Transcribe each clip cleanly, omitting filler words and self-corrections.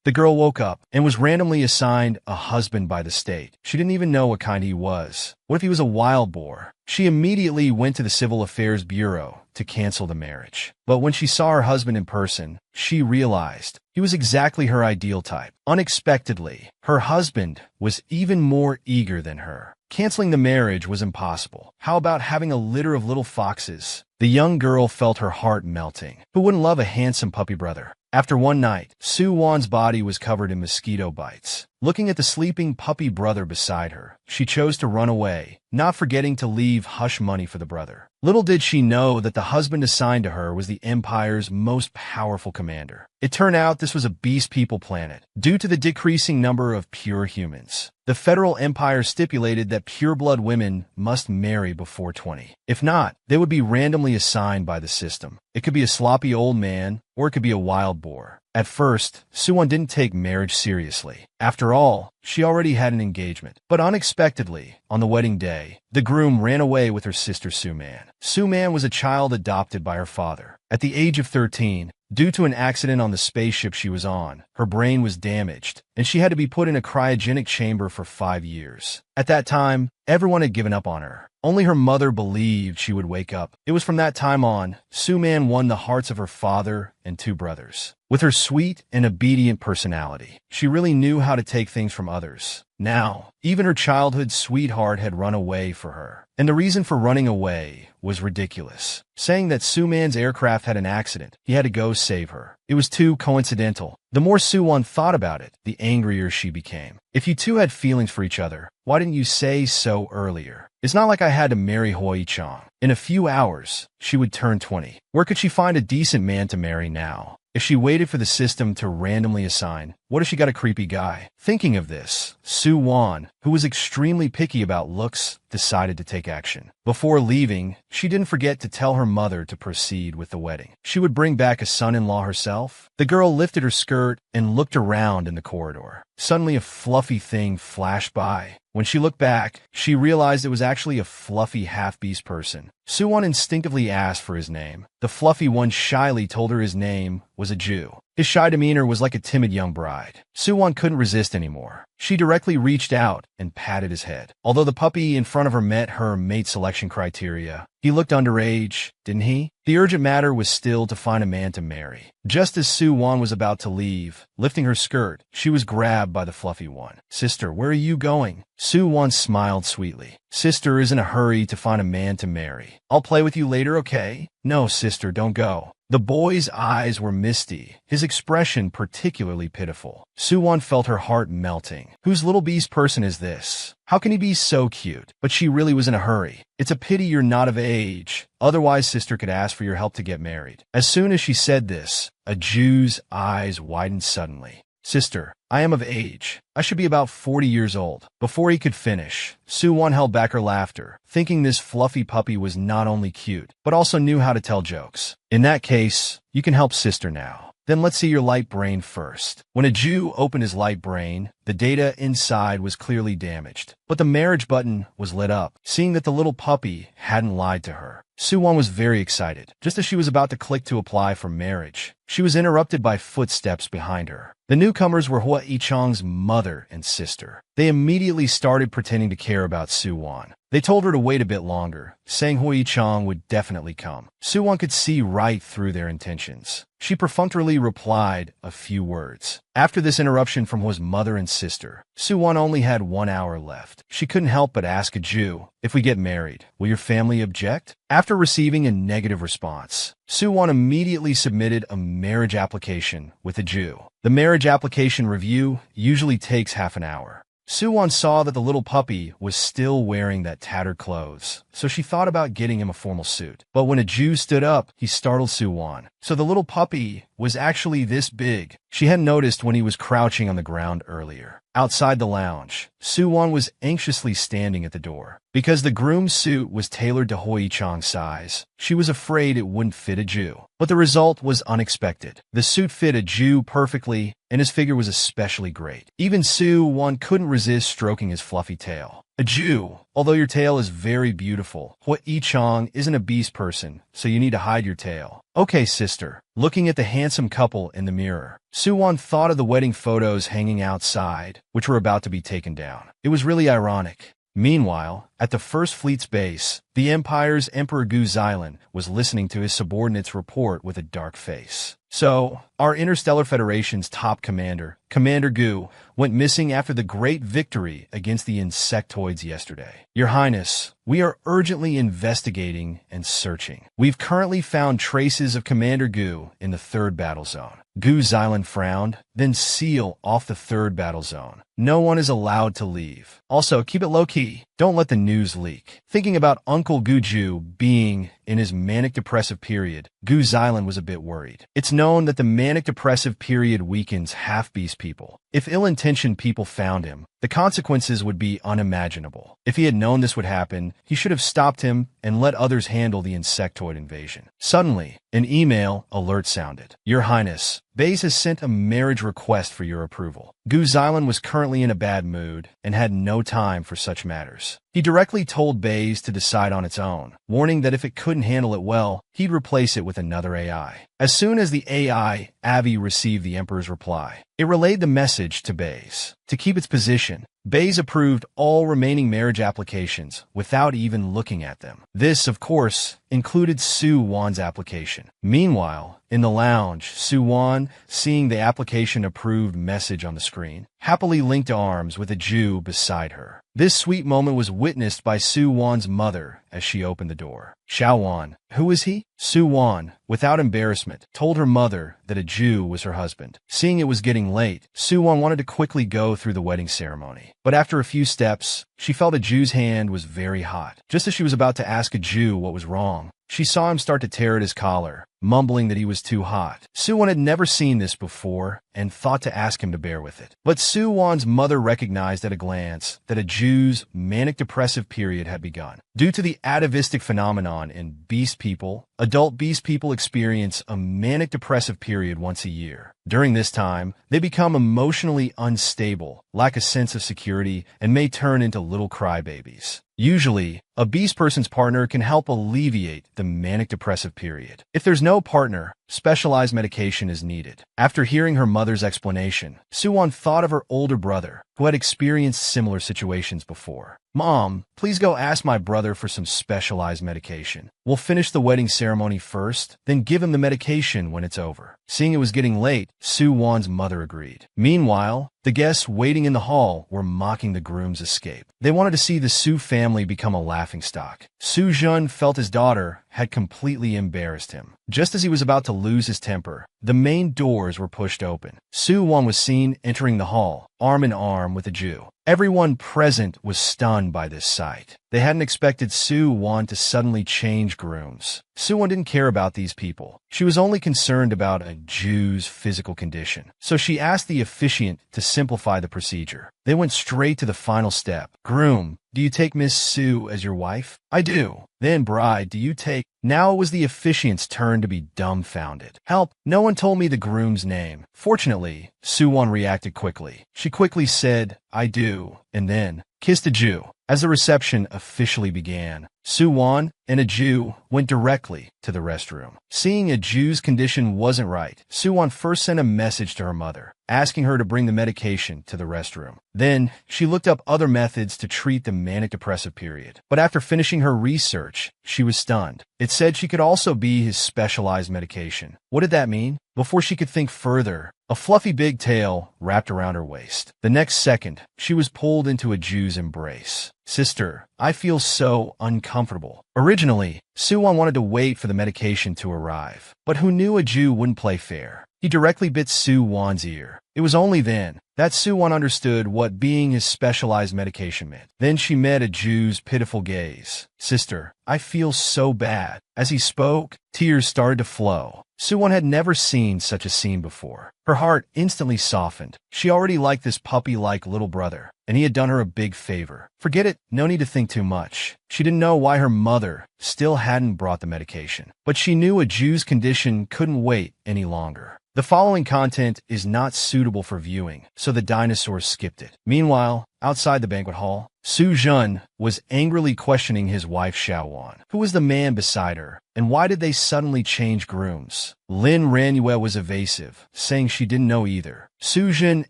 The girl woke up and was randomly assigned a husband by the state. She didn't even know what kind he was. What if he was a wild boar? She immediately went to the Civil Affairs Bureau to cancel the marriage. But when she saw her husband in person, she realized he was exactly her ideal type. Unexpectedly, her husband was even more eager than her. Canceling the marriage was impossible. How about having a litter of little foxes? The young girl felt her heart melting. Who wouldn't love a handsome puppy brother? After one night, Soo-won's body was covered in mosquito bites. Looking at the sleeping puppy brother beside her, she chose to run away, not forgetting to leave hush money for the brother. Little did she know that the husband assigned to her was the Empire's most powerful commander. It turned out this was a beast people planet. Due to the decreasing number of pure humans, the Federal Empire stipulated that pure-blood women must marry before 20. If not, they would be randomly assigned by the system. It could be a sloppy old man, or it could be a wild boar. At first, Soo-won didn't take marriage seriously. After all, she already had an engagement. But unexpectedly, on the wedding day, the groom ran away with her sister Soo-man. Soo-man was a child adopted by her father. At the age of 13, due to an accident on the spaceship she was on, her brain was damaged, and she had to be put in a cryogenic chamber for 5 years. At that time, everyone had given up on her. Only her mother believed she would wake up. It was from that time on, Soo-man won the hearts of her father and 2 brothers. With her sweet and obedient personality, she really knew how to take things from others. Now, even her childhood sweetheart had run away for her. And the reason for running away was ridiculous. Saying that Soo-man's aircraft had an accident, he had to go save her. It was too coincidental. The more Soo-won thought about it, the angrier she became. If you two had feelings for each other, why didn't you say so earlier? It's not like I had to marry Hoi-chang. In a few hours, she would turn 20. Where could she find a decent man to marry now? If she waited for the system to randomly assign, what if she got a creepy guy? Thinking of this, Soo-won, who was extremely picky about looks, decided to take action. Before leaving, she didn't forget to tell her mother to proceed with the wedding. She would bring back a son-in-law herself. The girl lifted her skirt and looked around in the corridor. Suddenly a fluffy thing flashed by. When she looked back, she realized it was actually a fluffy half-beast person. Soo-won instinctively asked for his name. The fluffy one shyly told her his name was a Jew. His shy demeanor was like a timid young bride. Soo-won couldn't resist anymore. She directly reached out and patted his head. Although the puppy in front of her met her mate selection criteria, he looked underage, didn't he? The urgent matter was still to find a man to marry. Just as Soo-won was about to leave, lifting her skirt, she was grabbed by the fluffy one. "Sister, where are you going?" Soo-won smiled sweetly. "Sister is in a hurry to find a man to marry. I'll play with you later, okay?" "No, sister, don't go." The boy's eyes were misty, his expression particularly pitiful. Soo-won felt her heart melting. Whose little beast person is this? How can he be so cute? But she really was in a hurry. "It's a pity you're not of age. Otherwise, sister could ask for your help to get married." As soon as she said this, a Jew's eyes widened suddenly. "Sister, I am of age. I should be about 40 years old." Before he could finish, Soo-won held back her laughter, thinking this fluffy puppy was not only cute, but also knew how to tell jokes. "In that case, you can help sister now. Then let's see your light brain first." When a Jew opened his light brain, the data inside was clearly damaged. But the marriage button was lit up. Seeing that the little puppy hadn't lied to her, Soo-won was very excited. Just as she was about to click to apply for marriage, she was interrupted by footsteps behind her. The newcomers were Hoi-chang's mother and sister. They immediately started pretending to care about Soo-won. They told her to wait a bit longer, saying Hoi-chang would definitely come. Soo-won could see right through their intentions. She perfunctorily replied a few words. After this interruption from his mother and sister, Soo-won only had 1 hour left. She couldn't help but ask a Jew, "If we get married, will your family object?" After receiving a negative response, Soo-won immediately submitted a marriage application with a Jew. The marriage application review usually takes half an hour. Soo-won saw that the little puppy was still wearing that tattered clothes, so she thought about getting him a formal suit. But when a Jew stood up, he startled Soo-won. So the little puppy was actually this big. She hadn't noticed when he was crouching on the ground earlier. Outside the lounge, Soo-won was anxiously standing at the door. Because the groom's suit was tailored to Hoi-chang's size, she was afraid it wouldn't fit a Jew. But the result was unexpected. The suit fit a Jew perfectly, and his figure was especially great. Even Soo-won couldn't resist stroking his fluffy tail. A Jew. Although your tail is very beautiful, what Chong isn't a beast person, so you need to hide your tail. Okay, sister. Looking at the handsome couple in the mirror, Suwon thought of the wedding photos hanging outside, which were about to be taken down. It was really ironic. Meanwhile, at the First Fleet's base, the Empire's Emperor Gu Xilin was listening to his subordinate's report with a dark face. So, our Interstellar Federation's top commander, Commander Gu, went missing after the great victory against the insectoids yesterday. Your Highness, we are urgently investigating and searching. We've currently found traces of Commander Gu in the third battle zone. Gu Xilin frowned, then seal off the third battle zone. No one is allowed to leave. Also, keep it low-key. Don't let the news leak. Thinking about Uncle Guju being in his manic-depressive period, Gu Xilin was a bit worried. It's known that the manic-depressive period weakens half-beast people. If ill-intentioned people found him, the consequences would be unimaginable. If he had known this would happen, he should have stopped him and let others handle the insectoid invasion. Suddenly, an email alert sounded. Your Highness, Baze has sent a marriage request for your approval. Gu Xilin was currently in a bad mood and had no time for such matters. He directly told Baze to decide on its own, warning that if it couldn't handle it well, he'd replace it with another AI. As soon as the AI, Avi, received the Emperor's reply, it relayed the message to Baze. To keep its position, Baze approved all remaining marriage applications without even looking at them. This, of course, included Su Wan's application. Meanwhile, in the lounge, Su Wan, seeing the application approved message on the screen, happily linked arms with a Jew beside her. This sweet moment was witnessed by Su Wan's mother as she opened the door. Xiao Wan, who is he? Su Wan, without embarrassment, told her mother that a Jew was her husband. Seeing it was getting late, Su Wan wanted to quickly go through the wedding ceremony. But after a few steps, she felt a Jew's hand was very hot. Just as she was about to ask a Jew what was wrong, she saw him start to tear at his collar, mumbling that he was too hot. Su Wan had never seen this before and thought to ask him to bear with it. But Su Wan's mother recognized at a glance that a Jew's manic-depressive period had begun. Due to the atavistic phenomenon in beast people, adult beast people experience a manic-depressive period once a year. During this time, they become emotionally unstable, lack a sense of security, and may turn into little crybabies. Usually, a beast person's partner can help alleviate the manic-depressive period. If there's no partner, specialized medication is needed. After hearing her mother's explanation, Suwon thought of her older brother, who had experienced similar situations before. Mom, please go ask my brother for some specialized medication. We'll finish the wedding ceremony first, then give him the medication when it's over. Seeing it was getting late, Su Wan's mother agreed. Meanwhile, the guests waiting in the hall were mocking the groom's escape. They wanted to see the Su family become a laughingstock. Su Jun felt his daughter had completely embarrassed him. Just as he was about to lose his temper, the main doors were pushed open. Su Wan was seen entering the hall, arm in arm with a Jew. Everyone present was stunned by this sight. They hadn't expected Su Wan to suddenly change grooms. Su Wan didn't care about these people. She was only concerned about a Jew's physical condition. So she asked the officiant to simplify the procedure. They went straight to the final step. Groom, do you take Miss Su as your wife? I do. Then, bride, do you take... Now it was the officiant's turn to be dumbfounded. Help, no one told me the groom's name. Fortunately, Su Wan reacted quickly. She quickly said, I do, and then kissed a Jew. As the reception officially began, Su Wan and a Jew went directly to the restroom. Seeing a Jew's condition wasn't right, Su Wan first sent a message to her mother, asking her to bring the medication to the restroom. Then, she looked up other methods to treat the manic-depressive period. But after finishing her research, she was stunned. It said she could also be his specialized medication. What did that mean? Before she could think further, a fluffy big tail wrapped around her waist. The next second, she was pulled into a Jew's embrace. Sister, I feel so uncomfortable. Originally, Su Wan wanted to wait for the medication to arrive. But who knew a Jew wouldn't play fair? He directly bit Su Wan's ear. It was only then that Su Wan understood what being his specialized medication meant. Then she met a Jew's pitiful gaze. Sister, I feel so bad. As he spoke, tears started to flow. Su Wan had never seen such a scene before. Her heart instantly softened. She already liked this puppy-like little brother, and he had done her a big favor. Forget it, no need to think too much. She didn't know why her mother still hadn't brought the medication, but she knew a Jew's condition couldn't wait any longer. The following content is not suitable for viewing, so the dinosaurs skipped it. Meanwhile, outside the banquet hall, Su Jun was angrily questioning his wife Xiaowan. Who was the man beside her, and why did they suddenly change grooms? Lin Ranue was evasive, saying she didn't know either. Su Jun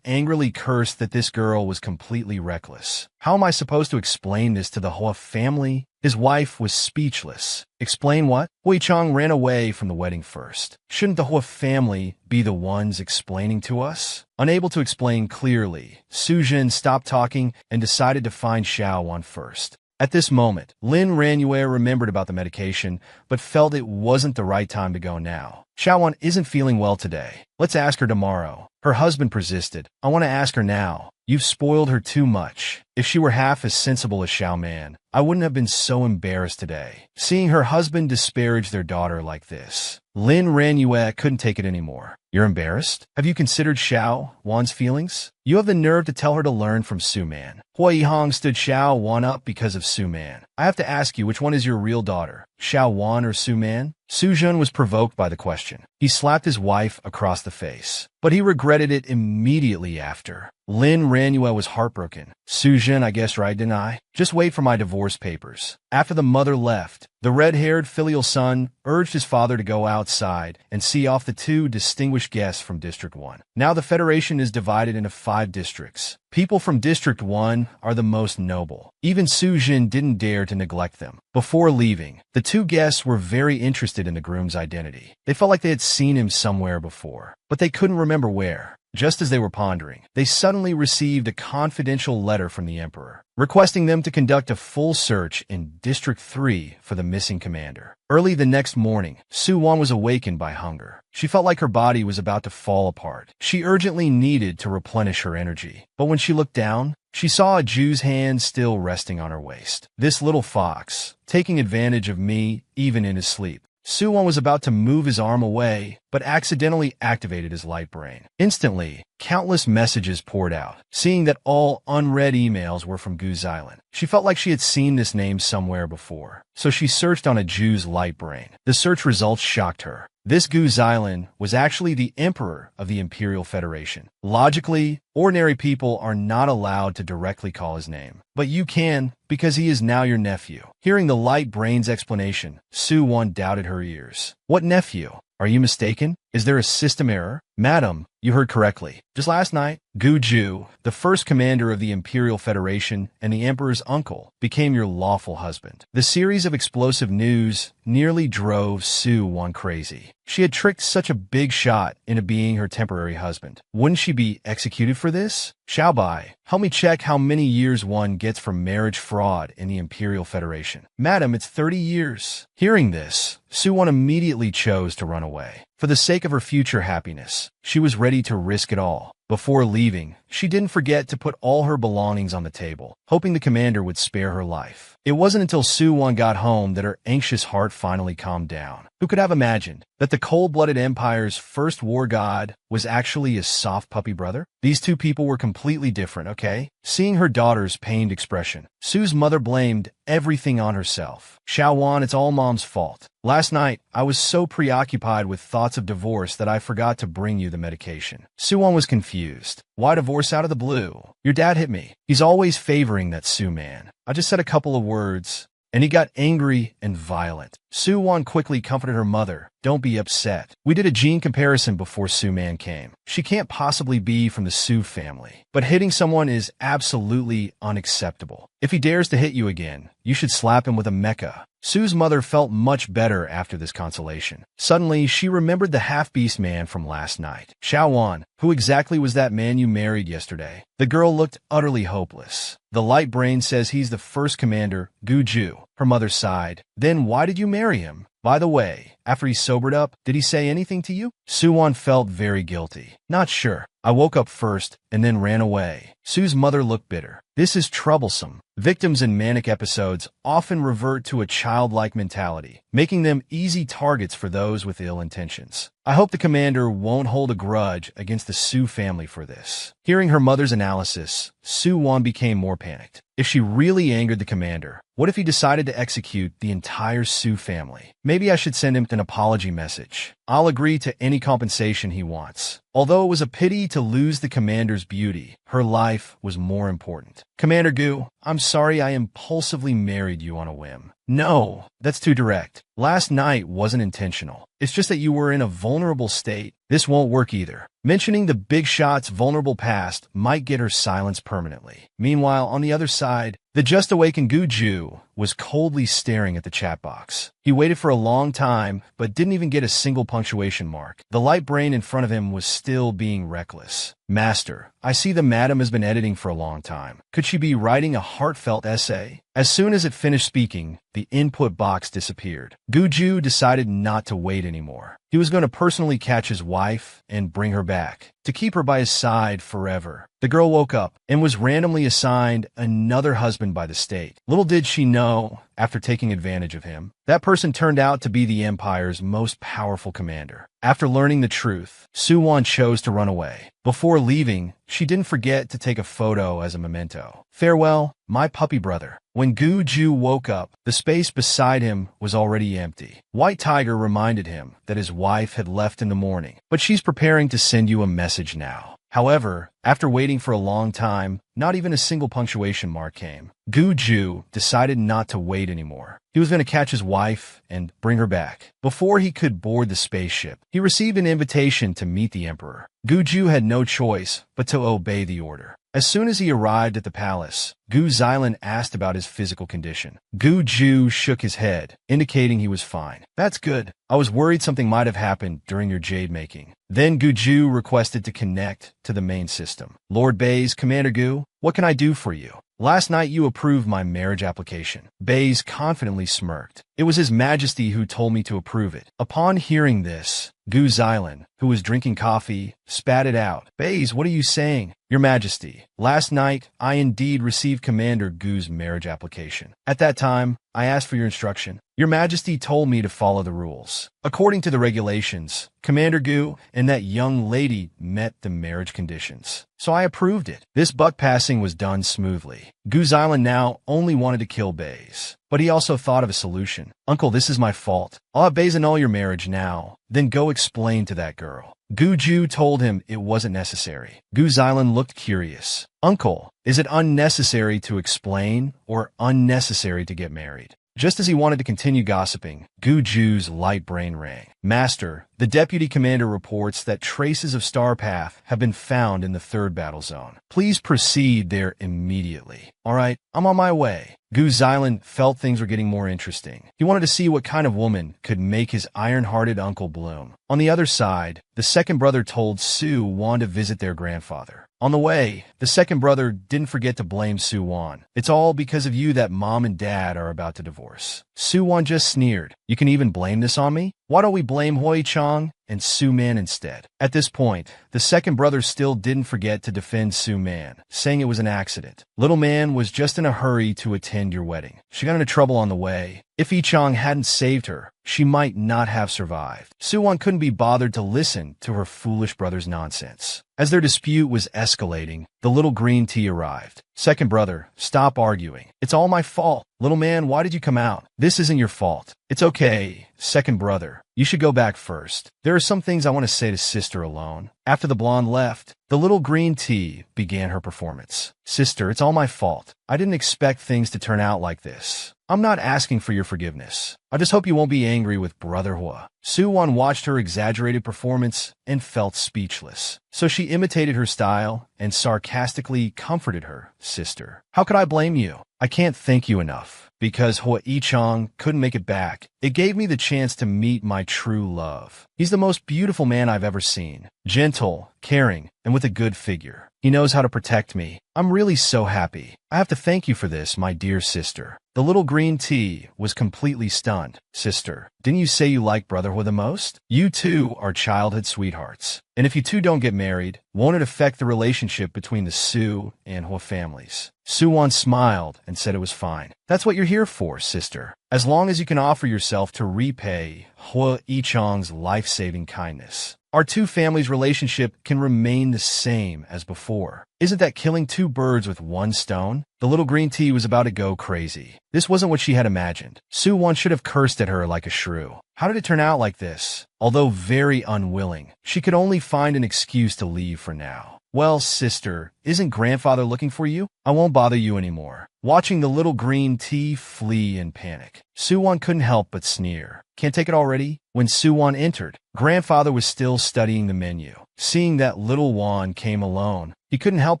angrily cursed that this girl was completely reckless. How am I supposed to explain this to the Hua family? His wife was speechless. Explain what? Hui Chang ran away from the wedding first. Shouldn't the Hua family be the ones explaining to us? Unable to explain clearly, Su Jin stopped talking and decided to find Xiaowan first. At this moment, Lin Ranue remembered about the medication, but felt it wasn't the right time to go now. Xiaowan isn't feeling well today. Let's ask her tomorrow. Her husband persisted. I want to ask her now. You've spoiled her too much. If she were half as sensible as Xiaoman, I wouldn't have been so embarrassed today. Seeing her husband disparage their daughter like this, Lin Ranue couldn't take it anymore. You're embarrassed? Have you considered Xiao Wan's feelings? You have the nerve to tell her to learn from Su Man. Hua Yihong stood Xiao Wan up because of Su Man. I have to ask you, which one is your real daughter, Xiao Wan or Su Man? Su Jun was provoked by the question. He slapped his wife across the face, but he regretted it immediately after. Lin Ranue was heartbroken. Su Jun, I guess right, didn't I? Just wait for my divorce papers. After the mother left, the red-haired filial son urged his father to go outside and see off the two distinguished guests from District 1. Now the Federation is divided into 5 districts. People from District 1 are the most noble. Even Su Jin didn't dare to neglect them. Before leaving, the 2 guests were very interested in the groom's identity. They felt like they had seen him somewhere before, but they couldn't remember where. Just as they were pondering, they suddenly received a confidential letter from the Emperor, requesting them to conduct a full search in District 3 for the missing commander. Early the next morning, Su Wan was awakened by hunger. She felt like her body was about to fall apart. She urgently needed to replenish her energy. But when she looked down, she saw a Jew's hand still resting on her waist. This little fox, taking advantage of me even in his sleep. Su Wan was about to move his arm away, but accidentally activated his light brain. Instantly, countless messages poured out, seeing that all unread emails were from Gu Xilan. She felt like she had seen this name somewhere before, so she searched on a Jew's light brain. The search results shocked her. This Gu Xilan was actually the Emperor of the Imperial Federation. Logically, ordinary people are not allowed to directly call his name, but you can, because he is now your nephew. Hearing the light brain's explanation, Su Wan doubted her ears. What nephew? Are you mistaken? Is there a system error? Madam, you heard correctly. Just last night, Gu Ju, the first commander of the Imperial Federation and the Emperor's uncle, became your lawful husband. The series of explosive news nearly drove Su Wan crazy. She had tricked such a big shot into being her temporary husband. Wouldn't she be executed for this? Xiaobai, help me check how many years one gets for marriage fraud in the Imperial Federation. Madam, it's 30 years. Hearing this, Su Wan immediately chose to run away. For the sake of her future happiness, she was ready to risk it all. Before leaving, she didn't forget to put all her belongings on the table, hoping the commander would spare her life. It wasn't until Su Wan got home that her anxious heart finally calmed down. Who could have imagined that the cold-blooded empire's first war god was actually his soft puppy brother? These two people were completely different, okay? Seeing her daughter's pained expression, Su's mother blamed everything on herself. Xiaowan, it's all mom's fault. Last night, I was so preoccupied with thoughts of divorce that I forgot to bring you the medication. Su Wan was confused. Why divorce out of the blue? Your dad hit me. He's always favoring that Su man. I just said a couple of words, and he got angry and violent. Su Wan quickly comforted her mother. Don't be upset. We did a gene comparison before Su Man came. She can't possibly be from the Su family. But hitting someone is absolutely unacceptable. If he dares to hit you again, you should slap him with a mecha. Su's mother felt much better after this consolation. Suddenly, she remembered the half-beast man from last night. Xiaowan, who exactly was that man you married yesterday? The girl looked utterly hopeless. The light brain says he's the first commander, Gu Ju. Her mother sighed. Then why did you marry him? By the way, after he sobered up, did he say anything to you? Su Wan felt very guilty. Not sure. I woke up first and then ran away. Su's mother looked bitter. This is troublesome. Victims in manic episodes often revert to a childlike mentality, making them easy targets for those with ill intentions. I hope the commander won't hold a grudge against the Su family for this. Hearing her mother's analysis, Su Wan became more panicked. If she really angered the commander, what if he decided to execute the entire Su family? Maybe I should send him an apology message. I'll agree to any compensation he wants. Although it was a pity to lose the commander's beauty, her life was more important. Commander Gu, I'm sorry I impulsively married you on a whim. No, that's too direct. Last night wasn't intentional. It's just that you were in a vulnerable state. This won't work either. Mentioning the big shot's vulnerable past might get her silenced permanently. Meanwhile, on the other side, the just-awakened Gu Ju was coldly staring at the chat box. He waited for a long time, but didn't even get a single punctuation mark. The light brain in front of him was still being reckless. Master, I see the madam has been editing for a long time. Could she be writing a heartfelt essay? As soon as it finished speaking, the input box disappeared. Gu Ju decided not to wait anymore. He was going to personally catch his wife and bring her back, to keep her by his side forever. The girl woke up and was randomly assigned another husband by the state. Little did she know, after taking advantage of him, that person turned out to be the Empire's most powerful commander. After learning the truth, Su-won chose to run away. Before leaving, she didn't forget to take a photo as a memento. Farewell, my puppy brother. When Gu Ju woke up, the space beside him was already empty. White Tiger reminded him that his wife had left in the morning, but she's preparing to send you a message now. However, after waiting for a long time, not even a single punctuation mark came. Gu Ju decided not to wait anymore. He was going to catch his wife and bring her back. Before he could board the spaceship, he received an invitation to meet the Emperor. Gu Ju had no choice but to obey the order. As soon as he arrived at the palace, Gu Xilan asked about his physical condition. Gu Ju shook his head, indicating he was fine. That's good. I was worried something might have happened during your jade making. Then Gu Ju requested to connect to the main system. Lord Baze, Commander Gu, what can I do for you? Last night you approved my marriage application. Baze confidently smirked. It was His Majesty who told me to approve it. Upon hearing this, Gu Xilan, who was drinking coffee, spat it out. Baze, what are you saying? Your Majesty, last night I indeed received Commander Gu's marriage application. At that time, I asked for your instruction. Your Majesty told me to follow the rules. According to the regulations, Commander Gu and that young lady met the marriage conditions. So I approved it. This buck passing was done smoothly. Gu Xilan now only wanted to kill Baze. But he also thought of a solution. Uncle, this is my fault. I'll have Baze annul your marriage now. Then go explain to that girl. Gu Ju told him it wasn't necessary. Gu Xilan looked curious. Uncle, is it unnecessary to explain or unnecessary to get married? Just as he wanted to continue gossiping, Gu Ju's light brain rang. Master, the Deputy Commander reports that traces of Star Path have been found in the 3rd battle zone. Please proceed there immediately. All right, I'm on my way. Gu Xilan felt things were getting more interesting. He wanted to see what kind of woman could make his iron-hearted uncle bloom. On the other side, the second brother told Su-won to visit their grandfather. On the way, the second brother didn't forget to blame Su-won. It's all because of you that mom and dad are about to divorce. Su-won just sneered. You can even blame this on me? Why don't we blame Hoi-chang and Su-man instead? At this point, the second brother still didn't forget to defend Su-man, saying it was an accident. Little man was just in a hurry to attend your wedding. She got into trouble on the way. If Yi-chang hadn't saved her, she might not have survived. Su-won couldn't be bothered to listen to her foolish brother's nonsense. As their dispute was escalating, the little green tea arrived. Second brother, stop arguing. It's all my fault. Little man, why did you come out? This isn't your fault. It's okay. Second brother, you should go back first. There are some things I want to say to sister alone. After the blonde left, the little green tea began her performance. Sister, it's all my fault. I didn't expect things to turn out like this. I'm not asking for your forgiveness. I just hope you won't be angry with Brother Hua. Su-won watched her exaggerated performance and felt speechless. So she imitated her style and sarcastically comforted her. Sister, how could I blame you? I can't thank you enough. Because Hua Yi-chang couldn't make it back, it gave me the chance to meet my true love. He's the most beautiful man I've ever seen. Gentle, caring, and with a good figure. He knows how to protect me. I'm really so happy. I have to thank you for this, my dear sister. The little green tea was completely stunned. Sister, didn't you say you like Brother Hua the most? You two are childhood sweethearts. And if you two don't get married, won't it affect the relationship between the Su and Hua families? Su-won smiled and said it was fine. That's what you're here for, sister. As long as you can offer yourself to repay Hua Yi-chang's life-saving kindness. our two families' relationship can remain the same as before. Isn't that killing two birds with one stone? The little green tea was about to go crazy. This wasn't what she had imagined. Soo-won should have cursed at her like a shrew. How did it turn out like this? Although very unwilling, she could only find an excuse to leave for now. Well, sister, isn't grandfather looking for you? I won't bother you anymore. Watching the little green tea flee in panic, Soo-won couldn't help but sneer. Can't take it already? When Soo-won entered, grandfather was still studying the menu. Seeing that little Won came alone, he couldn't help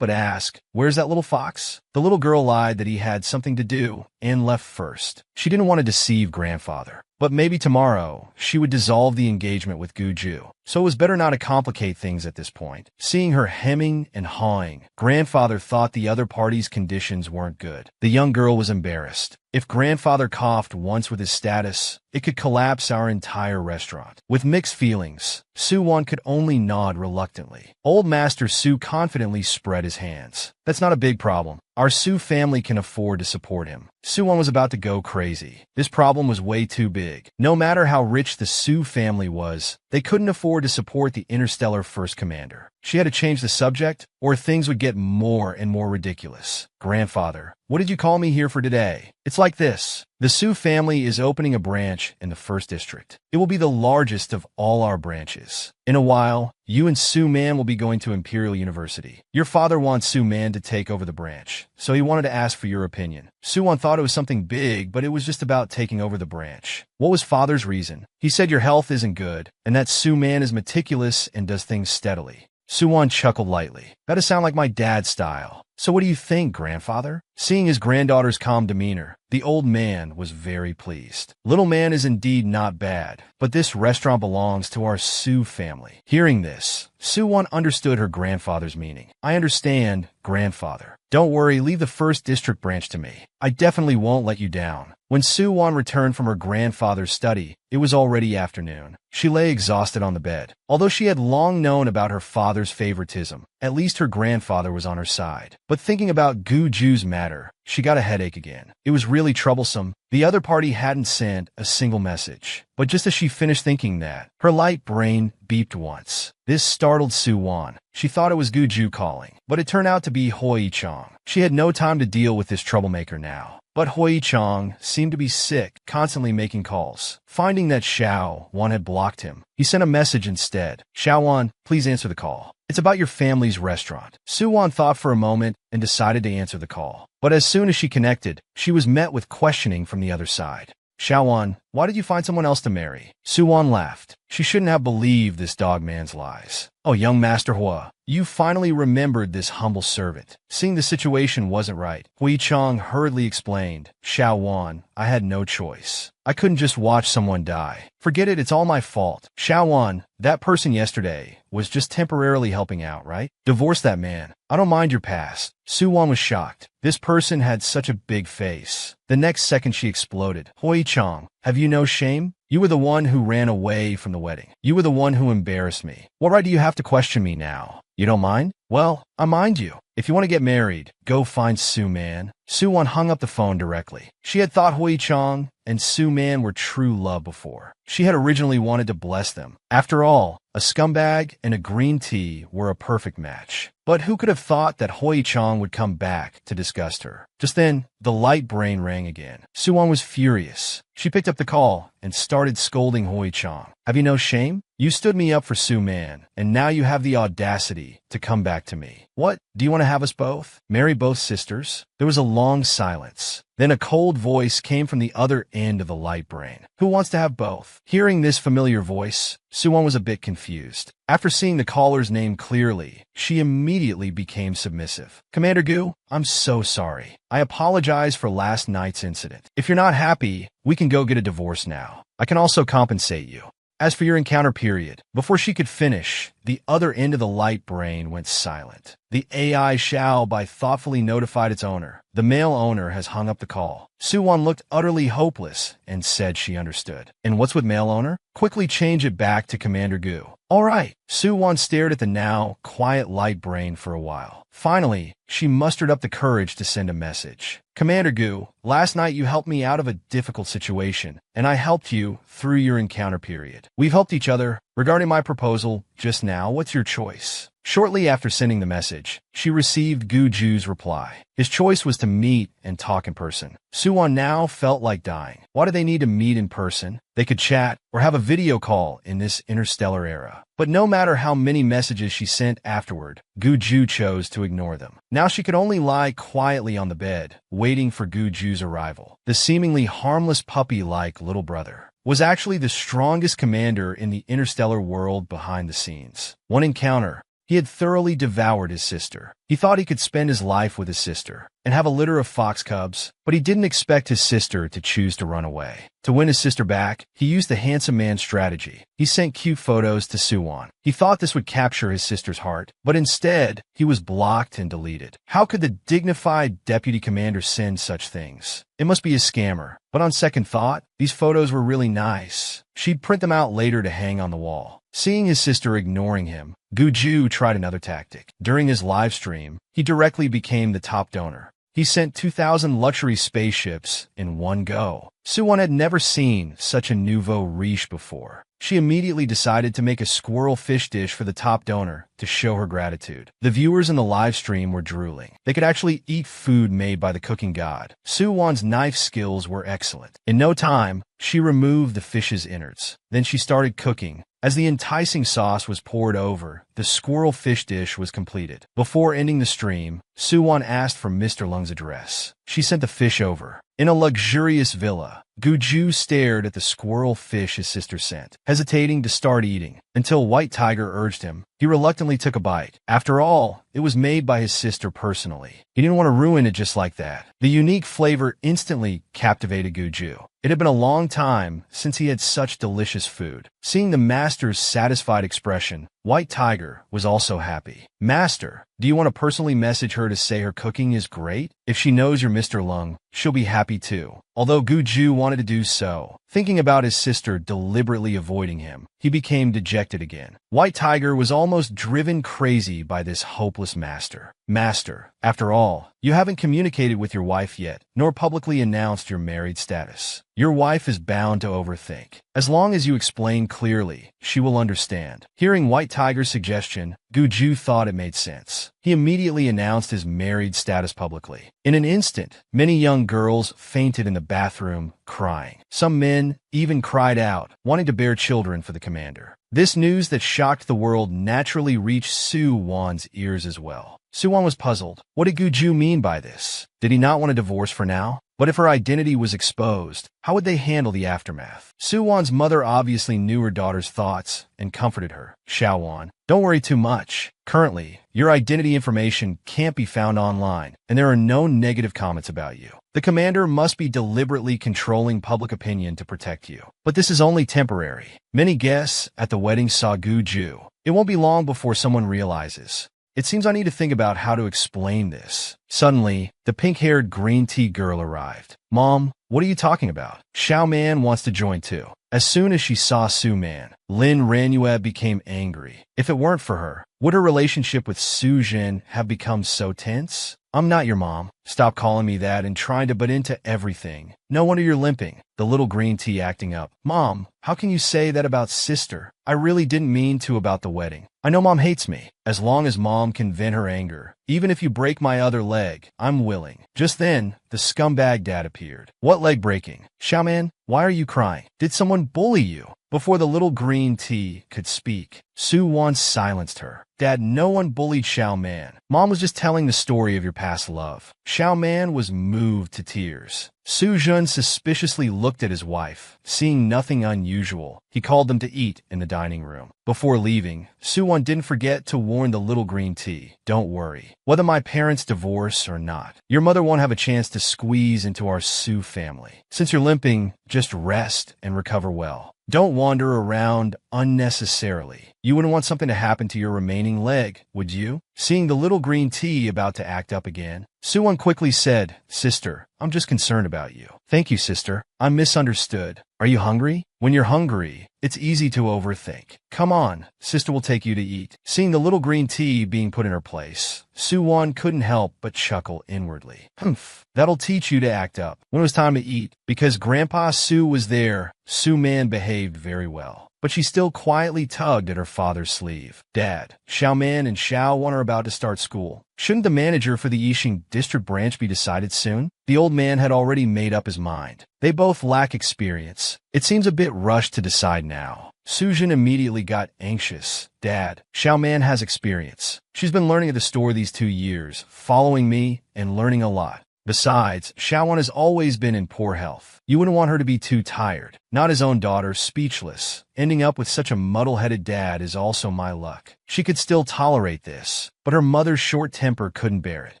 but ask, "Where's that little fox?" The little girl lied that he had something to do and left first. She didn't want to deceive grandfather. But maybe tomorrow, she would dissolve the engagement with Guju. So it was better not to complicate things at this point. Seeing her hemming and hawing, grandfather thought the other party's conditions weren't good. The young girl was embarrassed. If grandfather coughed once with his status, it could collapse our entire restaurant. With mixed feelings, Soo-won could only nod reluctantly. Old Master Soo confidently spread his hands. That's not a big problem. Our Soo family can afford to support him. Soo-won was about to go crazy. This problem was way too big. No matter how rich the Soo family was, they couldn't afford to support the interstellar first commander. She had to change the subject, or things would get more and more ridiculous. Grandfather, what did you call me here for today? It's like this. The Soo family is opening a branch in the 1st District. It will be the largest of all our branches. In a while, you and Soo-man will be going to Imperial University. Your father wants Soo-man to take over the branch, so he wanted to ask for your opinion. Soo-won thought it was something big, but it was just about taking over the branch. What was father's reason? He said your health isn't good, and that Soo-man is meticulous and does things steadily. Soo-won chuckled lightly. That does sound like my dad's style. So what do you think, grandfather? Seeing his granddaughter's calm demeanor, the old man was very pleased. Little man is indeed not bad, but this restaurant belongs to our Soo family. Hearing this, Soo-won understood her grandfather's meaning. I understand, grandfather. Don't worry, leave the 1st District branch to me. I definitely won't let you down. When Soo-won returned from her grandfather's study, it was already afternoon. She lay exhausted on the bed. Although she had long known about her father's favoritism, at least her grandfather was on her side. But thinking about Guju's matter, she got a headache again. It was really troublesome. The other party hadn't sent a single message. But just as she finished thinking that, her light brain beeped once. This startled Soo-won. She thought it was Guju calling, but it turned out to be Hoi-chang. She had no time to deal with this troublemaker now. But Hoi-chang seemed to be sick, constantly making calls. Finding that Xiao-won had blocked him, he sent a message instead. Xiao-won, please answer the call. It's about your family's restaurant. Soo-won thought for a moment and decided to answer the call. But as soon as she connected, she was met with questioning from the other side. Xiao-won, why did you find someone else to marry? Soo-won laughed. She shouldn't have believed this dogman's lies. Oh, young Master Hua, you finally remembered this humble servant. Seeing the situation wasn't right, Hui-chang hurriedly explained. Xiao-won, I had no choice. I couldn't just watch someone die. Forget it, it's all my fault. Xiao-won, that person yesterday was just temporarily helping out, right? Divorce that man. I don't mind your past. Soo-won was shocked. This person had such a big face. The next second she exploded. Hoi-chang, have you no shame? You were the one who ran away from the wedding. You were the one who embarrassed me. What right do you have to question me now? You don't mind? Well, I mind you. If you want to get married, go find Soo-man. Soo-won hung up the phone directly. She had thought Hoi-chang and Soo-man were true love before. She had originally wanted to bless them. After all, a scumbag and a green tea were a perfect match. But who could have thought that Hoi-chang would come back to disgust her? Just then, the light brain rang again. Soo-won was furious. She picked up the call and started scolding Hoi-chang. Have you no shame? You stood me up for Soo-man, and now you have the audacity to come back to me. What? Do you want to have us both? Marry both sisters? There was a long silence. Then a cold voice came from the other end of the light brain. Who wants to have both? Hearing this familiar voice, Soo-won was a bit confused. After seeing the caller's name clearly, she immediately became submissive. Commander Gu, I'm so sorry. I apologize for last night's incident. If you're not happy, we can go get a divorce now. I can also compensate you. As for your encounter period, before she could finish, the other end of the light brain went silent. The AI Xiao by thoughtfully notified its owner. The male owner has hung up the call. Soo-won looked utterly hopeless and said she understood. And what's with male owner? Quickly change it back to Commander Gu. All right. Soo-won stared at the now quiet light brain for a while. Finally, she mustered up the courage to send a message. Commander Gu, last night you helped me out of a difficult situation, and I helped you through your encounter period. We've helped each other Regarding my proposal just now, what's your choice? Shortly after sending the message, she received Guju's reply. His choice was to meet and talk in person. Suwon now felt like dying. Why do they need to meet in person? They could chat or have a video call in this interstellar era. But no matter how many messages she sent afterward, Guju chose to ignore them. Now she could only lie quietly on the bed, waiting for Guju's arrival. The seemingly harmless puppy-like little brother was actually the strongest commander in the interstellar world behind the scenes. One encounter, he had thoroughly devoured his sister. He thought he could spend his life with his sister and have a litter of fox cubs, but he didn't expect his sister to choose to run away. To win his sister back, he used the handsome man strategy. He sent cute photos to Suwon. He thought this would capture his sister's heart, but instead, he was blocked and deleted. How could the dignified deputy commander send such things? It must be a scammer. But on second thought, these photos were really nice. She'd print them out later to hang on the wall. Seeing his sister ignoring him, Guju tried another tactic. During his live stream, he directly became the top donor. He sent 2,000 luxury spaceships in one go. Suwon had never seen such a nouveau riche before. She immediately decided to make a squirrel fish dish for the top donor to show her gratitude. The viewers in the live stream were drooling. They could actually eat food made by the cooking god. Suwon's knife skills were excellent. In no time, she removed the fish's innards. Then she started cooking. As the enticing sauce was poured over, the squirrel fish dish was completed. Before ending the stream, Suwon asked for Mr. Lung's address. She sent the fish over. In a luxurious villa, Guju stared at the squirrel fish his sister sent, hesitating to start eating, until White Tiger urged him. He reluctantly took a bite. After all, it was made by his sister personally. He didn't want to ruin it just like that. The unique flavor instantly captivated Guju. It had been a long time since he had such delicious food. Seeing the master's satisfied expression, White Tiger was also happy. Master, do you want to personally message her to say her cooking is great? If she knows you're Mr. Lung, she'll be happy too. Although Guju wanted to do so, thinking about his sister deliberately avoiding him, he became dejected again. White Tiger was almost driven crazy by this hopeless master. Master, after all, you haven't communicated with your wife yet, nor publicly announced your married status. Your wife is bound to overthink. As long as you explain clearly, she will understand. Hearing White Tiger's suggestion, Guju thought it made sense. He immediately announced his married status publicly. In an instant, many young girls fainted in the bathroom, crying. Some men even cried out, wanting to bear children for the commander. This news that shocked the world naturally reached Suwon's ears as well. Suwon was puzzled. What did Guju mean by this? Did he not want a divorce for now? But if her identity was exposed, how would they handle the aftermath? Suwon's mother obviously knew her daughter's thoughts and comforted her. Xiaowon, don't worry too much. Currently, your identity information can't be found online, and there are no negative comments about you. The commander must be deliberately controlling public opinion to protect you. But this is only temporary. Many guests at the wedding saw Guju. It won't be long before someone realizes. It seems I need to think about how to explain this. Suddenly, the pink-haired green tea girl arrived. Mom, what are you talking about? Xiao Man wants to join too. As soon as she saw Su Man, Lin Ranue became angry. If it weren't for her, would her relationship with Su Jin have become so tense? I'm not your mom. Stop calling me that and trying to butt into everything. No wonder you're limping. The little green tea acting up. Mom, how can you say that about sister? I really didn't mean to about the wedding. I know Mom hates me. As long as Mom can vent her anger, even if you break my other leg, I'm willing. Just then, the scumbag dad appeared. What leg breaking? Xiaoman, why are you crying? Did someone bully you? Before the little green tea could speak, Suwon silenced her. Dad, no one bullied Xiao Man. Mom was just telling the story of your past love. Xiao Man was moved to tears. Su Jun suspiciously looked at his wife. Seeing nothing unusual, he called them to eat in the dining room. Before leaving, Suwon didn't forget to warn the little green tea. Don't worry. Whether my parents divorce or not, your mother won't have a chance to squeeze into our Su family. Since you're limping, just rest and recover well. Don't wander around unnecessarily. You wouldn't want something to happen to your remaining leg, would you? Seeing the little green tea about to act up again, Suwon quickly said, Sister, I'm just concerned about you. Thank you, sister. I'm misunderstood. Are you hungry? When you're hungry, it's easy to overthink. Come on, sister will take you to eat. Seeing the little green tea being put in her place, Suwon couldn't help but chuckle inwardly. Humph, that'll teach you to act up. When it was time to eat, because Grandpa Su was there, Su Man behaved very well. but she still quietly tugged at her father's sleeve. Dad, Xiao Man and Xiao Wan are about to start school. Shouldn't the manager for the Yixing district branch be decided soon? The old man had already made up his mind. They both lack experience. It seems a bit rushed to decide now. Sujin immediately got anxious. Dad, Xiao Man has experience. She's been learning at the store these 2 years, following me and learning a lot. Besides, Xiaowan has always been in poor health. You wouldn't want her to be too tired. Not his own daughter, speechless. Ending up with such a muddle-headed dad is also my luck. She could still tolerate this, but her mother's short temper couldn't bear it.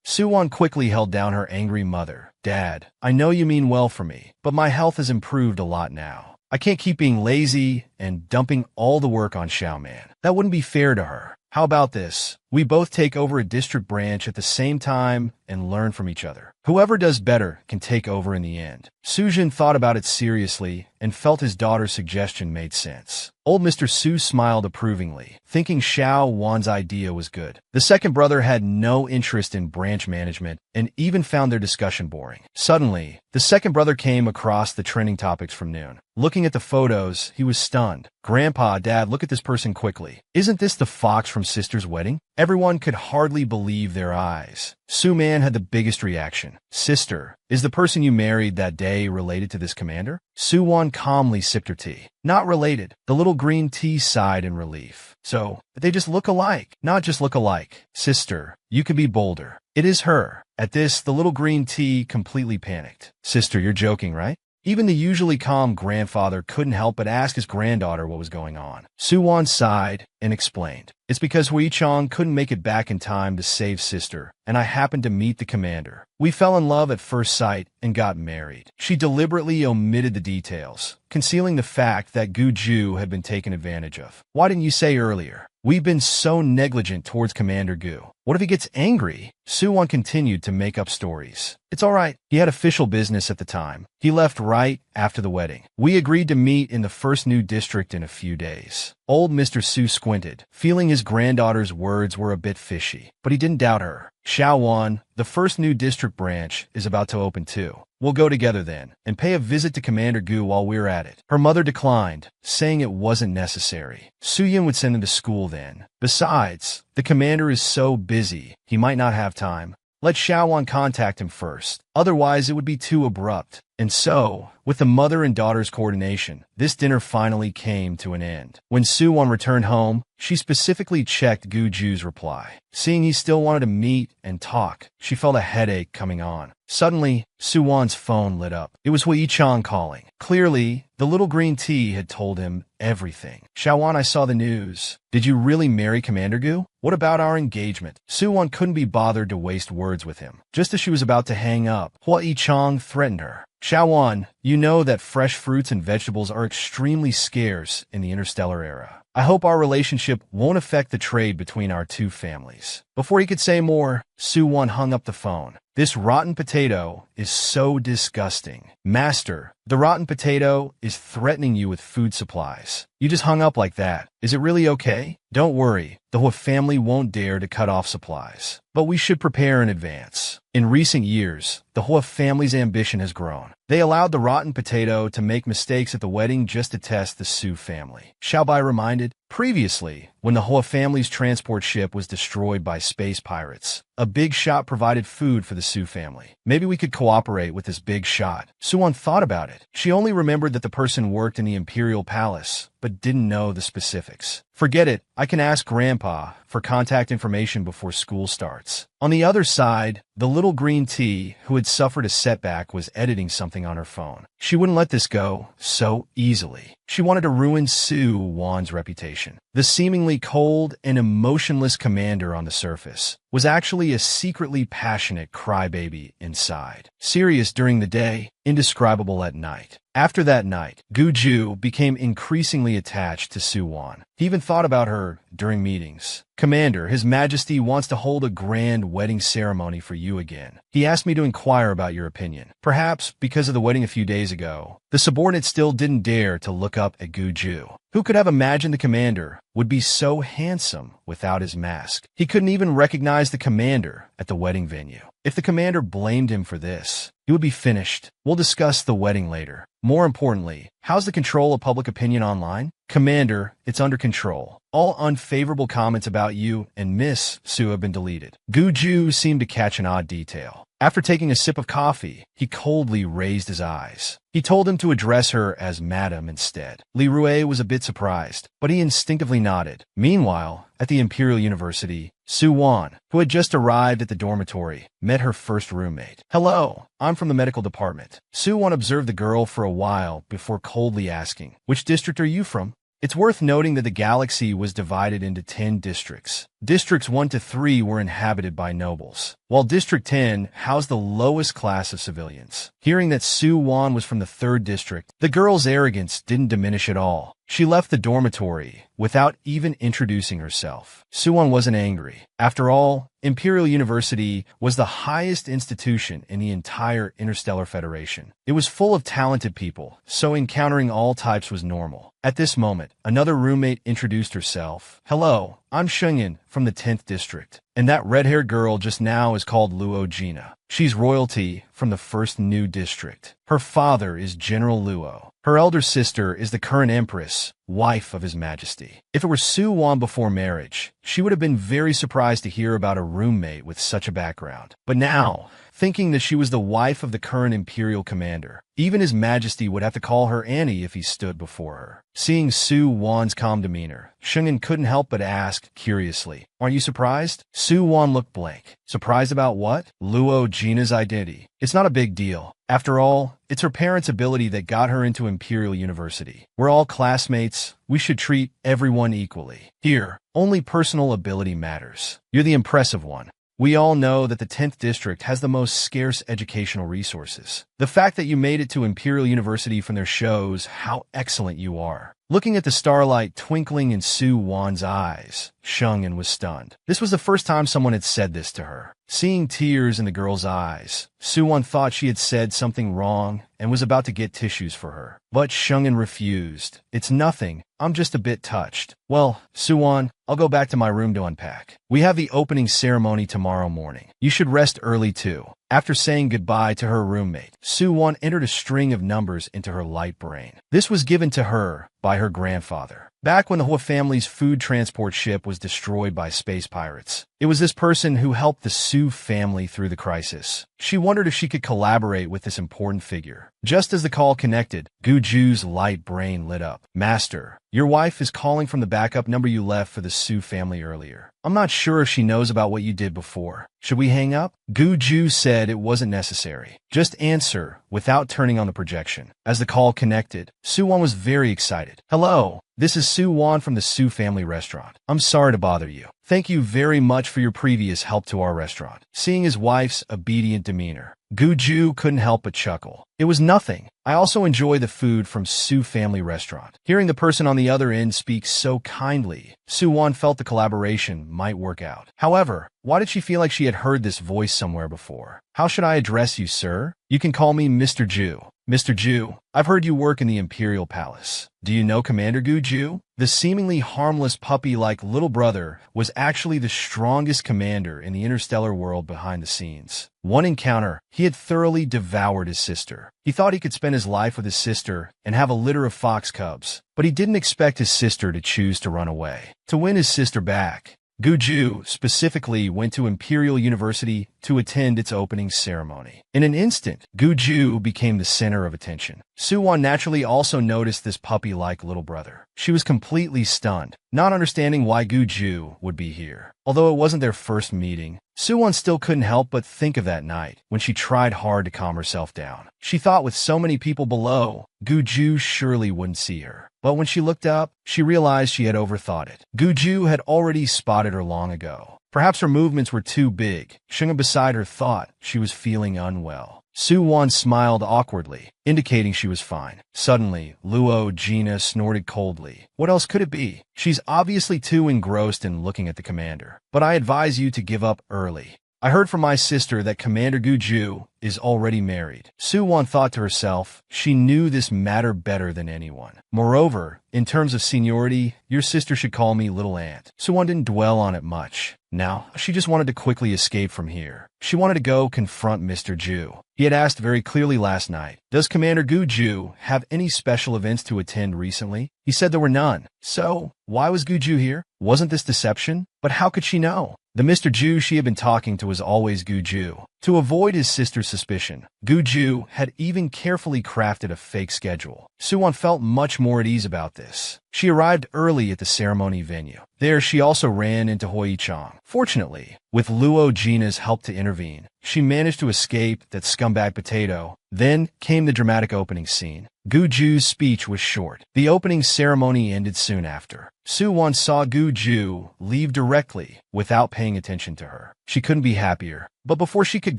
Suwon quickly held down her angry mother. Dad, I know you mean well for me, but my health has improved a lot now. I can't keep being lazy and dumping all the work on Xiao Man. That wouldn't be fair to her. How about this? We both take over a district branch at the same time and learn from each other. Whoever does better can take over in the end. Sujin thought about it seriously and felt his daughter's suggestion made sense. Old Mr. Su smiled approvingly, thinking Xiao Wan's idea was good. The second brother had no interest in branch management and even found their discussion boring. Suddenly, the second brother came across the trending topics from noon. Looking at the photos, he was stunned. Grandpa, Dad, look at this person quickly. Isn't this the fox from Sister's wedding? Everyone could hardly believe their eyes. Su Man had the biggest reaction. Sister, is the person you married that day related to this commander? Su Wan calmly sipped her tea. Not related. The little green tea sighed in relief. So, they just look alike. Not just look alike. Sister, you could be bolder. It is her. At this, the little green tea completely panicked. Sister, you're joking, right? Even the usually calm grandfather couldn't help but ask his granddaughter what was going on. Suwon sighed and explained. It's because Hui Chong couldn't make it back in time to save Sister, and I happened to meet the commander. We fell in love at first sight and got married. She deliberately omitted the details, concealing the fact that Gu Ju had been taken advantage of. Why didn't you say earlier? We've been so negligent towards Commander Gu. What if he gets angry? Suwon continued to make up stories. It's all right. He had official business at the time. He left right after the wedding. We agreed to meet in the first new district in a few days. Old Mr. Su squinted, feeling his granddaughter's words were a bit fishy, but he didn't doubt her. Xiaowan, the first new district branch, is about to open too. We'll go together then, and pay a visit to Commander Gu while we're at it. Her mother declined, saying it wasn't necessary. Suyin would send him to school then. Besides, the commander is so busy, he might not have time. Let Xiaowan contact him first. Otherwise, it would be too abrupt. And so, with the mother and daughter's coordination, this dinner finally came to an end. When Suwon returned home, she specifically checked Gu Ju's reply. Seeing he still wanted to meet and talk, she felt a headache coming on. Suddenly, Suwon's phone lit up. It was Hui Chong calling. Clearly, the little green tea had told him everything. Xiaowan, I saw the news. Did you really marry Commander Gu? What about our engagement? Suwon couldn't be bothered to waste words with him. Just as she was about to hang up, Hui Chong threatened her. Xiaowan, you know that fresh fruits and vegetables are extremely scarce in the interstellar era. I hope our relationship won't affect the trade between our two families. Before he could say more, Suwon hung up the phone. This rotten potato is so disgusting. Master, the rotten potato is threatening you with food supplies. You just hung up like that. Is it really okay? Don't worry, the Hua family won't dare to cut off supplies. But we should prepare in advance. In recent years, the Hua family's ambition has grown. They allowed the rotten potato to make mistakes at the wedding just to test the Su family. Xiaobai reminded, previously, when the Hua family's transport ship was destroyed by space pirates, a big shot provided food for the Su family. Maybe we could cooperate with this big shot. Suwon thought about it. She only remembered that the person worked in the Imperial Palace, but didn't know the specifics. Forget it. I can ask Grandpa for contact information before school starts. On the other side, the little green tea, who had suffered a setback, was editing something on her phone. She wouldn't let this go so easily. She wanted to ruin Su Wan's reputation. The seemingly cold and emotionless commander on the surface was actually a secretly passionate crybaby inside. Serious during the day, indescribable at night. After that night, Gu Ju became increasingly attached to Su Wan. He even thought about her during meetings. Commander, His Majesty wants to hold a grand wedding ceremony for you again. He asked me to inquire about your opinion. Perhaps because of the wedding a few days ago, the subordinate still didn't dare to look up at Guju. Who could have imagined the commander would be so handsome without his mask? He couldn't even recognize the commander at the wedding venue. If the commander blamed him for this, he would be finished. We'll discuss the wedding later. More importantly, how's the control of public opinion online? Commander, it's under control. All unfavorable comments about you and Miss Su have been deleted. Guju seemed to catch an odd detail. After taking a sip of coffee, he coldly raised his eyes. He told him to address her as Madam instead. Li Rue was a bit surprised, but he instinctively nodded. Meanwhile, at the Imperial University, Su Wan, who had just arrived at the dormitory, met her first roommate. "Hello, I'm from the medical department." Su Wan observed the girl for a while before coldly asking, "Which district are you from?" It's worth noting that the galaxy was divided into 10 districts. Districts 1 to 3 were inhabited by nobles, while District 10 housed the lowest class of civilians. Hearing that Su Wan was from the 3rd district, the girl's arrogance didn't diminish at all. She left the dormitory without even introducing herself. Su Wan wasn't angry. After all, Imperial University was the highest institution in the entire Interstellar Federation. It was full of talented people, so encountering all types was normal. At this moment, another roommate introduced herself. "Hello, I'm Shengyan from the 10th district, and that red-haired girl just now is called Luo Gina. She's royalty from the 1st new district. Her father is General Luo. Her elder sister is the current empress, wife of His Majesty." If it were Su Wan before marriage, she would have been very surprised to hear about a roommate with such a background. But now, thinking that she was the wife of the current Imperial commander, even His Majesty would have to call her Annie if he stood before her. Seeing Su Wan's calm demeanor, Shengyan couldn't help but ask, curiously, "Aren't you surprised?" Su Wan looked blank. Surprised about what? Luo Gina's identity. It's not a big deal. After all, it's her parents' ability that got her into Imperial University. We're all classmates. We should treat everyone equally. Here, only personal ability matters. You're the impressive one. We all know that the 10th district has the most scarce educational resources. The fact that you made it to Imperial University from there shows how excellent you are. Looking at the starlight twinkling in Su Wan's eyes, Shengyan was stunned. This was the first time someone had said this to her. Seeing tears in the girl's eyes, Su Wan thought she had said something wrong and was about to get tissues for her. But Shengyan refused. "It's nothing. I'm just a bit touched." "Well, Su Wan, I'll go back to my room to unpack. We have the opening ceremony tomorrow morning. You should rest early too." After saying goodbye to her roommate, Su Wan entered a string of numbers into her light brain. This was given to her by her grandfather. Back when the Hua family's food transport ship was destroyed by space pirates, it was this person who helped the Su family through the crisis. She wondered if she could collaborate with this important figure. Just as the call connected, Guju's light brain lit up. "Master, your wife is calling from the backup number you left for the Su family earlier. I'm not sure if she knows about what you did before. Should we hang up?" Guju said it wasn't necessary. Just answer without turning on the projection. As the call connected, Su Wan was very excited. "Hello, this is Su Wan from the Su family restaurant. I'm sorry to bother you. Thank you very much for your previous help to our restaurant." Seeing his wife's obedient demeanor, Guju couldn't help but chuckle. "It was nothing. I also enjoy the food from Su family restaurant." Hearing the person on the other end speak so kindly, Su Wan felt the collaboration might work out. However, why did she feel like she had heard this voice somewhere before? "How should I address you, sir?" "You can call me Mr. Ju." "Mr. Ju, I've heard you work in the Imperial Palace. Do you know Commander Guju?" The seemingly harmless puppy-like little brother was actually the strongest commander in the interstellar world behind the scenes. One encounter, he had thoroughly devoured his sister. He thought he could spend his life with his sister and have a litter of fox cubs, but he didn't expect his sister to choose to run away. To win his sister back, Guju specifically went to Imperial University to attend its opening ceremony. In an instant, Guju became the center of attention. Su Wan naturally also noticed this puppy-like little brother. She was completely stunned, not understanding why Guju would be here. Although it wasn't their first meeting, Su Wan still couldn't help but think of that night when she tried hard to calm herself down. She thought with so many people below, Guju surely wouldn't see her. But when she looked up, she realized she had overthought it. Guju had already spotted her long ago. Perhaps her movements were too big. Shengyan beside her thought she was feeling unwell. Su Wan smiled awkwardly, indicating she was fine. Suddenly, Luo Gina snorted coldly. What else could it be? She's obviously too engrossed in looking at the commander. But I advise you to give up early. I heard from my sister that Commander Guju is already married. Soo-won thought to herself, she knew this mattered better than anyone. Moreover, in terms of seniority, your sister should call me Little Aunt. Soo-won didn't dwell on it much. Now, she just wanted to quickly escape from here. She wanted to go confront Mr. Ju. He had asked very clearly last night, does Commander Gu-ju have any special events to attend recently? He said there were none. So, why was Gu-ju here? Wasn't this deception? But how could she know? The Mr. Ju she had been talking to was always Gu-ju. To avoid his sister's suspicion, Gu-ju had even carefully crafted a fake schedule. Soo-won felt much more at ease about this. She arrived early at the ceremony venue. There, she also ran into Hoi-chang. Fortunately, with Luo Jina's help to intervene, she managed to escape that scumbag potato. Then came the dramatic opening scene. Gu-ju's speech was short. The opening ceremony ended soon after. Soo-won saw Gu-ju leave directly without paying attention to her. She couldn't be happier. But before she could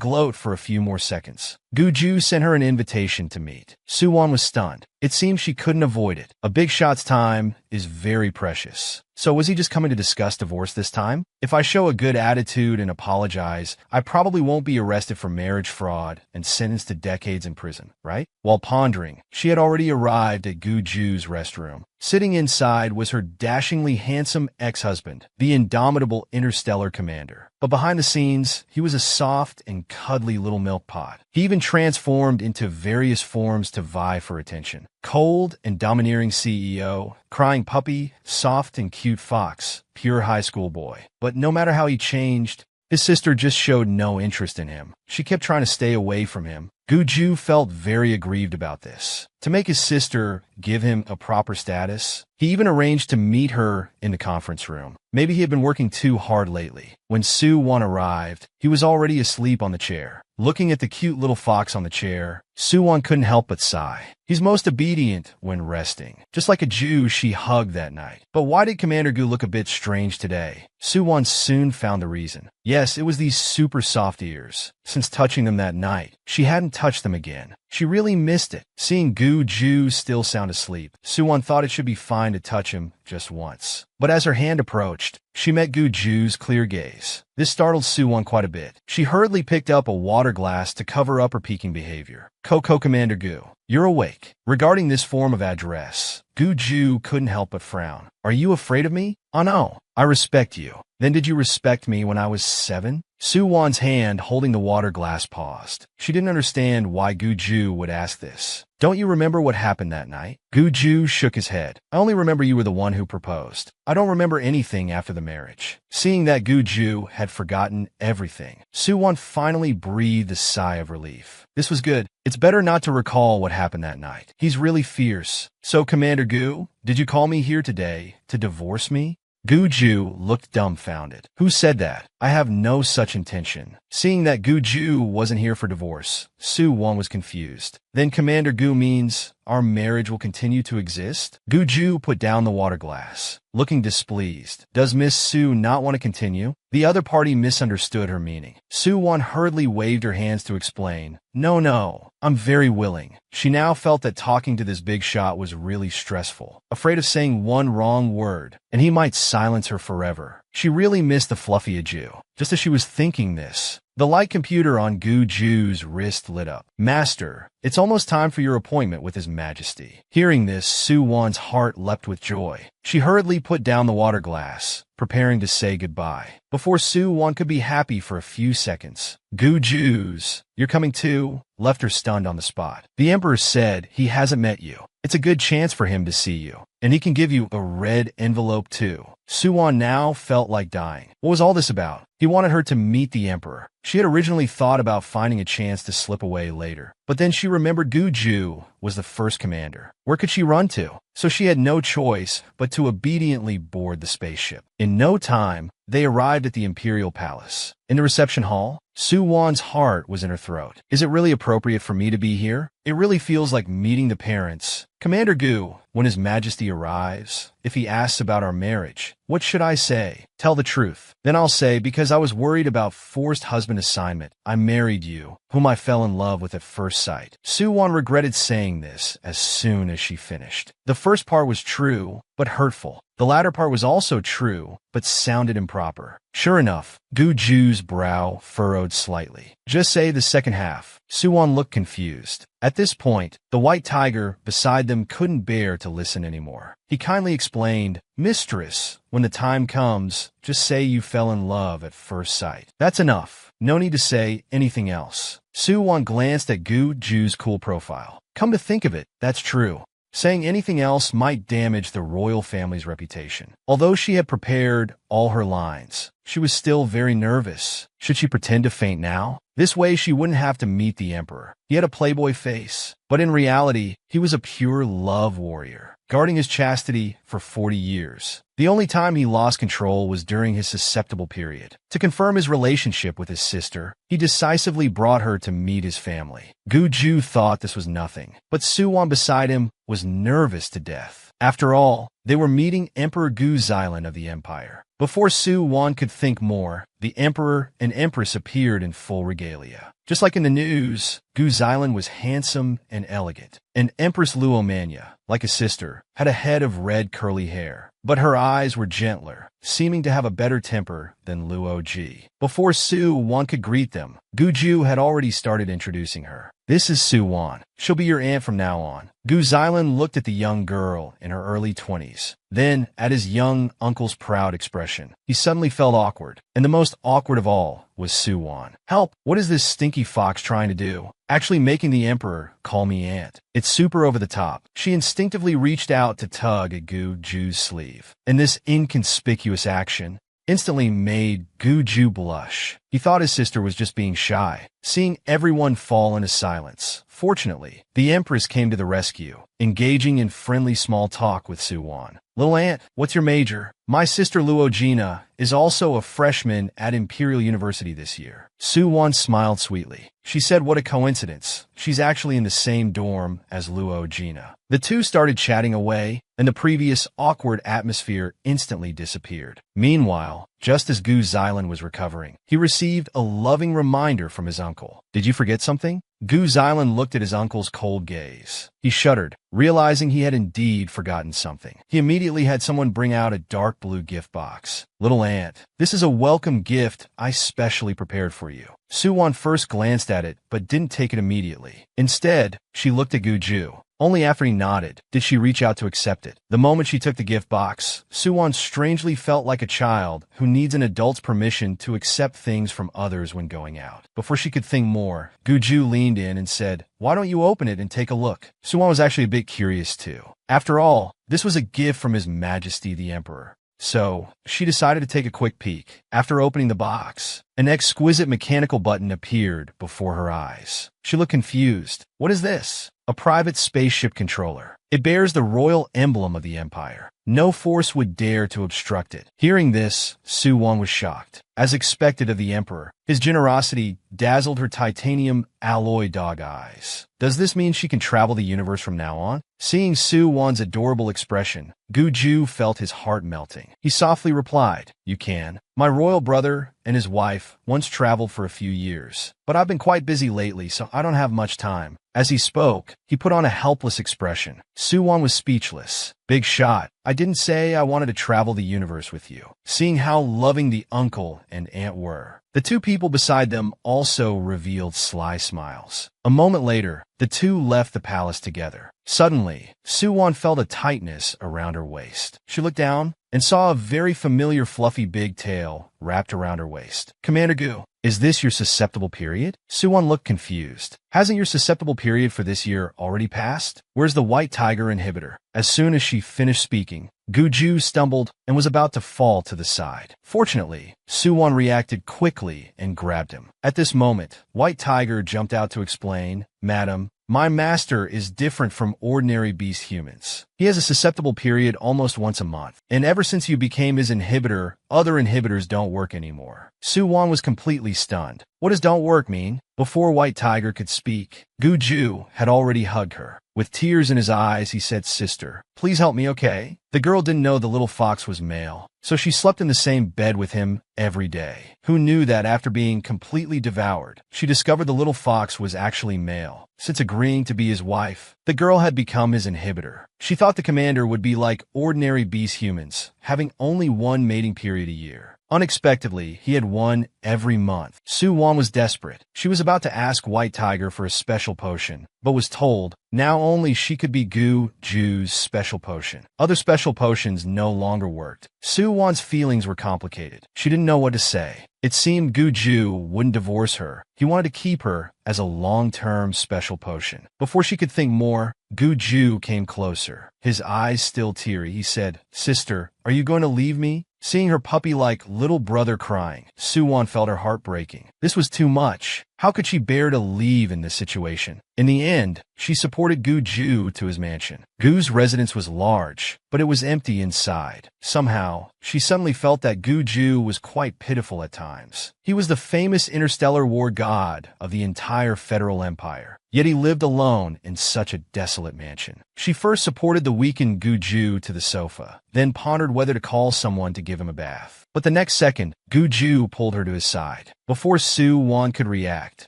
gloat for a few more seconds, Gu-ju sent her an invitation to meet. Soo-won was stunned. It seemed she couldn't avoid it. A big shot's time is very precious. So was he just coming to discuss divorce this time? If I show a good attitude and apologize, I probably won't be arrested for marriage fraud and sentenced to decades in prison, right? While pondering, she had already arrived at Gu-ju's restroom. Sitting inside was her dashingly handsome ex-husband, the indomitable interstellar commander. But behind the scenes, he was a soft and cuddly little milk pot. He even transformed into various forms to vie for attention. Cold and domineering CEO, crying puppy, soft and cute fox, pure high school boy. But no matter how he changed, his sister just showed no interest in him. She kept trying to stay away from him. Gu-ju felt very aggrieved about this. To make his sister give him a proper status, he even arranged to meet her in the conference room. Maybe he had been working too hard lately. When Soo-won arrived, he was already asleep on the chair. Looking at the cute little fox on the chair, Soo-won couldn't help but sigh. He's most obedient when resting, just like a Jew she hugged that night. But why did Commander Gu look a bit strange today? Soo-won soon found the reason. Yes, it was these super soft ears. Since touching them that night, she hadn't touched them again. She really missed it. Seeing Gu-ju still sound asleep, Soo-won thought it should be fine to touch him just once. But as her hand approached, she met Gu-ju's clear gaze. This startled Soo-won quite a bit. She hurriedly picked up a water glass to cover up her peeking behavior. Commander Gu, you're awake. Regarding this form of address, Gu-ju couldn't help but frown. Are you afraid of me? Oh no, I respect you. Then did you respect me when I was 7? Soo-won's hand holding the water glass paused. She didn't understand why Gu-ju would ask this. Don't you remember what happened that night? Gu-ju shook his head. I only remember you were the one who proposed. I don't remember anything after the marriage. Seeing that Gu-ju had forgotten everything, Soo-won finally breathed a sigh of relief. This was good. It's better not to recall what happened that night. He's really fierce. So, Commander Gu, did you call me here today to divorce me? Gu-ju looked dumbfounded. Who said that? I have no such intention. Seeing that Gu-ju wasn't here for divorce, Soo-won was confused. Then Commander Gu means our marriage will continue to exist? Gu-ju put down the water glass, looking displeased. Does Miss Soo not want to continue? The other party misunderstood her meaning. Soo-won hurriedly waved her hands to explain. No, I'm very willing. She now felt that talking to this big shot was really stressful, afraid of saying one wrong word, and he might silence her forever. She really missed the fluffy Jew. Just as she was thinking this, the light computer on Gu-ju's wrist lit up. Master, it's almost time for your appointment with His Majesty. Hearing this, Soo-won's heart leapt with joy. She hurriedly put down the water glass, preparing to say goodbye. Before Soo-won could be happy for a few seconds, Gu-ju's, "You're coming too?" left her stunned on the spot. The Emperor said he hasn't met you. It's a good chance for him to see you, and he can give you a red envelope too. Soo-won now felt like dying. What was all this about? He wanted her to meet the Emperor. She had originally thought about finding a chance to slip away later, but then she remembered Gu-ju was the first commander. Where could she run to? So she had no choice but to obediently board the spaceship. In no time, they arrived at the Imperial Palace. In the reception hall, Soo-won's heart was in her throat. Is it really appropriate for me to be here? It really feels like meeting the parents. Commander Gu, when His Majesty arrives, if he asks about our marriage, what should I say? Tell the truth. Then I'll say, because I was worried about forced husband assignment, I married you, whom I fell in love with at first sight. Soo-won regretted saying this as soon as she finished. The first part was true, but hurtful. The latter part was also true, but sounded improper. Sure enough, Gu Ju's brow furrowed slightly. Just say the second half. Suwon looked confused. At this point, the white tiger beside them couldn't bear to listen anymore. He kindly explained, "Mistress, when the time comes, just say you fell in love at first sight. That's enough. No need to say anything else." Suwon glanced at Gu Ju's cool profile. Come to think of it, that's true. Saying anything else might damage the royal family's reputation. Although she had prepared all her lines, she was still very nervous. Should she pretend to faint now? This way she wouldn't have to meet the emperor. He had a playboy face, but in reality, he was a pure love warrior, guarding his chastity for 40 years. The only time he lost control was during his susceptible period. To confirm his relationship with his sister, he decisively brought her to meet his family. Gu Ju thought this was nothing, but Suwon beside him was nervous to death. After all, they were meeting Emperor Gu Xylan of the Empire. Before Suwon could think more, the emperor and empress appeared in full regalia. Just like in the news, Gu Xylan was handsome and elegant, and Empress Luomania, like a sister, had a head of red curly hair. But her eyes were gentler, seeming to have a better temper than Luo Ji. Before Suwon could greet them, Gu Ju had already started introducing her. "This is Suwon. She'll be your aunt from now on." Gu Xylan looked at the young girl in her early 20s. Then, at his young uncle's proud expression, he suddenly felt awkward. And the most awkward of all was Suwon. "Help! What is this stinky fox trying to do? Actually making the emperor call me aunt. It's super over the top." She instinctively reached out to tug at Gu Ju's sleeve. And this inconspicuous action instantly made Gu Ju blush. He thought his sister was just being shy, seeing everyone fall into silence. Fortunately, the Empress came to the rescue, engaging in friendly small talk with Suwon. "Little aunt, what's your major?" "My sister Luogina is also a freshman at Imperial University this year." Suwon smiled sweetly. She said what a coincidence. She's actually in the same dorm as Luogina. The two started chatting away, and the previous awkward atmosphere instantly disappeared. Meanwhile, just as Gu Xylan was recovering, he received a loving reminder from his uncle. "Did you forget something?" Gu Xylan looked at his uncle's cold gaze. He shuddered, realizing he had indeed forgotten something. He immediately had someone bring out a dark blue gift box. "Little aunt, this is a welcome gift I specially prepared for you." Suwon first glanced at it, but didn't take it immediately. Instead, she looked at Gu Ju. Only after he nodded did she reach out to accept it. The moment she took the gift box, Suwon strangely felt like a child who needs an adult's permission to accept things from others when going out. Before she could think more, Gu Ju leaned in and said, "Why don't you open it and take a look?" Suwon was actually a bit curious too. After all, this was a gift from His Majesty the Emperor. So, she decided to take a quick peek. After opening the box, an exquisite mechanical button appeared before her eyes. She looked confused. "What is this?" "A private spaceship controller. It bears the royal emblem of the Empire. No force would dare to obstruct it." Hearing this, Suwon was shocked. As expected of the Emperor, his generosity dazzled her titanium alloy dog eyes. Does this mean she can travel the universe from now on? Seeing Suwon's adorable expression, Gu Ju felt his heart melting. He softly replied, "You can. My royal brother and his wife once traveled for a few years, but I've been quite busy lately, so I don't have much time." As he spoke, he put on a helpless expression. Suwon was speechless. "Big shot. I didn't say I wanted to travel the universe with you." Seeing how loving the uncle and aunt were, the two people beside them also revealed sly smiles. A moment later, the two left the palace together. Suddenly, Suwon felt a tightness around her waist. She looked down and saw a very familiar fluffy big tail wrapped around her waist. "Commander Gu, is this your susceptible period?" Suwon looked confused. "Hasn't your susceptible period for this year already passed? Where's the white tiger inhibitor?" As soon as she finished speaking, Gu Ju stumbled and was about to fall to the side. Fortunately, Suwon reacted quickly and grabbed him. At this moment, White Tiger jumped out to explain, "Madam, my master is different from ordinary beast humans. He has a susceptible period almost once a month, and ever since you became his inhibitor, other inhibitors don't work anymore." Suwon was completely stunned. What does "don't work" mean? Before White Tiger could speak, Gu Ju had already hugged her. With tears in his eyes, he said, "Sister, please help me, okay?" The girl didn't know the little fox was male, so she slept in the same bed with him every day. Who knew that after being completely devoured, she discovered the little fox was actually male? Since agreeing to be his wife, the girl had become his inhibitor. She thought the commander would be like ordinary beast humans, having only one mating period a year. Unexpectedly, he had one every month. Su-won was desperate. She was about to ask White Tiger for a special potion, but was told now only she could be Gu-ju's special potion. Other special potions no longer worked. Su-won's feelings were complicated. She didn't know what to say. It seemed Gu-ju wouldn't divorce her. He wanted to keep her as a long-term special potion. Before she could think more, Gu-ju came closer. His eyes still teary, he said, "Sister, are you going to leave me?" Seeing her puppy-like little brother crying, Su-won felt her heart breaking. This was too much. How could she bear to leave in this situation? In the end, she supported Gu-ju to his mansion. Gu's residence was large, but it was empty inside. Somehow, she suddenly felt that Gu-ju was quite pitiful at times. He was the famous interstellar war god of the entire Federal Empire. Yet he lived alone in such a desolate mansion. She first supported the weakened Gu-ju to the sofa, then pondered whether to call someone to give him a bath. But the next second, Gu-ju pulled her to his side. Before Su-won could react,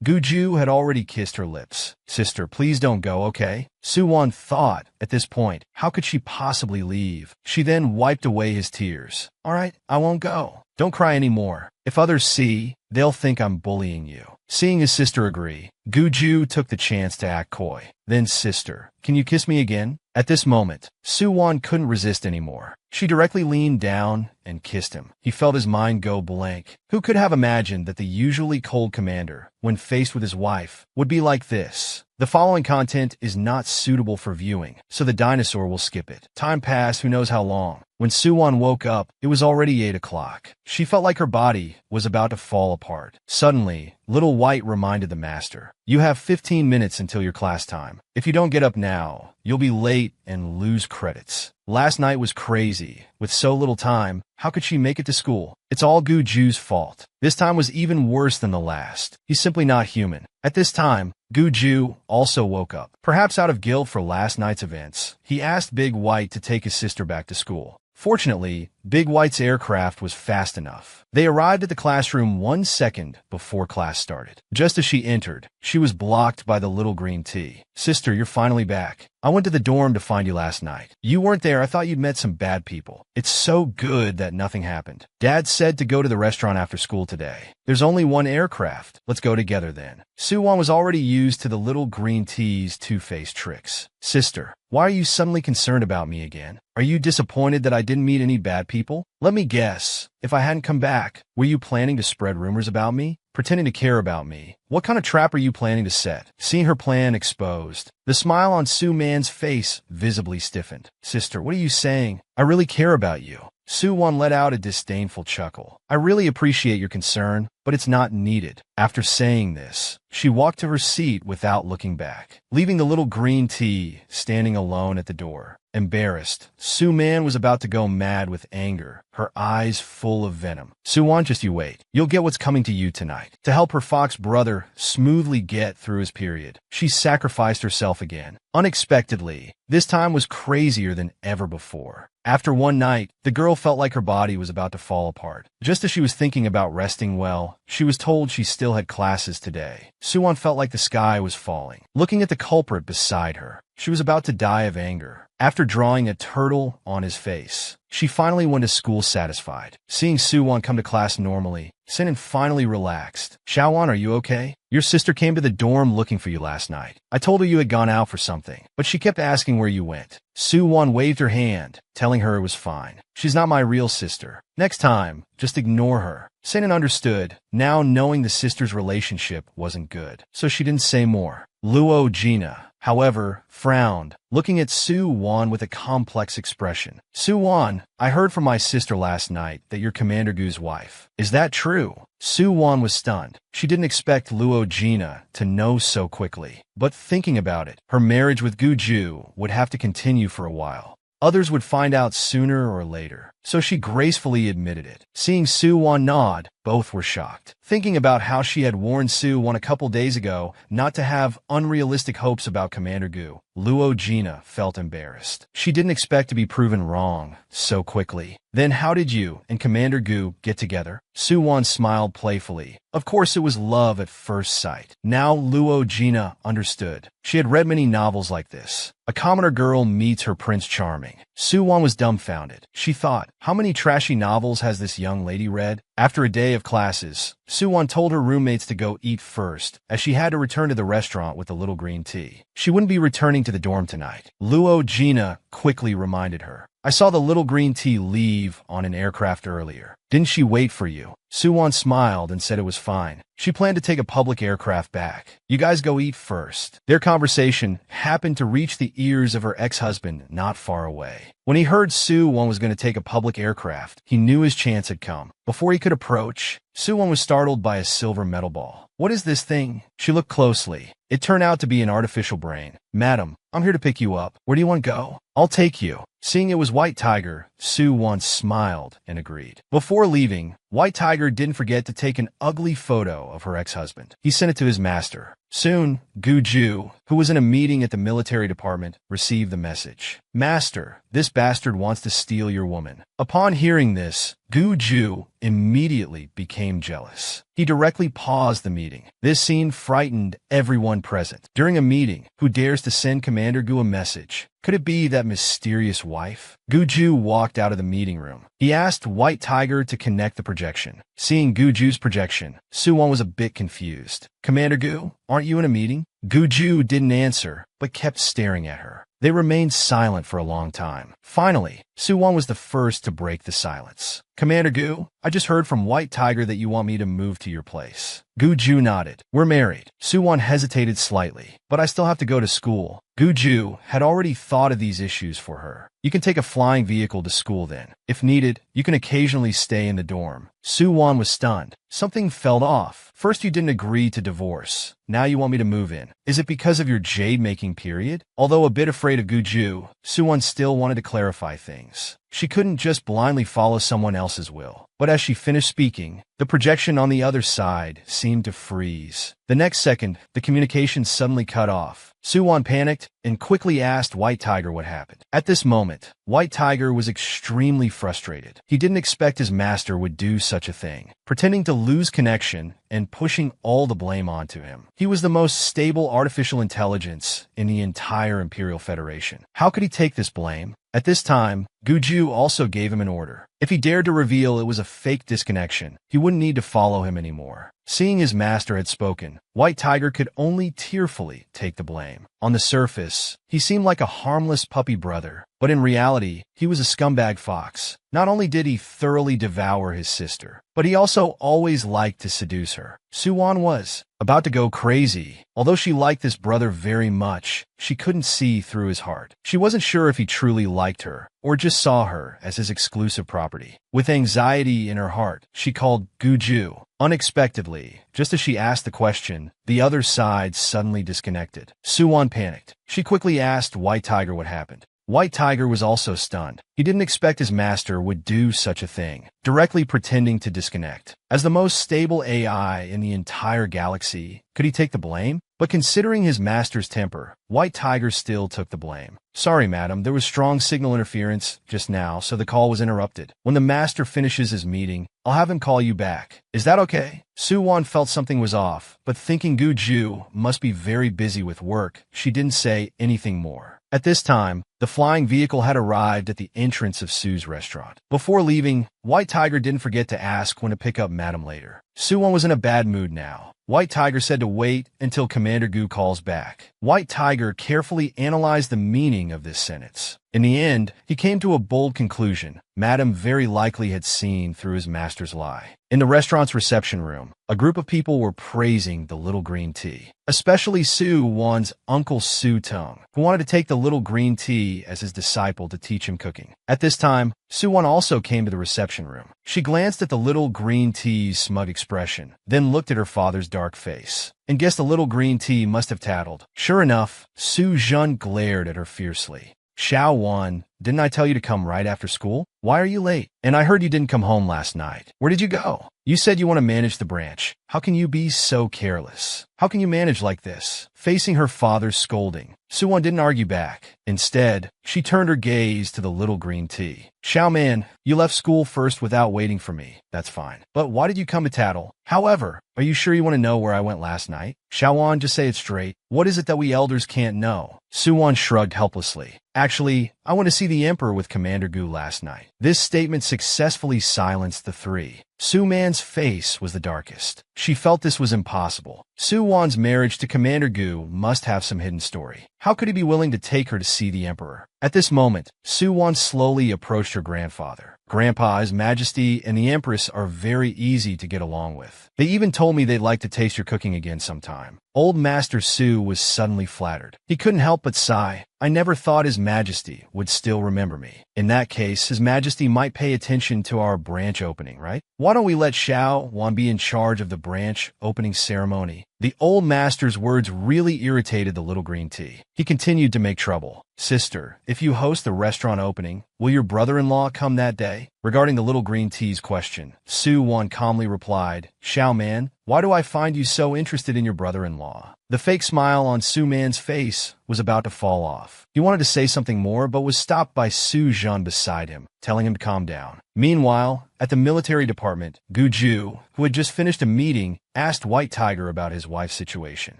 Gu-ju had already kissed her lips. "Sister, please don't go, okay?" Su-won thought, at this point, how could she possibly leave? She then wiped away his tears. "All right, I won't go. Don't cry anymore. If others see, they'll think I'm bullying you." Seeing his sister agree, Gu-ju took the chance to act coy. Then, "Sister, can you kiss me again?" At this moment, Su-won couldn't resist anymore. She directly leaned down and kissed him. He felt his mind go blank. Who could have imagined that the usually cold commander, when faced with his wife, would be like this? The following content is not suitable for viewing, so the dinosaur will skip it. Time passed who knows how long. When Su-won woke up, it was already 8 o'clock. She felt like her body was about to fall apart. Suddenly, Little White reminded the master, "You have 15 minutes until your class time. If you don't get up now, you'll be late and lose credits." Last night was crazy. With so little time, how could she make it to school? It's all Gu-ju's fault. This time was even worse than the last. He's simply not human. At this time, Gu-ju also woke up. Perhaps out of guilt for last night's events, he asked Big White to take his sister back to school. Fortunately, Big White's aircraft was fast enough. They arrived at the classroom 1 second before class started. Just as she entered, she was blocked by the little green T. "Sister, you're finally back. I went to the dorm to find you last night. You weren't there. I thought you'd met some bad people. It's so good that nothing happened. Dad said to go to the restaurant after school today. There's only one aircraft. Let's go together then." Su-won was already used to the little green T's two-faced tricks. "Sister, why are you suddenly concerned about me again? Are you disappointed that I didn't meet any bad people? Let me guess. If I hadn't come back, were you planning to spread rumors about me? Pretending to care about me? What kind of trap are you planning to set?" Seeing her plan exposed, the smile on Su-man's face visibly stiffened. "Sister, what are you saying? I really care about you." Su-won let out a disdainful chuckle. "I really appreciate your concern, but it's not needed." After saying this, she walked to her seat without looking back, leaving the little green T standing alone at the door. Embarrassed, Su-man was about to go mad with anger, her eyes full of venom. "Su-won, just you wait. You'll get what's coming to you tonight." To help her fox brother smoothly get through his period, she sacrificed herself again. Unexpectedly, this time was crazier than ever before. After one night, the girl felt like her body was about to fall apart. Just as she was thinking about resting well, she was told she still had classes today. Su-won felt like the sky was falling. Looking at the culprit beside her, she was about to die of anger. After drawing a turtle on his face, she finally went to school satisfied. Seeing Su-won come to class normally, Sin finally relaxed. "Xiaowon, are you okay? Your sister came to the dorm looking for you last night. I told her you had gone out for something, but she kept asking where you went." Su-won waved her hand, telling her it was fine. "She's not my real sister. Next time, just ignore her." Sin understood, now knowing the sisters' relationship wasn't good, so she didn't say more. Luo Gina, however, frowned, looking at Su-won with a complex expression. "Su-won, I heard from my sister last night that you're Commander Gu's wife. Is that true?" Su-won was stunned. She didn't expect Luo Gina to know so quickly. But thinking about it, her marriage with Gu-ju would have to continue for a while. Others would find out sooner or later, so she gracefully admitted it. Seeing Su-won nod, both were shocked. thinking about how she had warned Su-won a couple days ago not to have unrealistic hopes about Commander Gu. Luo Jina felt embarrassed. She didn't expect to be proven wrong so quickly. Then how did you and Commander Gu get together? Su-won smiled playfully. Of course it was love at first sight. Now Luo Jina understood. She had read many novels like this. A commoner girl meets her Prince Charming. Su-won was dumbfounded. She thought, how many trashy novels has this young lady read? After a day of classes, Su-won told her roommates to go eat first, as she had to return to the restaurant with the little green tea. She wouldn't be returning to the dorm tonight. Luo Jina quickly reminded her. I saw the little green tea leave on an aircraft earlier. Didn't she wait for you? Su-won smiled and said it was fine. She planned to take a public aircraft back. You guys go eat first. Their conversation happened to reach the ears of her ex-husband not far away. When he heard Su-won was going to take a public aircraft, he knew his chance had come. Before he could approach, Su-won was startled by a silver metal ball. What is this thing? She looked closely. It turned out to be an artificial brain. Madam, I'm here to pick you up. Where do you want to go? I'll take you. Seeing it was White Tiger, Su-won smiled and agreed. Before leaving, White Tiger didn't forget to take an ugly photo of her ex-husband. He sent it to his master. Soon, Gu-ju, who was in a meeting at the military department, received the message. Master, this bastard wants to steal your woman. Upon hearing this, Gu-ju immediately became jealous. He directly paused the meeting. This scene frightened everyone present. During a meeting, who dares to send Commander Gu a message? Could it be that mysterious wife? Gu-ju walked out of the meeting room. He asked White Tiger to connect the projection. Seeing Gu-ju's projection, Su-won was a bit confused. Commander Gu, aren't you in a meeting? Gu-ju didn't answer, but kept staring at her. They remained silent for a long time. Finally, Su-won was the first to break the silence. Commander Gu, I just heard from White Tiger that you want me to move to your place. Gu-ju nodded. We're married. Su-won hesitated slightly, but I still have to go to school. Gu-ju had already thought of these issues for her. You can take a flying vehicle to school then. If needed, you can occasionally stay in the dorm. Su-won was stunned. Something felt off. First you didn't agree to divorce. Now you want me to move in. Is it because of your jade-making period? Although a bit afraid of Gu-ju, Su-won still wanted to clarify things. She couldn't just blindly follow someone else's will. But as she finished speaking, the projection on the other side seemed to freeze. The next second, the communication suddenly cut off. Su-won panicked and quickly asked White Tiger what happened. At this moment, White Tiger was extremely frustrated. He didn't expect his master would do such a thing, pretending to lose connection and pushing all the blame onto him. He was the most stable artificial intelligence in the entire Imperial Federation. How could he take this blame? At this time, Gu-ju also gave him an order. If he dared to reveal it was a fake disconnection, he wouldn't need to follow him anymore. Seeing his master had spoken, White Tiger could only tearfully take the blame. On the surface, he seemed like a harmless puppy brother, but in reality, he was a scumbag fox. Not only did he thoroughly devour his sister, but he also always liked to seduce her. Su-won was about to go crazy. Although she liked this brother very much, she couldn't see through his heart. She wasn't sure if he truly liked her, or just saw her as his exclusive property. With anxiety in her heart, she called Gu-ju. Unexpectedly, just as she asked the question, the other side suddenly disconnected. Su-won panicked. She quickly asked White Tiger what happened. White Tiger was also stunned. He didn't expect his master would do such a thing, directly pretending to disconnect. As the most stable AI in the entire galaxy, could he take the blame? But considering his master's temper, White Tiger still took the blame. Sorry, madam, there was strong signal interference just now, so the call was interrupted. When the master finishes his meeting, I'll have him call you back. Is that okay? Su-won felt something was off, but thinking Gu-ju must be very busy with work, she didn't say anything more. At this time, the flying vehicle had arrived at the entrance of Su's restaurant. Before leaving, White Tiger didn't forget to ask when to pick up madam later. Su-won was in a bad mood now. White Tiger said to wait until Commander Gu calls back. White Tiger carefully analyzed the meaning of this sentence. In the end, he came to a bold conclusion. Madam very likely had seen through his master's lie. In the restaurant's reception room, a group of people were praising the little green tea, especially Su-won's uncle Su-tung, who wanted to take the little green tea as his disciple to teach him cooking. At this time, Su-won also came to the reception room. She glanced at the little green tea's smug expression, then looked at her father's dark face, and guessed the little green tea must have tattled. Sure enough, Su-jun glared at her fiercely. Xiao Wan, didn't I tell you to come right after school? Why are you late? And I heard you didn't come home last night. Where did you go? You said you want to manage the branch. How can you be so careless? How can you manage like this? Facing her father's scolding, Suwon didn't argue back. Instead, she turned her gaze to the little green tea. Xiao Man, you left school first without waiting for me. That's fine. But why did you come to tattle? However, are you sure you want to know where I went last night? Xiaowan, just say it straight. What is it that we elders can't know? Suwon shrugged helplessly. Actually, I went to see the Emperor with Commander Gu last night. This statement successfully silenced the three. Su-man's face was the darkest. She felt this was impossible. Su-wan's marriage to Commander Gu must have some hidden story. How could he be willing to take her to see the Emperor? At this moment, Su-wan slowly approached her grandfather. Grandpa, His Majesty, and the Empress are very easy to get along with. They even told me they'd like to taste your cooking again sometime. Old Master Su was suddenly flattered. He couldn't help but sigh. I never thought His Majesty would still remember me. In that case, His Majesty might pay attention to our branch opening, right? Why don't we let Xiao Wan be in charge of the branch opening ceremony? The old master's words really irritated the little green tea. He continued to make trouble. Sister, if you host the restaurant opening, will your brother-in-law come that day? Regarding the little green tea's question, Su-wan calmly replied, Xiao Man, why do I find you so interested in your brother-in-law? The fake smile on Su-man's face was about to fall off. He wanted to say something more, but was stopped by Su-jun beside him, telling him to calm down. Meanwhile, at the military department, Gu-ju, who had just finished a meeting, asked White Tiger about his wife's situation.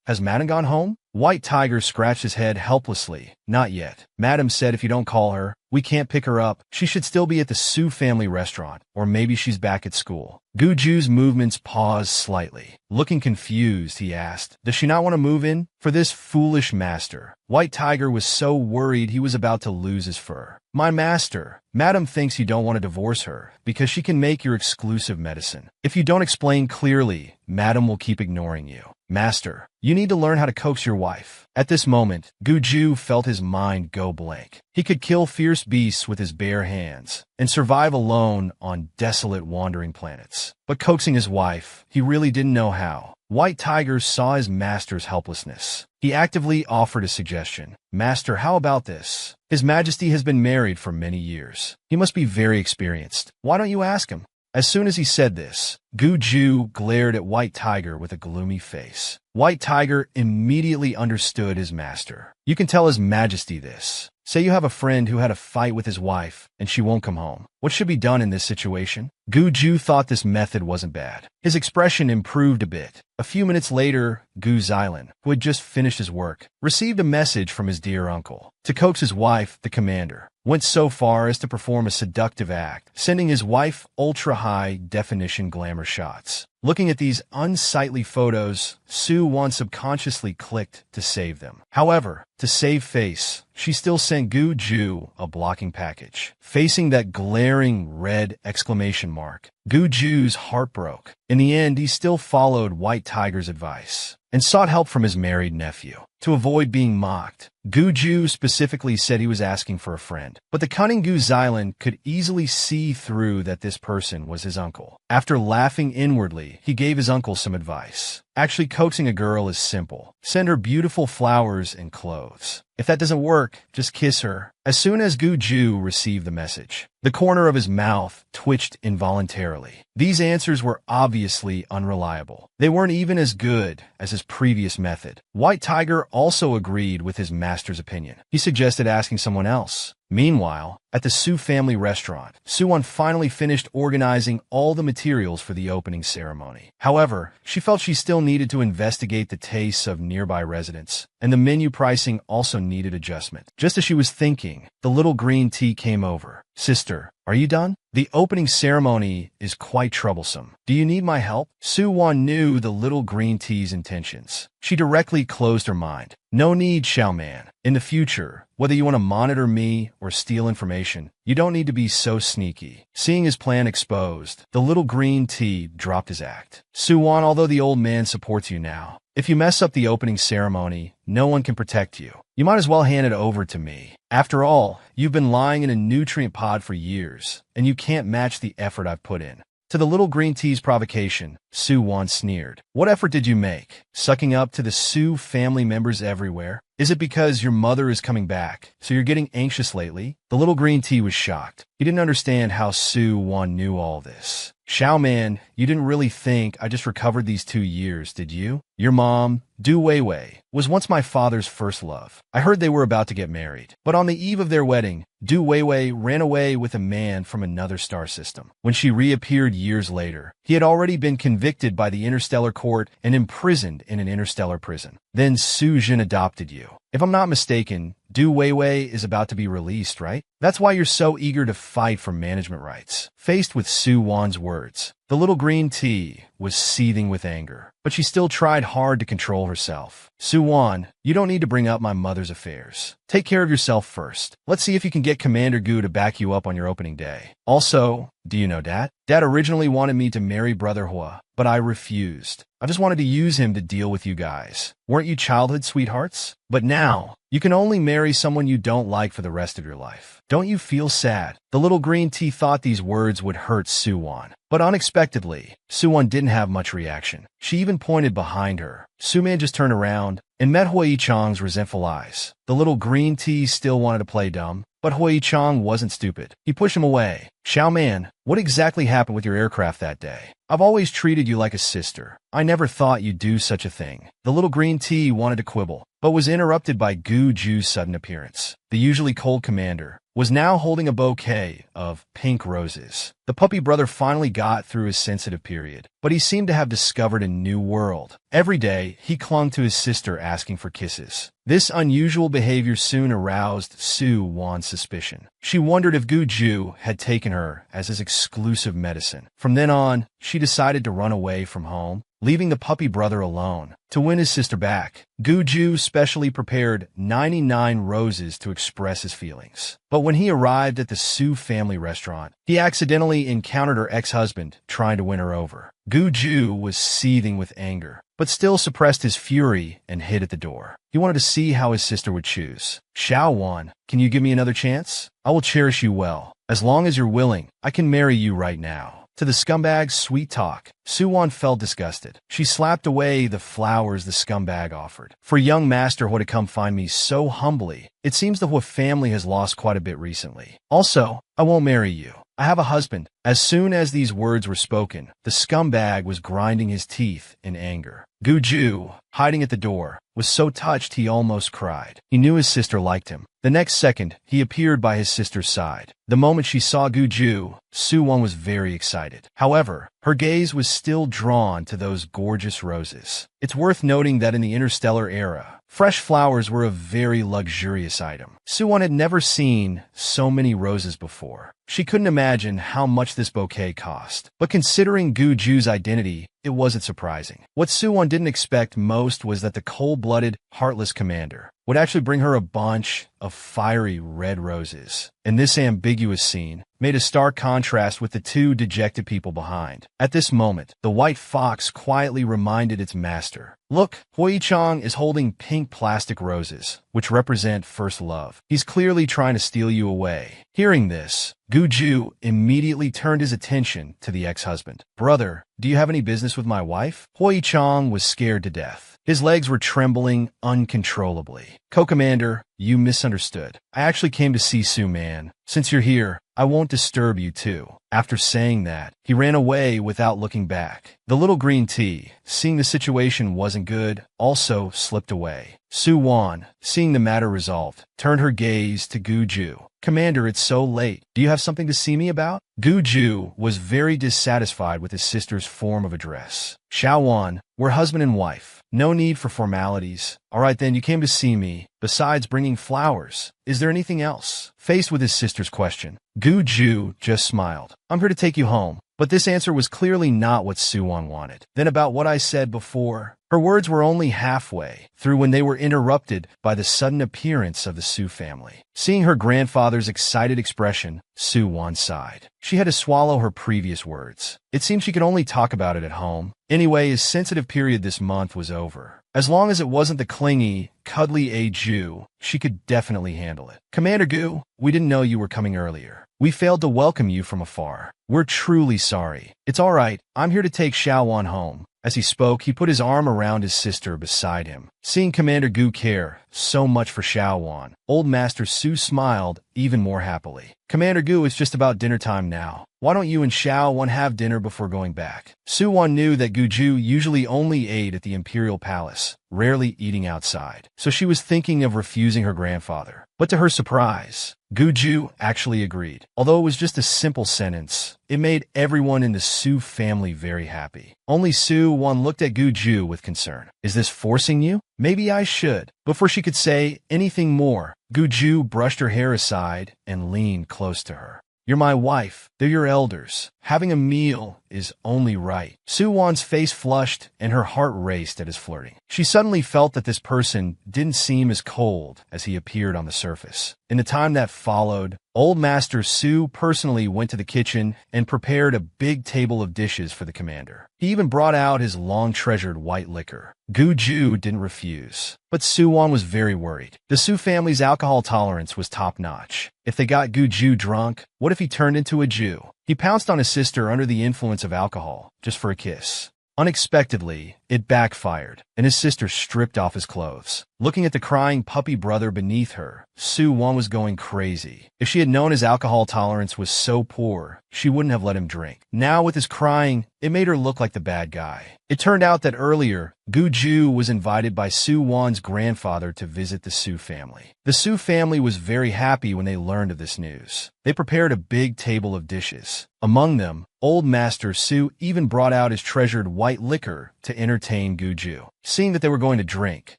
Has Madam gone home? White Tiger scratched his head helplessly. Not yet. Madam said if you don't call her, we can't pick her up. She should still be at the Su family restaurant, or maybe she's back at school. Gu-ju's movements paused slightly. Looking confused, he asked, does she not want to move in? For this foolish master. White Tiger was so worried he was about to lose his fur. My master, Madam thinks you don't want to divorce her because she can make your exclusive medicine. If you don't explain clearly, Madam will keep ignoring you. Master, you need to learn how to coax your wife. At this moment, Gu-ju felt his mind go blank. He could kill fierce beasts with his bare hands and survive alone on desolate wandering planets. But coaxing his wife, he really didn't know how. White Tiger saw his master's helplessness. He actively offered a suggestion. Master, how about this? His Majesty has been married for many years. He must be very experienced. Why don't you ask him? As soon as he said this, Gu-ju glared at White Tiger with a gloomy face. White Tiger immediately understood his master. You can tell His Majesty this. Say you have a friend who had a fight with his wife, and she won't come home. What should be done in this situation? Gu-ju thought this method wasn't bad. His expression improved a bit. A few minutes later, Gu Xilan, who had just finished his work, received a message from his dear uncle. To coax his wife, the commander went so far as to perform a seductive act, sending his wife ultra-high-definition glamour shots. Looking at these unsightly photos, Su-wan subconsciously clicked to save them. However, to save face, she still sent Gu-ju a blocking package. Facing that glaring red exclamation mark, Gu-ju's heart broke. In the end, he still followed White Tiger's advice and sought help from his married nephew. To avoid being mocked, Gu-ju specifically said he was asking for a friend, but the cunning Gu Xilan could easily see through that this person was his uncle. After laughing inwardly, he gave his uncle some advice. Actually, coaxing a girl is simple. Send her beautiful flowers and clothes. If that doesn't work, just kiss her. As soon as Gu-ju received the message, the corner of his mouth twitched involuntarily. These answers were obviously unreliable. They weren't even as good as his previous method. White Tiger also agreed with his master's opinion. He suggested asking someone else. Meanwhile, at the Su family restaurant, Su-won finally finished organizing all the materials for the opening ceremony. However, she felt she still needed to investigate the tastes of nearby residents, and the menu pricing also needed adjustment. Just as she was thinking, the little green tea came over. Sister, are you done? The opening ceremony is quite troublesome. Do you need my help? Su-won knew the little green tea's intentions. She directly closed her mind. No need, Xiao Man. In the future, whether you want to monitor me or steal information, you don't need to be so sneaky. Seeing his plan exposed, the little green tea dropped his act. Su-won, although the old man supports you now, if you mess up the opening ceremony, no one can protect you. You might as well hand it over to me. After all, you've been lying in a nutrient pod for years, and you can't match the effort I've put in. To the little green tea's provocation, Su-won sneered. What effort did you make? Sucking up to the Su family members everywhere? Is it because your mother is coming back, so you're getting anxious lately? The little green tea was shocked. He didn't understand how Su-won knew all this. Xiao man, you didn't really think I just recovered these 2 years, did you? Your mom, Du Weiwei, was once my father's first love. I heard they were about to get married. But on the eve of their wedding, Du Weiwei ran away with a man from another star system. When she reappeared years later, he had already been convicted by the interstellar court and imprisoned in an interstellar prison. Then Su Jin adopted you. If I'm not mistaken, Du Weiwei is about to be released, right? That's why you're so eager to fight for management rights. Faced with Su-won's words, the little green tea was seething with anger, but she still tried hard to control herself. Su-won, you don't need to bring up my mother's affairs. Take care of yourself first. Let's see if you can get Commander Gu to back you up on your opening day. Also, do you know Dad? Dad originally wanted me to marry Brother Hua, but I refused. I just wanted to use him to deal with you guys. Weren't you childhood sweethearts? But now, you can only marry someone you don't like for the rest of your life. Don't you feel sad? The little green tea thought these words would hurt Su-won. But unexpectedly, Su-won didn't have much reaction. She even pointed behind her. Su-man just turned around and met Hui-chang's resentful eyes. The little green tea still wanted to play dumb, but Hui-chang wasn't stupid. He pushed him away. Xiao man, what exactly happened with your aircraft that day? I've always treated you like a sister. I never thought you'd do such a thing. The little green tea wanted to quibble, but was interrupted by Gu Ju's sudden appearance. The usually cold commander was now holding a bouquet of pink roses. The puppy brother finally got through his sensitive period, but he seemed to have discovered a new world. Every day, he clung to his sister asking for kisses. This unusual behavior soon aroused Su-won's suspicion. She wondered if Gu Ju had taken her as his exclusive medicine. From then on, she decided to run away from home, leaving the puppy brother alone. To win his sister back, Gu Ju specially prepared 99 roses to express his feelings. But when he arrived at the Su family restaurant, he accidentally encountered her ex-husband trying to win her over. Gu Ju was seething with anger, but still suppressed his fury and hid at the door. He wanted to see how his sister would choose. Xiao-won, can you give me another chance? I will cherish you well. As long as you're willing, I can marry you right now. To the scumbag's sweet talk, Su-won felt disgusted. She slapped away the flowers the scumbag offered. For young master Hua to come find me so humbly, it seems the Hua family has lost quite a bit recently. Also, I won't marry you. I have a husband. As soon as these words were spoken, the scumbag was grinding his teeth in anger. Gu Ju, hiding at the door, was so touched he almost cried. He knew his sister liked him. The next second, he appeared by his sister's side. The moment she saw Gu Ju, Su-won was very excited. However, her gaze was still drawn to those gorgeous roses. It's worth noting that in the interstellar era, fresh flowers were a very luxurious item. Su-won had never seen so many roses before. She couldn't imagine how much this bouquet cost. But considering Gu Ju's identity, it wasn't surprising. What Su-won didn't expect most was that the cold-blooded, heartless commander would actually bring her a bunch of fiery red roses. And this ambiguous scene made a stark contrast with the two dejected people behind. At this moment, the white fox quietly reminded its master, "Look, Hui-chang is holding pink plastic roses, which represent first love. He's clearly trying to steal you away." Hearing this, Gu Ju immediately turned his attention to the ex-husband. "Brother, do you have any business with my wife?" Hui-chang was scared to death. His legs were trembling uncontrollably. "Co-commander, you misunderstood. I actually came to see Su-man. Since you're here, I won't disturb you too." After saying that, he ran away without looking back. The little green tea, seeing the situation wasn't good, also slipped away. Su-won, seeing the matter resolved, turned her gaze to Gu Ju. "Commander, it's so late. Do you have something to see me about?" Gu Ju was very dissatisfied with his sister's form of address. "Xiao-won, we're husband and wife. No need for formalities. All right then, you came to see me. Besides bringing flowers, is there anything else?" Faced with his sister's question, Gu Ju just smiled. "I'm here to take you home." But this answer was clearly not what Su-won wanted. Then about what I said before, her words were only halfway through when they were interrupted by the sudden appearance of the Su family. Seeing her grandfather's excited expression, Su-won sighed. She had to swallow her previous words. It seemed she could only talk about it at home. Anyway, his sensitive period this month was over. As long as it wasn't the clingy, cuddly Ju, she could definitely handle it. "Commander Gu, we didn't know you were coming earlier. We failed to welcome you from afar. We're truly sorry. It's all right. I'm here to take Xiao-won home." As he spoke, he put his arm around his sister beside him. Seeing Commander Gu care so much for Xiaowan, Old Master Su smiled even more happily. Commander Gu, it's just about dinner time now. Why don't you and Xiaowan have dinner before going back? Su-wan knew that Guju usually only ate at the Imperial Palace, rarely eating outside, so she was thinking of refusing her grandfather. But to her surprise, Guju actually agreed. Although it was just a simple sentence, it made everyone in the Su family very happy. Only Su-wan looked at Guju with concern. Is this forcing you? Maybe I should. Before she could say anything more, Guju brushed her hair aside and leaned close to her. You're my wife. They're your elders. Having a meal is only right. Su-wan's face flushed and her heart raced at his flirting. She suddenly felt that this person didn't seem as cold as he appeared on the surface. In the time that followed, Old Master Su personally went to the kitchen and prepared a big table of dishes for the commander. He even brought out his long-treasured white liquor. Guju didn't refuse, but Su-wan was very worried. The Su family's alcohol tolerance was top-notch. If they got Guju drunk, what if he turned into a Jew? He pounced on his sister under the influence of alcohol, just for a kiss. Unexpectedly, it backfired, and his sister stripped off his clothes. Looking at the crying puppy brother beneath her, Su-wan was going crazy. If she had known his alcohol tolerance was so poor, she wouldn't have let him drink. Now, with his crying, it made her look like the bad guy. It turned out that earlier, Guju was invited by Su-wan's grandfather to visit the Su family. The Su family was very happy when they learned of this news. They prepared a big table of dishes. Among them, Old Master Su even brought out his treasured white liquor to entertain Guju. Seeing that they were going to drink,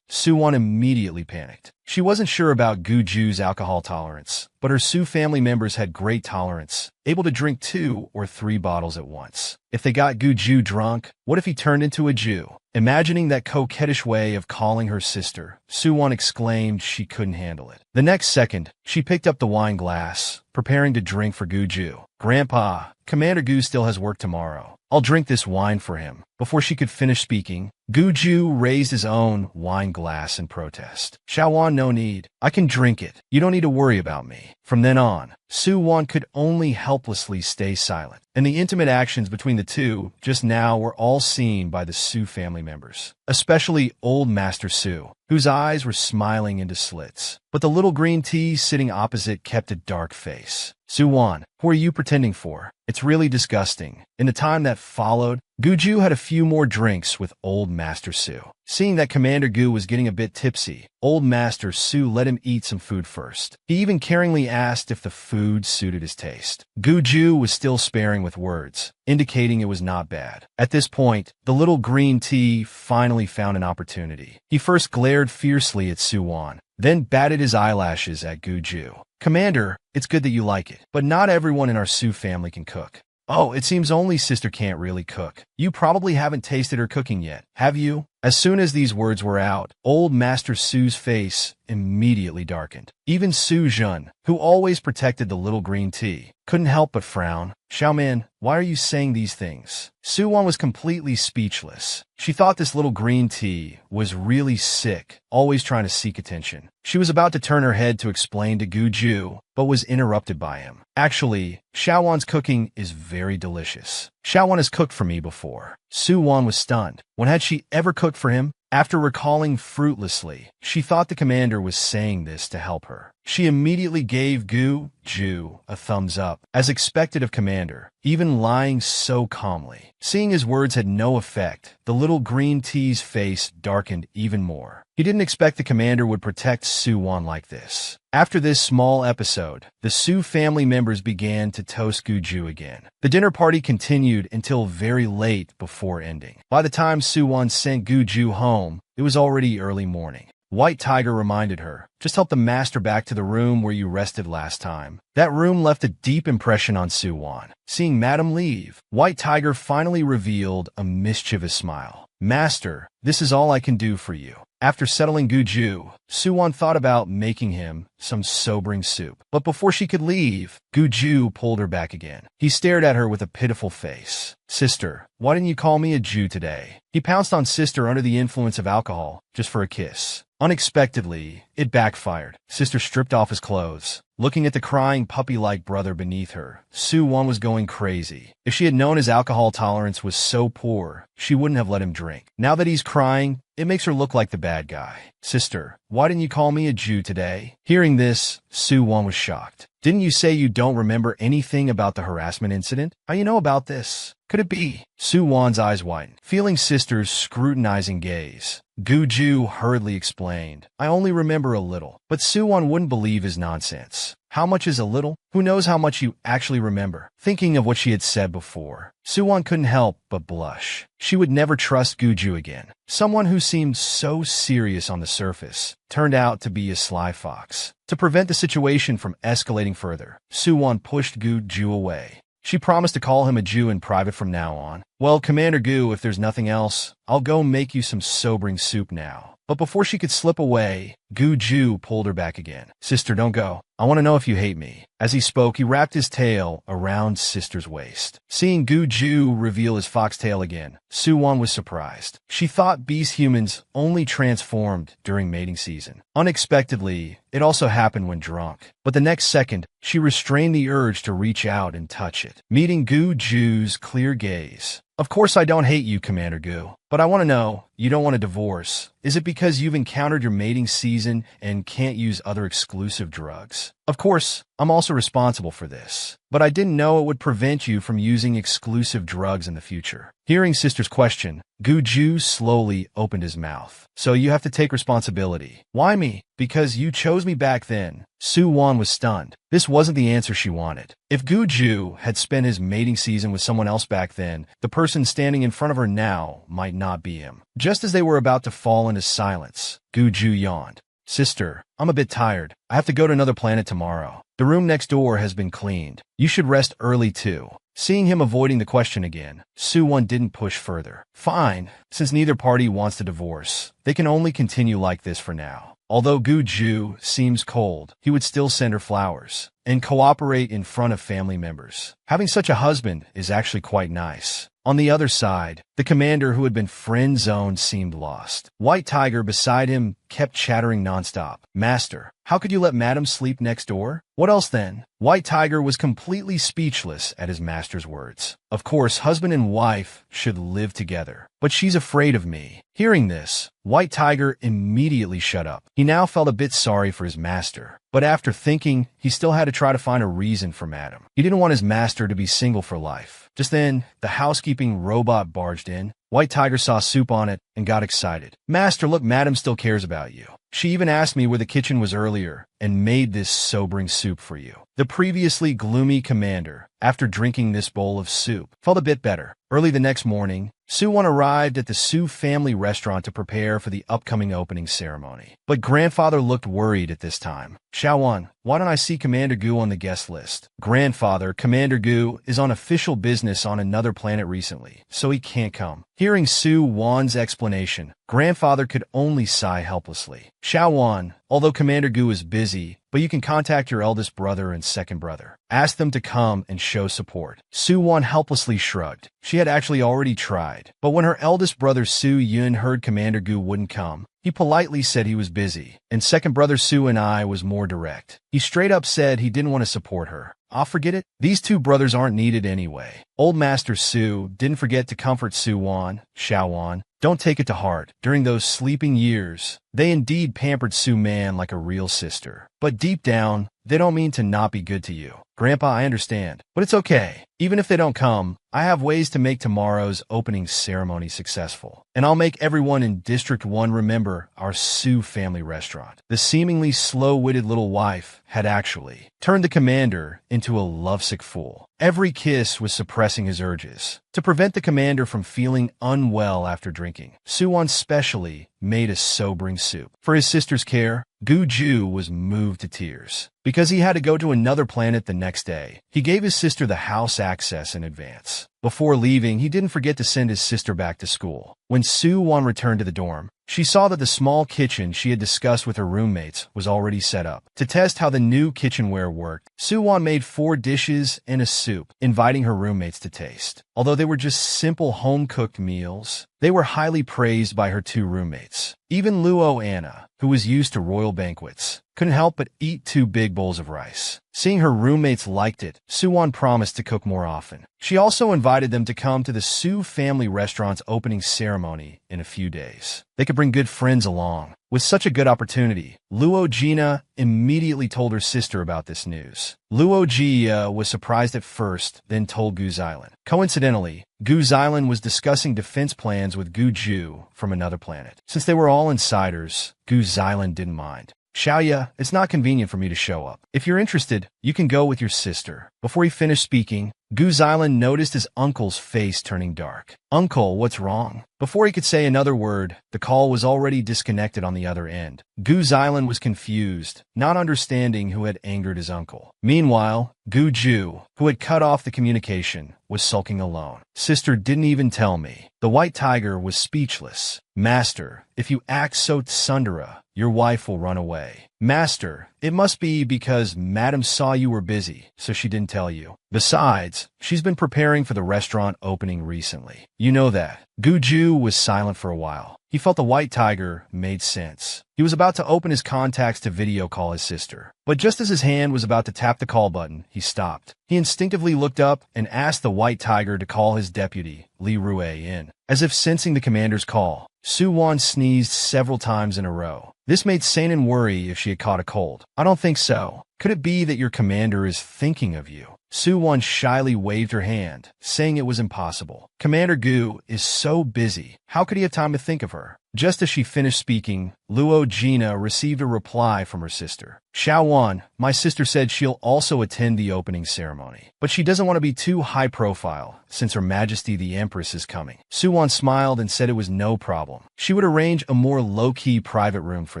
Su-wan immediately panicked. She wasn't sure about Guju's alcohol tolerance, but her Su family members had great tolerance, able to drink 2 or 3 bottles at once. If they got Guju drunk, what if he turned into a Jew? Imagining that coquettish way of calling her sister, Su-wan exclaimed she couldn't handle it. The next second, she picked up the wine glass, preparing to drink for Guju. Grandpa, Commander Gu still has work tomorrow. I'll drink this wine for him. Before she could finish speaking, Guju raised his own wine glass in protest. Xiaowan, no need. I can drink it. You don't need to worry about me. From then on, Su-wan could only helplessly stay silent, and the intimate actions between the two just now were all seen by the Su family members, especially Old Master Su, whose eyes were smiling into slits. But the little green tea sitting opposite kept a dark face. Su-wan, who are you pretending for? It's really disgusting. In the time that followed, Guju had a few more drinks with Old Master Su. Seeing that Commander Gu was getting a bit tipsy, Old Master Su let him eat some food first. He even caringly asked if the food suited his taste. Guju was still sparing with words, indicating it was not bad. At this point, the little green tea finally found an opportunity. He first glared fiercely at Su-wan, then batted his eyelashes at Guju. Commander, it's good that you like it, but not everyone in our Su family can cook. Oh, it seems only sister can't really cook. You probably haven't tasted her cooking yet, have you? As soon as these words were out, Old Master Su's face immediately darkened. Even Su Jun, who always protected the little green tea, couldn't help but frown. Xiaomin, why are you saying these things? Su-wan was completely speechless. She thought this little green tea was really sick, always trying to seek attention. She was about to turn her head to explain to Guju, but was interrupted by him. Actually, Xiaowan's cooking is very delicious. Xiaowan has cooked for me before. Su-wan was stunned. When had she ever cooked for him? After recalling fruitlessly, she thought the commander was saying this to help her. She immediately gave Guju a thumbs up, as expected of commander, even lying so calmly. Seeing his words had no effect, the little green tea's face darkened even more. He didn't expect the commander would protect Su-wan like this. After this small episode, the Su family members began to toast Guju again. The dinner party continued until very late before ending. By the time Su-wan sent Guju home, it was already early morning. White Tiger reminded her, just help the master back to the room where you rested last time. That room left a deep impression on Su-wan. Seeing Madam leave, White Tiger finally revealed a mischievous smile. Master, this is all I can do for you. After settling Guju, Su-wan thought about making him some sobering soup. But before she could leave, Guju pulled her back again. He stared at her with a pitiful face. Sister, why didn't you call me a Jew today? He pounced on sister under the influence of alcohol, just for a kiss. Unexpectedly, it backfired. Sister stripped off his clothes. Looking at the crying puppy-like brother beneath her, Soo-won was going crazy. If she had known his alcohol tolerance was so poor, she wouldn't have let him drink. Now that he's crying, it makes her look like the bad guy. Sister, why didn't you call me a Jew today? Hearing this, Soo-won was shocked. Didn't you say you don't remember anything about the harassment incident? How you know about this? Could it be? Soo-won's eyes widened, feeling sister's scrutinizing gaze. Gu-ju hurriedly explained, I only remember a little. But Soo-won wouldn't believe his nonsense. How much is a little? Who knows how much you actually remember? Thinking of what she had said before, Soo-won couldn't help but blush. She would never trust Gu-ju again. Someone who seemed so serious on the surface turned out to be a sly fox. To prevent the situation from escalating further, Soo-won pushed Gu-ju away. She promised to call him a Jew in private from now on. Well, Commander Gu, if there's nothing else, I'll go make you some sobering soup now. But before she could slip away, Gu-ju pulled her back again. Sister, don't go. I want to know if you hate me. As he spoke, he wrapped his tail around Sister's waist. Seeing Gu-ju reveal his foxtail again, Soo-won was surprised. She thought beast humans only transformed during mating season. Unexpectedly, it also happened when drunk. But the next second, she restrained the urge to reach out and touch it. Meeting Gu-ju's clear gaze. Of course I don't hate you, Commander Gu. But I want to know, you don't want a divorce. Is it because you've encountered your mating season and can't use other exclusive drugs? Of course, I'm also responsible for this. But I didn't know it would prevent you from using exclusive drugs in the future. Hearing Sister's question, Gu-ju slowly opened his mouth. So you have to take responsibility. Why me? Because you chose me back then. Soo-won was stunned. This wasn't the answer she wanted. If Gu-ju had spent his mating season with someone else back then, the person standing in front of her now might not be him. Just as they were about to fall into silence, Gu-ju yawned. Sister, I'm a bit tired. I have to go to another planet tomorrow. The room next door has been cleaned. You should rest early too. Seeing him avoiding the question again, Soo-won didn't push further. Fine, since neither party wants to divorce, they can only continue like this for now. Although Gu-ju seems cold, he would still send her flowers and cooperate in front of family members. Having such a husband is actually quite nice. On the other side, the commander who had been friend-zoned seemed lost. White Tiger beside him kept chattering nonstop. Master, how could you let Madam sleep next door? What else then? White Tiger was completely speechless at his master's words. Of course, husband and wife should live together, but she's afraid of me. Hearing this, White Tiger immediately shut up. He now felt a bit sorry for his master, but after thinking, he still had to try to find a reason for Madam. He didn't want his master to be single for life. Just then, the housekeeping robot barged in. White Tiger saw soup on it and got excited. Master, look, Madam still cares about you. She even asked me where the kitchen was earlier and made this sobering soup for you. The previously gloomy commander, after drinking this bowl of soup, felt a bit better. Early the next morning, Soo-won arrived at the Soo family restaurant to prepare for the upcoming opening ceremony. But grandfather looked worried at this time. Xiaowon, why don't I see Commander Gu on the guest list? Grandfather, Commander Gu is on official business on another planet recently, so he can't come. Hearing Soo-won's explanation, grandfather could only sigh helplessly. Xiaowon, although Commander Gu is busy, but you can contact your eldest brother and second brother. Ask them to come and show support. Soo-won helplessly shrugged. She had actually already tried. But when her eldest brother Soo-yun heard Commander Gu wouldn't come, he politely said he was busy, and second brother Soo-and-I was more direct. He straight up said he didn't want to support her. I'll forget it. These two brothers aren't needed anyway. Old Master Soo didn't forget to comfort Soo-won, Xiaowon. Don't take it to heart. During those sleeping years, they indeed pampered Soo-man like a real sister. But deep down, they don't mean to not be good to you. Grandpa, I understand. But it's okay. Even if they don't come, I have ways to make tomorrow's opening ceremony successful. And I'll make everyone in District 1 remember our Soo family restaurant. The seemingly slow-witted little wife had actually turned the commander into a lovesick fool. Every kiss was suppressing his urges. To prevent the commander from feeling unwell after drinking, Soo-won specially made a sobering soup. For his sister's care, Gu-ju was moved to tears. Because he had to go to another planet the next day, he gave his sister the house access in advance. Before leaving, he didn't forget to send his sister back to school. When Soo-won returned to the dorm, she saw that the small kitchen she had discussed with her roommates was already set up. To test how the new kitchenware worked, Soo-won made 4 dishes and a soup, inviting her roommates to taste. Although they were just simple home-cooked meals, they were highly praised by her 2 roommates. Even Luo Anna, who was used to royal banquets, couldn't help but eat 2 big bowls of rice. Seeing her roommates liked it, Soo-won promised to cook more often. She also invited them to come to the Soo family restaurant's opening ceremony in a few days. They could bring good friends along. With such a good opportunity, Luo Gina immediately told her sister about this news. Luo Jia was surprised at first, then told Gu Xilan. Coincidentally, Gu Xilan was discussing defense plans with Gu Ju from another planet. Since they were all insiders, Gu Xilan didn't mind. Xiaoya, it's not convenient for me to show up. If you're interested, you can go with your sister. Before he finished speaking, Gu Xilan noticed his uncle's face turning dark. Uncle, what's wrong? Before he could say another word, the call was already disconnected on the other end. Gu Xilan was confused, not understanding who had angered his uncle. Meanwhile, Gu Ju, who had cut off the communication, was sulking alone. Sister didn't even tell me. The white tiger was speechless. Master, if you act so tsundere, your wife will run away. Master, it must be because Madam saw you were busy, so she didn't tell you. Besides, she's been preparing for the restaurant opening recently. You know that. Gu Ju was silent for a while. He felt the white tiger made sense. He was about to open his contacts to video call his sister. But just as his hand was about to tap the call button, he stopped. He instinctively looked up and asked the white tiger to call his deputy, Li Rue, in. As if sensing the commander's call, Soo-won sneezed several times in a row. This made Sainin worry if she had caught a cold. I don't think so. Could it be that your commander is thinking of you? Soo-won shyly waved her hand, saying it was impossible. Commander Gu is so busy. How could he have time to think of her? Just as she finished speaking, Luo Gina received a reply from her sister. Xiaowan, my sister said she'll also attend the opening ceremony. But she doesn't want to be too high profile, since Her Majesty the Empress is coming. Soo-won smiled and said it was no problem. She would arrange a more low-key private room for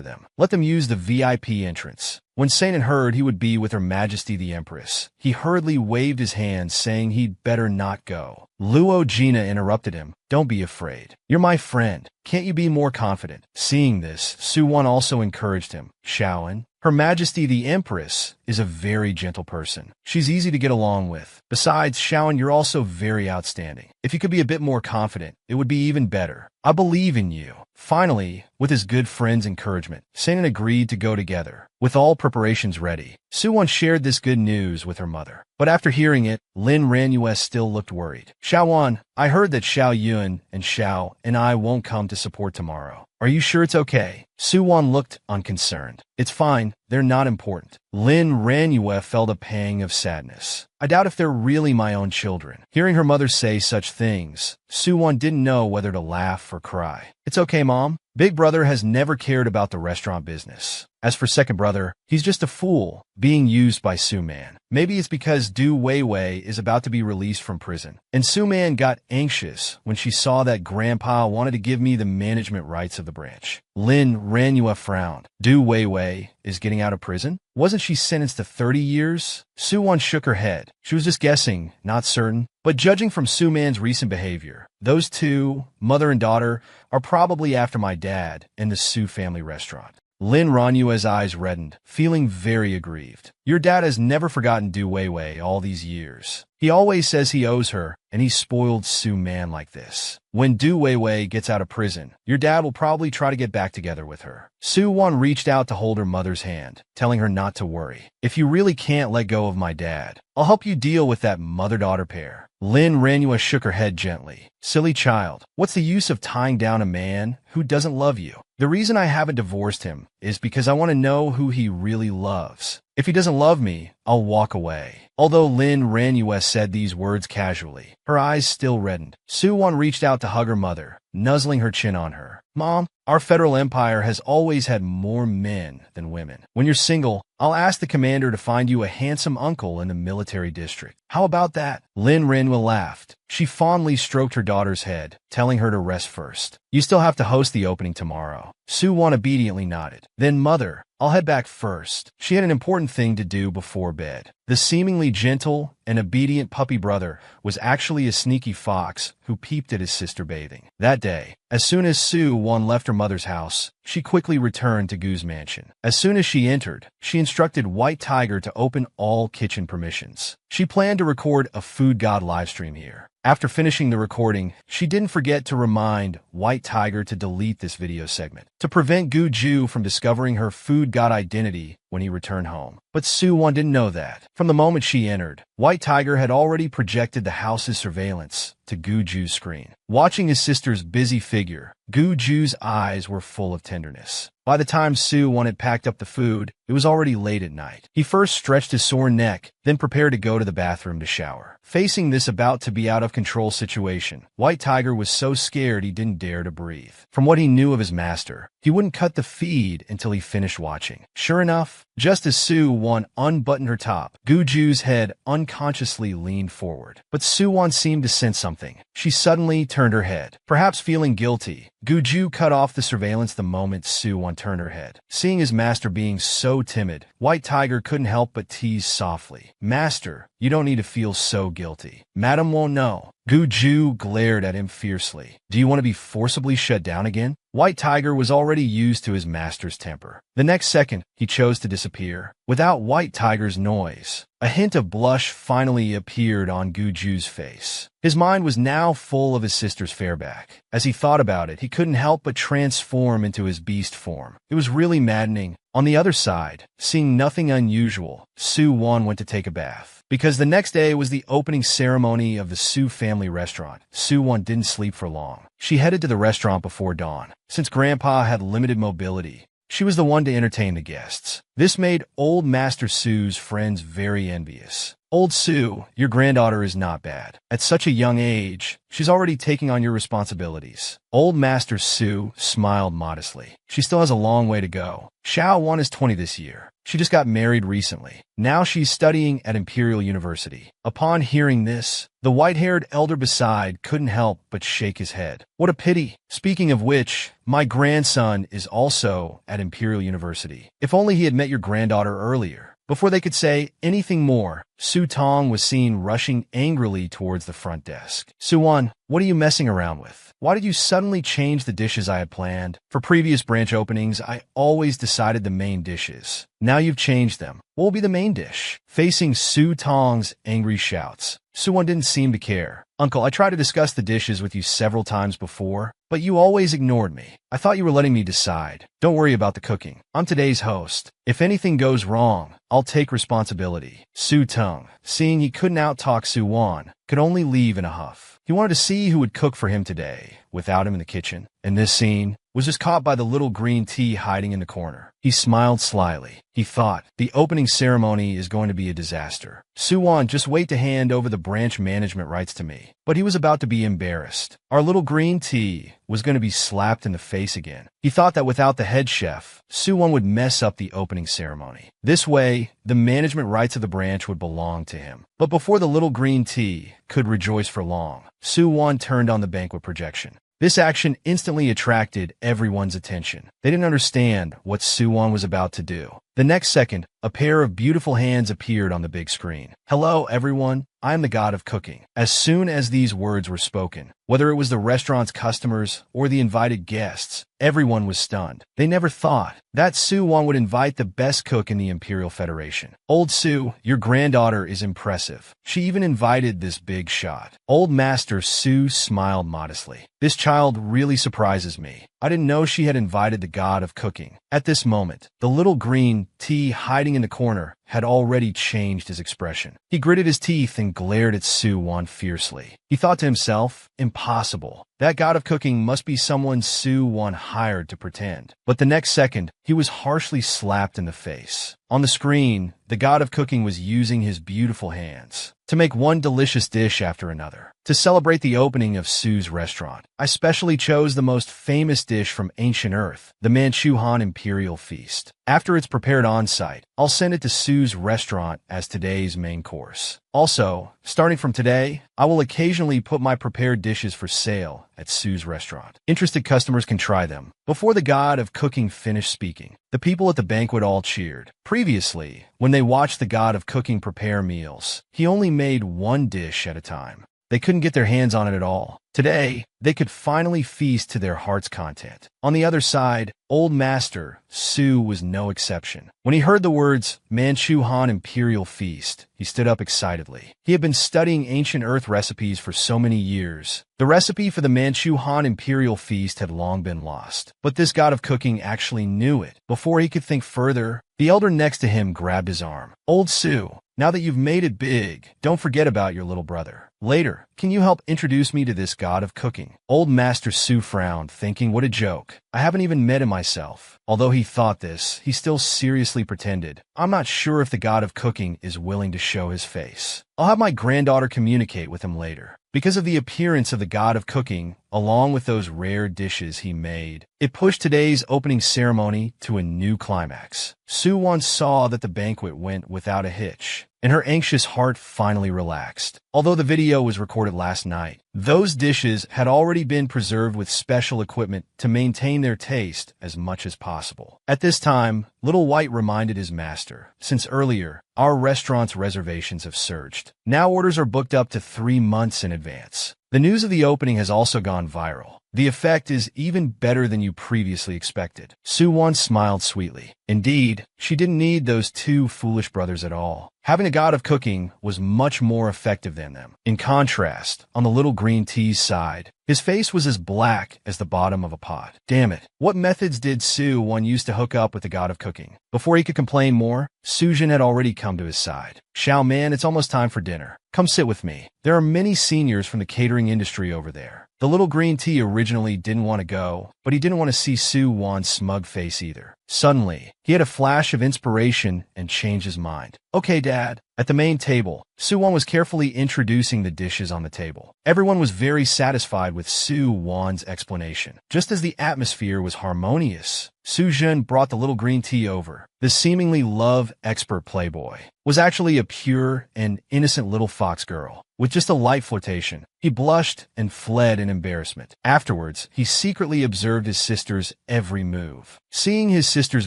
them. Let them use the VIP entrance. When Sainin heard he would be with Her Majesty the Empress, he hurriedly waved his hand, saying he'd better not go. Luo Gina interrupted him. Don't be afraid. You're my friend. Can't you be more confident? Seeing this, Soo-won also encouraged him. Xiaoan, Her Majesty the Empress is a very gentle person. She's easy to get along with. Besides, Xiaoan, you're also very outstanding. If you could be a bit more confident, it would be even better. I believe in you. Finally, with his good friend's encouragement, Sainin agreed to go together. With all preparations ready, Soo-won shared this good news with her mother. But after hearing it, Lin Ranyue still looked worried. Xiaowan, I heard that Xiao Yun and Xiao and I won't come to support tomorrow. Are you sure it's okay? Soo-won looked unconcerned. It's fine. They're not important. Lin Ranyue felt a pang of sadness. I doubt if they're really my own children. Hearing her mother say such things, Soo-won didn't know whether to laugh or cry. It's okay, Mom. Big brother has never cared about the restaurant business. As for second brother, he's just a fool, being used by Soo-man. Maybe it's because Du Weiwei is about to be released from prison. And Soo-man got anxious when she saw that Grandpa wanted to give me the management rights of the branch. Lin Ranyue frowned. Du Weiwei is getting out of prison? Wasn't she sentenced to 30 years? Soo-won shook her head. She was just guessing, not certain. But judging from Soo-man's recent behavior, those two, mother and daughter, are probably after my dad in the Soo family restaurant. Lin Ranyue's eyes reddened, feeling very aggrieved. Your dad has never forgotten Du Weiwei all these years. He always says he owes her, and he spoiled Soo-man like this. When Du Weiwei gets out of prison, your dad will probably try to get back together with her. Soo-won reached out to hold her mother's hand, telling her not to worry. If you really can't let go of my dad, I'll help you deal with that mother-daughter pair. Lin Ranyue shook her head gently. Silly child, what's the use of tying down a man who doesn't love you? The reason I haven't divorced him is because I want to know who he really loves. If he doesn't love me, I'll walk away. Although Lin Ranyue said these words casually, her eyes still reddened. Soo-won reached out to hug her mother, nuzzling her chin on her. Mom, our federal empire has always had more men than women. When you're single, I'll ask the commander to find you a handsome uncle in the military district. How about that? Lin Rinwa laughed. She fondly stroked her daughter's head, telling her to rest first. You still have to host the opening tomorrow. Su-won obediently nodded. Then, mother, I'll head back first. She had an important thing to do before bed. The seemingly gentle and obedient puppy brother was actually a sneaky fox who peeped at his sister bathing. That day, as soon as Su-won left her mother's house, she quickly returned to Gu's mansion. As soon as she entered, she instructed White Tiger to open all kitchen permissions. She planned to record a Food God livestream here. After finishing the recording, she didn't forget to remind White Tiger to delete this video segment to prevent Gu Ju from discovering her Food God identity when he returned home. But Su-won didn't know that. From the moment she entered, White Tiger had already projected the house's surveillance to Gu Ju's screen. Watching his sister's busy figure, Gu Ju's eyes were full of tenderness. By the time Su-won had packed up the food, it was already late at night. He first stretched his sore neck, then prepared to go to the bathroom to shower. Facing this about-to-be-out-of-control situation, White Tiger was so scared he didn't dare to breathe. From what he knew of his master, he wouldn't cut the feed until he finished watching. Sure enough, just as Su-won unbuttoned her top, Gu Ju's head unconsciously leaned forward. But Su-won seemed to sense something. She suddenly turned her head. Perhaps feeling guilty, Gu Ju cut off the surveillance the moment Su-won turned her head. Seeing his master being so timid, White Tiger couldn't help but tease softly. Master, you don't need to feel so guilty. Madam won't know. Gu Ju glared at him fiercely. Do you want to be forcibly shut down again? White Tiger was already used to his master's temper. The next second, he chose to disappear. Without White Tiger's noise, a hint of blush finally appeared on Gu Ju's face. His mind was now full of his sister's fairback. As he thought about it, he couldn't help but transform into his beast form. It was really maddening. On the other side, seeing nothing unusual, Su-won went to take a bath. Because the next day was the opening ceremony of the Su family restaurant, Su-won didn't sleep for long. She headed to the restaurant before dawn. Since Grandpa had limited mobility, she was the one to entertain the guests. This made Old Master Su's friends very envious. Old Su, your granddaughter is not bad. At such a young age, she's already taking on your responsibilities. Old Master Su smiled modestly. She still has a long way to go. Xiao-won is 20 this year. She just got married recently. Now she's studying at Imperial University. Upon hearing this, the white-haired elder beside couldn't help but shake his head. What a pity. Speaking of which, my grandson is also at Imperial University. If only he had met your granddaughter earlier. Before they could say anything more, Su Tong was seen rushing angrily towards the front desk. Su-won, what are you messing around with? Why did you suddenly change the dishes I had planned? For previous branch openings, I always decided the main dishes. Now you've changed them. What will be the main dish? Facing Su Tong's angry shouts, Su-won didn't seem to care. Uncle, I tried to discuss the dishes with you several times before, but you always ignored me. I thought you were letting me decide. Don't worry about the cooking. I'm today's host. If anything goes wrong, I'll take responsibility. Su Tong, seeing he couldn't out-talk Su-won, could only leave in a huff. He wanted to see who would cook for him today, without him in the kitchen. And this scene was just caught by the little green tea hiding in the corner. He smiled slyly. He thought, the opening ceremony is going to be a disaster. Su-won, just wait to hand over the branch management rights to me. But he was about to be embarrassed. Our little green tea was going to be slapped in the face again. He thought that without the head chef, Su-won would mess up the opening ceremony. This way, the management rights of the branch would belong to him. But before the little green tea could rejoice for long, Su-won turned on the banquet projection. This action instantly attracted everyone's attention. They didn't understand what Su-won was about to do. The next second, a pair of beautiful hands appeared on the big screen. Hello, everyone. I am the god of cooking. As soon as these words were spoken, whether it was the restaurant's customers or the invited guests, everyone was stunned. They never thought that Su-won would invite the best cook in the Imperial Federation. Old Su, your granddaughter is impressive. She even invited this big shot. Old Master Su smiled modestly. This child really surprises me. I didn't know she had invited the god of cooking. At this moment, the little green tea hiding in the corner had already changed his expression. He gritted his teeth and glared at Su-won fiercely. He thought to himself, impossible. That god of cooking must be someone Su-won hired to pretend. But the next second, he was harshly slapped in the face. On the screen, the god of cooking was using his beautiful hands to make one delicious dish after another. To celebrate the opening of Su's restaurant, I specially chose the most famous dish from ancient Earth, the Manchuhan Imperial Feast. After it's prepared on-site, I'll send it to Su's restaurant as today's main course. Also, starting from today, I will occasionally put my prepared dishes for sale at Su's restaurant. Interested customers can try them. Before the god of cooking finished speaking, the people at the banquet all cheered. Previously, when they watched the god of cooking prepare meals, he only made one dish at a time. They couldn't get their hands on it at all. Today, they could finally feast to their heart's content. On the other side, Old Master Su was no exception. When he heard the words Manchuhan Imperial Feast, he stood up excitedly. He had been studying ancient Earth recipes for so many years. The recipe for the Manchuhan Imperial Feast had long been lost. But this god of cooking actually knew it. Before he could think further, the elder next to him grabbed his arm. Old Su, now that you've made it big, don't forget about your little brother. Later, can you help introduce me to this god of cooking? Old Master Su frowned, thinking, what a joke. I haven't even met him myself. Although he thought this, he still seriously pretended. I'm not sure if the god of cooking is willing to show his face. I'll have my granddaughter communicate with him later. Because of the appearance of the god of cooking, along with those rare dishes he made, it pushed today's opening ceremony to a new climax. Su-won saw that the banquet went without a hitch, and her anxious heart finally relaxed. Although the video was recorded last night, those dishes had already been preserved with special equipment to maintain their taste as much as possible. At this time, Little White reminded his master, since earlier, our restaurant's reservations have surged. Now orders are booked up to 3 months in advance. The news of the opening has also gone viral. The effect is even better than you previously expected. Su-won smiled sweetly. Indeed, she didn't need those two foolish brothers at all. Having a god of cooking was much more effective than them. In contrast, on the little green tea's side, his face was as black as the bottom of a pot. Damn it, what methods did Su-won use to hook up with the god of cooking? Before he could complain more, Sujin had already come to his side. Xiao Man, it's almost time for dinner. Come sit with me. There are many seniors from the catering industry over there. The little green tea originally didn't want to go, but he didn't want to see Su-won's smug face either. Suddenly, he had a flash of inspiration and changed his mind. Okay, Dad. At the main table, Su-won was carefully introducing the dishes on the table. Everyone was very satisfied with Su-won's explanation. Just as the atmosphere was harmonious, Su-jin brought the little green tea over. The seemingly love-expert playboy was actually a pure and innocent little fox girl. With just a light flirtation, he blushed and fled in embarrassment. Afterwards, he secretly observed his sister's every move. Seeing his sister's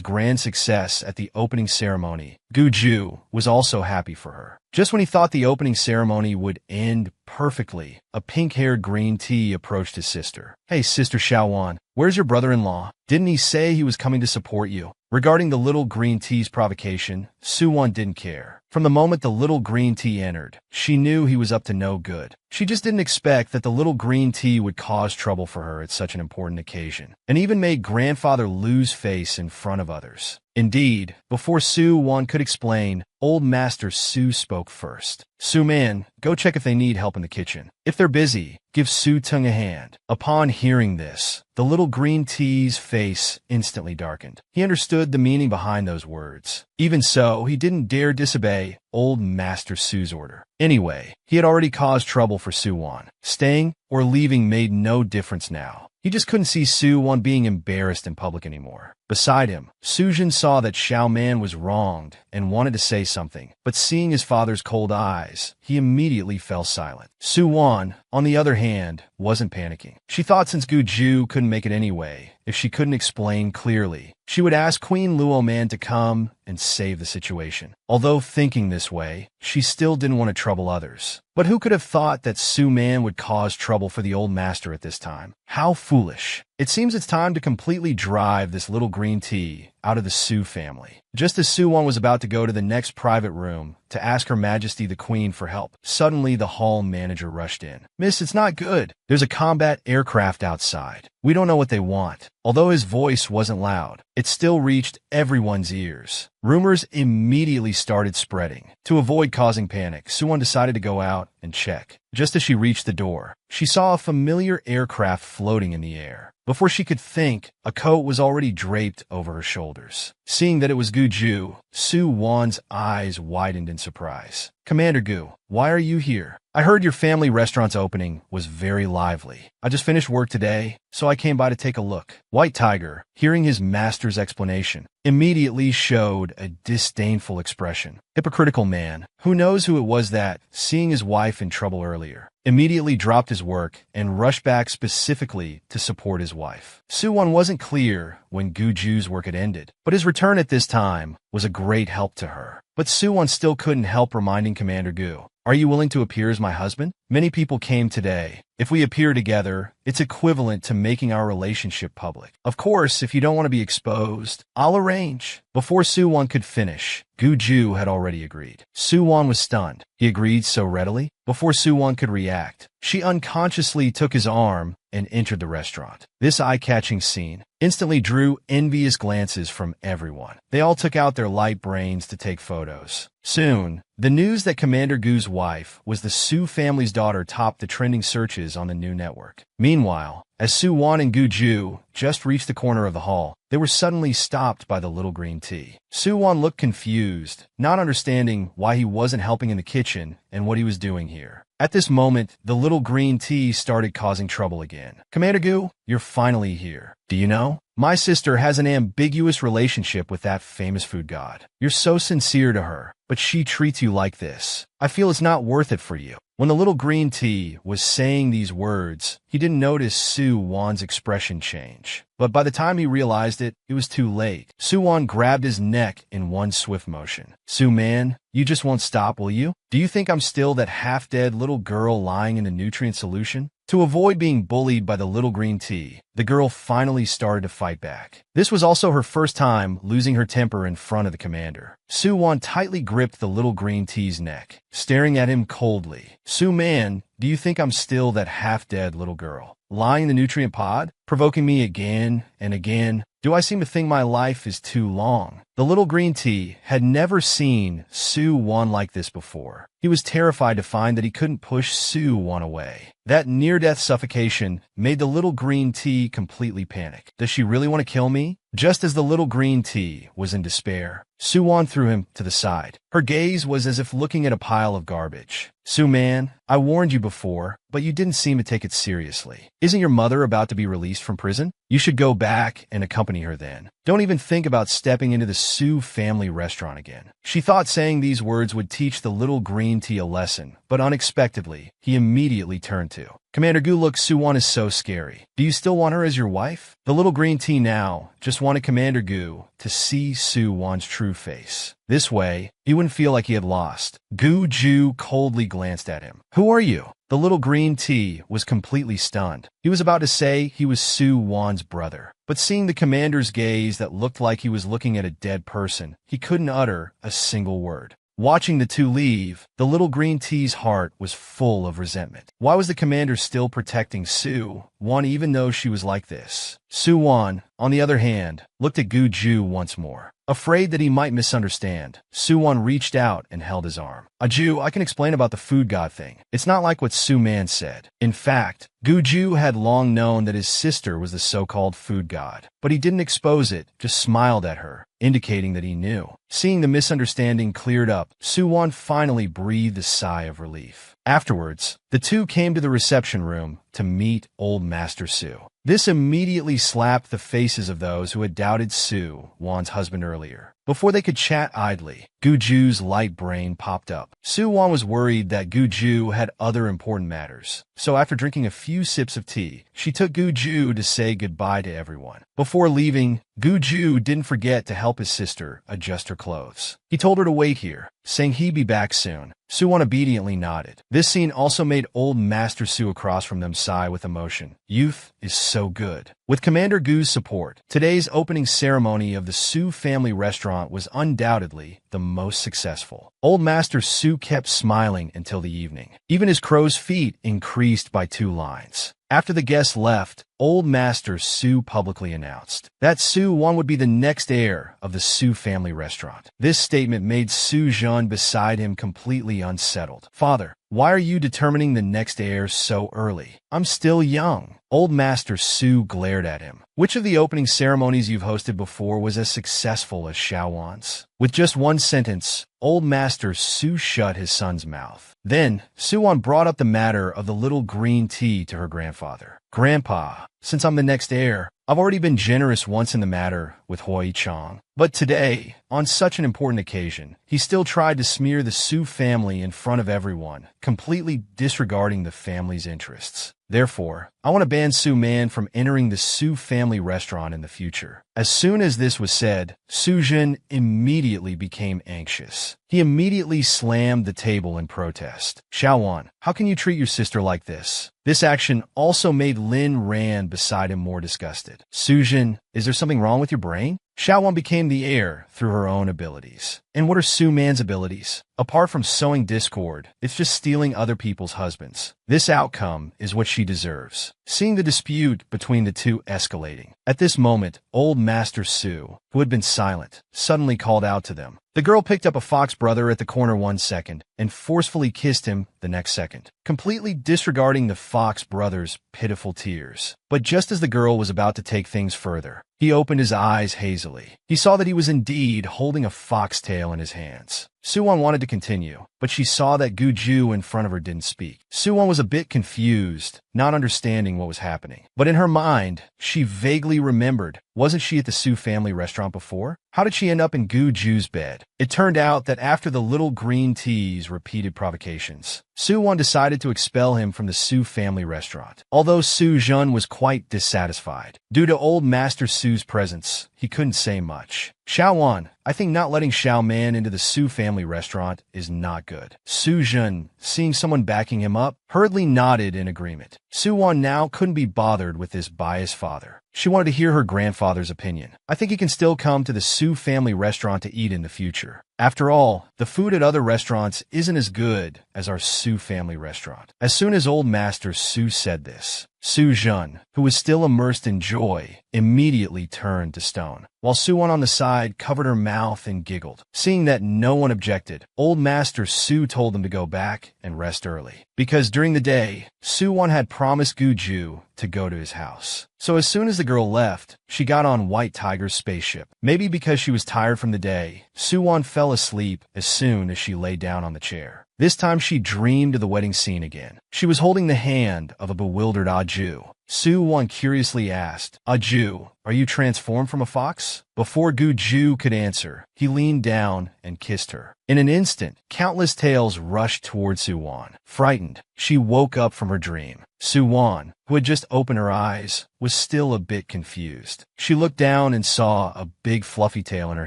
grand success at the opening ceremony, Guju was also happy for her. Just when he thought the opening ceremony would end perfectly, a pink-haired green tea approached his sister. Hey, Sister Xiaowan, where's your brother-in-law? Didn't he say he was coming to support you? Regarding the little green tea's provocation, Su-won didn't care. From the moment the little green tea entered, she knew he was up to no good. She just didn't expect that the little green tea would cause trouble for her at such an important occasion, and even made grandfather lose face in front of others. Indeed, before Su-won could explain, Old Master Su spoke first. Su-man, go check if they need help in the kitchen. If they're busy, give Su-tung a hand. Upon hearing this, the little green tea's face instantly darkened. He understood the meaning behind those words. Even so, he didn't dare disobey Old Master Su's order. Anyway, he had already caused trouble for Su-won. Staying or leaving made no difference now. He just couldn't see Su-won being embarrassed in public anymore. Beside him, Sujin saw that Xiao Man was wronged and wanted to say something, but seeing his father's cold eyes, he immediately fell silent. Su-won, on the other hand, wasn't panicking. She thought since Guju couldn't make it anyway, if she couldn't explain clearly, she would ask Queen Luo Man to come and save the situation. Although thinking this way, she still didn't want to trouble others. But who could have thought that Su-man would cause trouble for the old master at this time? How foolish. It seems it's time to completely drive this little green tea out of the Su family. Just as Su-won was about to go to the next private room to ask Her Majesty the Queen for help, suddenly the hall manager rushed in. Miss, it's not good. There's a combat aircraft outside. We don't know what they want. Although his voice wasn't loud, it still reached everyone's ears. Rumors immediately started spreading. To avoid causing panic, Suwon decided to go out and check. Just as she reached the door, she saw a familiar aircraft floating in the air. Before she could think, a coat was already draped over her shoulders. Seeing that it was Gu-ju, Suwon's eyes widened in surprise. "Commander Gu, why are you here? I heard your family restaurant's opening was very lively. I just finished work today, so I came by to take a look." White Tiger, hearing his master's explanation, immediately showed a disdainful expression. Hypocritical man, who knows who it was that, seeing his wife in trouble earlier, immediately dropped his work and rushed back specifically to support his wife. Suwon wasn't clear when Gu-ju's work had ended, but his return at this time was a great help to her. But Suwon still couldn't help reminding Commander Gu, "Are you willing to appear as my husband? Many people came today. If we appear together, it's equivalent to making our relationship public. Of course, if you don't want to be exposed, I'll arrange." Before Suwon could finish, Gu-ju had already agreed. Suwon was stunned. He agreed so readily? Before Suwon could react, she unconsciously took his arm and entered the restaurant. This eye-catching scene instantly drew envious glances from everyone. They all took out their light brains to take photos. Soon, the news that Commander Gu's wife was the Su family's daughter topped the trending searches on the new network. Meanwhile, as Suwon and Gu-ju just reached the corner of the hall, they were suddenly stopped by the little green tea. Suwon looked confused, not understanding why he wasn't helping in the kitchen and what he was doing here. At this moment, the little green tea started causing trouble again. "Commander Gu, you're finally here. Do you know? My sister has an ambiguous relationship with that famous food god. You're so sincere to her, but she treats you like this. I feel it's not worth it for you." When the little green tea was saying these words, he didn't notice Suwon's expression change. But by the time he realized it, it was too late. Suwon grabbed his neck in one swift motion. "Man, you just won't stop, will you? Do you think I'm still that half-dead little girl lying in the nutrient solution?" To avoid being bullied by the little green tea, the girl finally started to fight back. This was also her first time losing her temper in front of the commander. Suwon tightly gripped the little green tea's neck, staring at him coldly. "Man, do you think I'm still that half-dead little girl, lying in the nutrient pod, provoking me again and again? Do I seem to think my life is too long?" The little green tea had never seen Suwon like this before. He was terrified to find that he couldn't push Suwon away. That near-death suffocation made the little green tea completely panic. "Does she really want to kill me?" Just as the little green tea was in despair, Suwon threw him to the side. Her gaze was as if looking at a pile of garbage. "Man, I warned you before, but you didn't seem to take it seriously. Isn't your mother about to be released from prison? You should go back and accompany her then. Don't even think about stepping into the Su family restaurant again." She thought saying these words would teach the little green tea a lesson, but unexpectedly, he immediately turned to, "Commander Gu, look, Suwon is so scary. Do you still want her as your wife?" The little green tea now just wanted Commander Gu to see Suwon's true face. This way, he wouldn't feel like he had lost. Gu-ju coldly glanced at him. "Who are you?" The little green tea was completely stunned. He was about to say he was Suwon's brother, but seeing the commander's gaze that looked like he was looking at a dead person, he couldn't utter a single word. Watching the two leave, the little green tea's heart was full of resentment. Why was the commander still protecting Suwon even though she was like this? Suwon, on the other hand, looked at Gu-ju once more. Afraid that he might misunderstand, Suwon reached out and held his arm. "Ju, I can explain about the food god thing. It's not like what Man said." In fact, Gu-ju had long known that his sister was the so-called food god, but he didn't expose it, just smiled at her, indicating that he knew. Seeing the misunderstanding cleared up, Suwon finally breathed a sigh of relief. Afterwards, the two came to the reception room to meet Old Master Su. This immediately slapped the faces of those who had doubted Suwon's husband earlier. Before they could chat idly, Gu-ju's light brain popped up. Suwon was worried that Gu-ju had other important matters. So after drinking a few sips of tea, she took Gu-ju to say goodbye to everyone. Before leaving, Gu-ju didn't forget to help his sister adjust her clothes. He told her to wait here, saying he'd be back soon. Suwon obediently nodded. This scene also made Old Master Su across from them sigh with emotion. Youth is so good. With Commander Gu's support, today's opening ceremony of the Su family restaurant was undoubtedly the most successful. Old Master Su kept smiling until the evening. Even his crow's feet increased by 2 lines. After the guests left, Old Master Su publicly announced that Su Wan would be the next heir of the Su family restaurant. This statement made Su Jun beside him completely unsettled. "Father, why are you determining the next heir so early? I'm still young." Old Master Su glared at him. "Which of the opening ceremonies you've hosted before was as successful as Xiao Wan's?" With just one sentence, Old Master Su shut his son's mouth. Then, Su Wan brought up the matter of the little green tea to her grandfather. "Grandpa, since I'm the next heir, I've already been generous once in the matter with Hui Chong. But today, on such an important occasion, he still tried to smear the Su family in front of everyone, completely disregarding the family's interests. Therefore, I want to ban Su Man from entering the Su family restaurant in the future." As soon as this was said, Su Jun immediately became anxious. He immediately slammed the table in protest. "Xiao Wan, how can you treat your sister like this?" This action also made Lin Ran beside him more disgusted. "Su Jun, is there something wrong with your brain?" Xiao Wan became the heir through her own abilities. And what are Su Man's abilities? Apart from sowing discord, it's just stealing other people's husbands. This outcome is what she deserves. Seeing the dispute between the two escalating, at this moment, Old Master Su, who had been silent, suddenly called out to them. The girl picked up a fox brother at the corner 1 second and forcefully kissed him the next second, completely disregarding the fox brother's pitiful tears. But just as the girl was about to take things further, he opened his eyes hazily. He saw that he was indeed holding a foxtail in his hands. Su Wan wanted to continue, but she saw that Gu Ju in front of her didn't speak. Su Wan was a bit confused, not understanding what was happening. But in her mind, she vaguely remembered, wasn't she at the Su family restaurant before? How did she end up in Gu Ju's bed? It turned out that after the little green tea's repeated provocations, Su Wan decided to expel him from the Su family restaurant. Although Su Jun was quite dissatisfied. Due to Old Master Su's presence, he couldn't say much. "Xiao Wan, I think not letting Xiao Man into the Su family restaurant is not good." Su Jun, seeing someone backing him up, hurriedly nodded in agreement. Su Wan now couldn't be bothered with this biased father. She wanted to hear her grandfather's opinion. "I think he can still come to the Su family restaurant to eat in the future. After all, the food at other restaurants isn't as good as our Su family restaurant." As soon as Old Master Su said this, Su Jun, who was still immersed in joy, immediately turned to stone, while Su Wan on the side covered her mouth and giggled. Seeing that no one objected, Old Master Su told them to go back and rest early. Because during the day, Su Wan had promised Gu Ju to go to his house. So as soon as the girl left, she got on White Tiger's spaceship. Maybe because she was tired from the day, Su Wan fell asleep as soon as she lay down on the chair. This time she dreamed of the wedding scene again. She was holding the hand of a bewildered Ju. Su Wan curiously asked, "Ju, are you transformed from a fox?" Before Gu Ju could answer, he leaned down and kissed her. In an instant, countless tails rushed toward Su Wan. Frightened, she woke up from her dream. Su Wan, who had just opened her eyes, was still a bit confused. She looked down and saw a big fluffy tail in her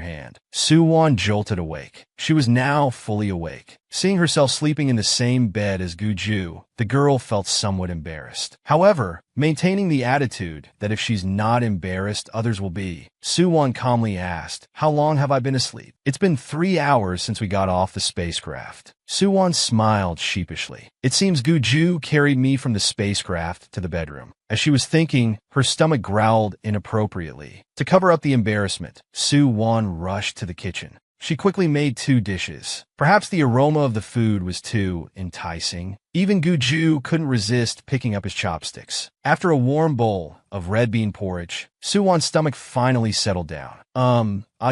hand. Su Wan jolted awake. She was now fully awake. Seeing herself sleeping in the same bed as Gu Ju, the girl felt somewhat embarrassed. However, maintaining the attitude that if she's not embarrassed, others will be, Su Wan calmly asked, "How long have I been asleep?" "It's been 3 hours since we got off the spacecraft." Su Wan smiled sheepishly. "It seems Gu Ju carried me from the spacecraft to the bedroom." As she was thinking, her stomach growled inappropriately. To cover up the embarrassment, Su Wan rushed to the kitchen. She quickly made 2 dishes. Perhaps the aroma of the food was too enticing. Even Gu Ju couldn't resist picking up his chopsticks. After a warm bowl of red bean porridge, Su Wan's stomach finally settled down.